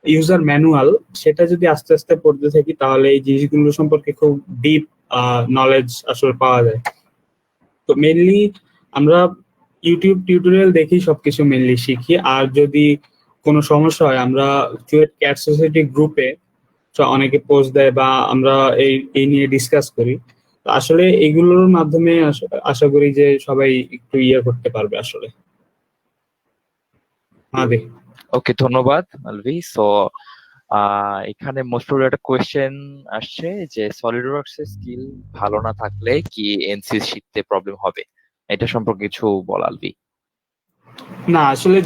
ইউজার ম্যানুয়াল, সেটা যদি আস্তে আস্তে পড়তে থাকি তাহলে এই জিনিসগুলো সম্পর্কে খুব ডিপ নলেজ আসলে পাওয়া যায়। তো মেনলি আমরা ইউটিউব টিউটোরিয়াল দেখি সবকিছু মেনলি শিখি। আর যদি কোনো সমস্যা হয় আমরা চুয়েট ক্যাট সোসাইটি গ্রুপে অনেকে পোস্ট দেয় বা আমরা এই নিয়ে ডিসকাস করি। তো আসলে এগুলোর মাধ্যমে আশা করি যে সবাই একটু ইয়ে করতে পারবে আসলে। হ্যাঁ, ওকে, ধন্যবাদ আলভি। সো এখানে মোস্ট প্রবাবলি একটা কোয়েশ্চেন আসছে যে সলিডওয়ার্কস এর স্কিল ভালো না থাকলে কি এনসিস শিখতে প্রবলেম হবে, এটা সম্পর্কে কিছু বল আলভি। না, আসলে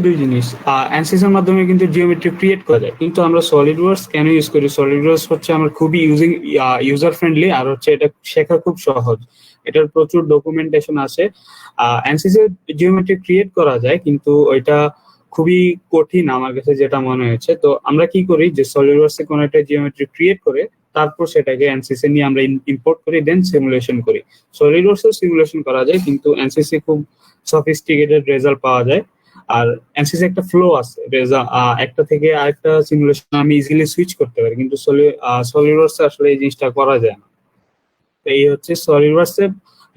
দুই জিনিস। অ্যানসিস এর মাধ্যমে কিন্তু জিওমেট্রি ক্রিয়েট করা যায়, কিন্তু আমরা সলিডওয়ার্কস কেন ইউজ করি? সলিডওয়ার্কস হচ্ছে আমার খুবই ইউজার ফ্রেন্ডলি, আর হচ্ছে এটা শেখা খুব সহজ। এটার প্রচুর ডকুমেন্টেশন আছে। অ্যানসিস এর জিওমেট্রি ক্রিয়েট করা যায়, কিন্তু ওইটা খুবই কঠিন আমার কাছে যেটা মনে হয়েছে। তো আমরা কি করি যে সলিডওয়ার্কস এ কোনো একটা জিওমেট্রি ক্রিয়েট করে তারপর সেটাকে অ্যানসিস এ নিয়ে আমরা ইম্পোর্ট করি, দেন সিমুলেশন করি। সলিডওয়ার্কস এও সিমুলেশন করা যায়, কিন্তু অ্যানসিস এ খুব সফিস্টিকেটেড রেজাল্ট পাওয়া যায়। আর এনসিসি একটা ফ্লো আছে, একটা থেকে আরেকটা সিমুলেশন আমি ইজিলি সুইচ করতে পারি, কিন্তু সলিডওয়ার্কস আসলে এই জিনিসটা করা যায় না। তো এই হচ্ছে সলিডওয়ার্কস এ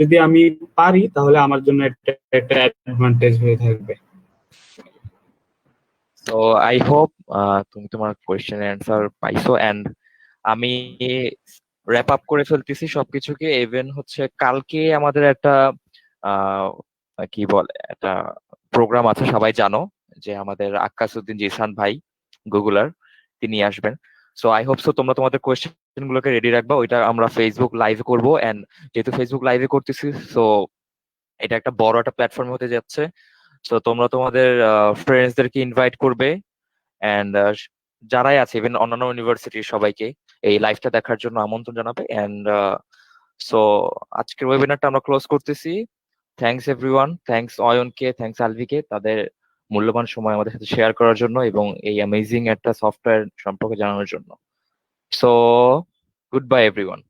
যদি আমি পারি তাহলে আমার জন্য একটা অ্যাডভান্টেজ হয়ে থাকবে। তো আই হোপ তুমি তোমার কোয়েশ্চেনের অ্যান্সার পাইছো। এন্ড আমি র্যাপ আপ করে ফেলতেছি সবকিছুকে। ইভেন হচ্ছে কালকে আমাদের একটা আহ, কি বলে একটা প্রোগ্রাম আছে, সবাই জানো যে আমাদের আক্কাসউদ্দিন জিসান ভাই গুগলার, তিনি আসবেন। সো আই হোপ সো তোমরা তোমাদের কোয়েশ্চেন গুলোকে রেডি রাখবা, ওইটা আমরা ফেসবুক লাইভে করবো। এন্ড যেহেতু ফেসবুক লাইভে করতেছি, সো এটা একটা বড় একটা প্ল্যাটফর্ম হতে যাচ্ছে। তো তোমরা তোমাদের ফ্রেন্ডসদেরকে ইনভাইট করবে, এন্ড যারাই আছে ইভেন অন্যান্য ইউনিভার্সিটির সবাইকে এই লাইভটা দেখার জন্য আমন্ত্রণ জানাবে। এন্ড সো আজকের ওয়েবিনারটা আমরা ক্লোজ করতেছি। থ্যাঙ্কস এভরিওয়ান, থ্যাঙ্কস অয়নকে, থ্যাঙ্কস আলভিকে তাদের মূল্যবান সময় আমাদের সাথে শেয়ার করার জন্য এবং এই অ্যামেজিং একটা সফটওয়্যার সম্পর্কে জানানোর জন্য। So good bye everyone.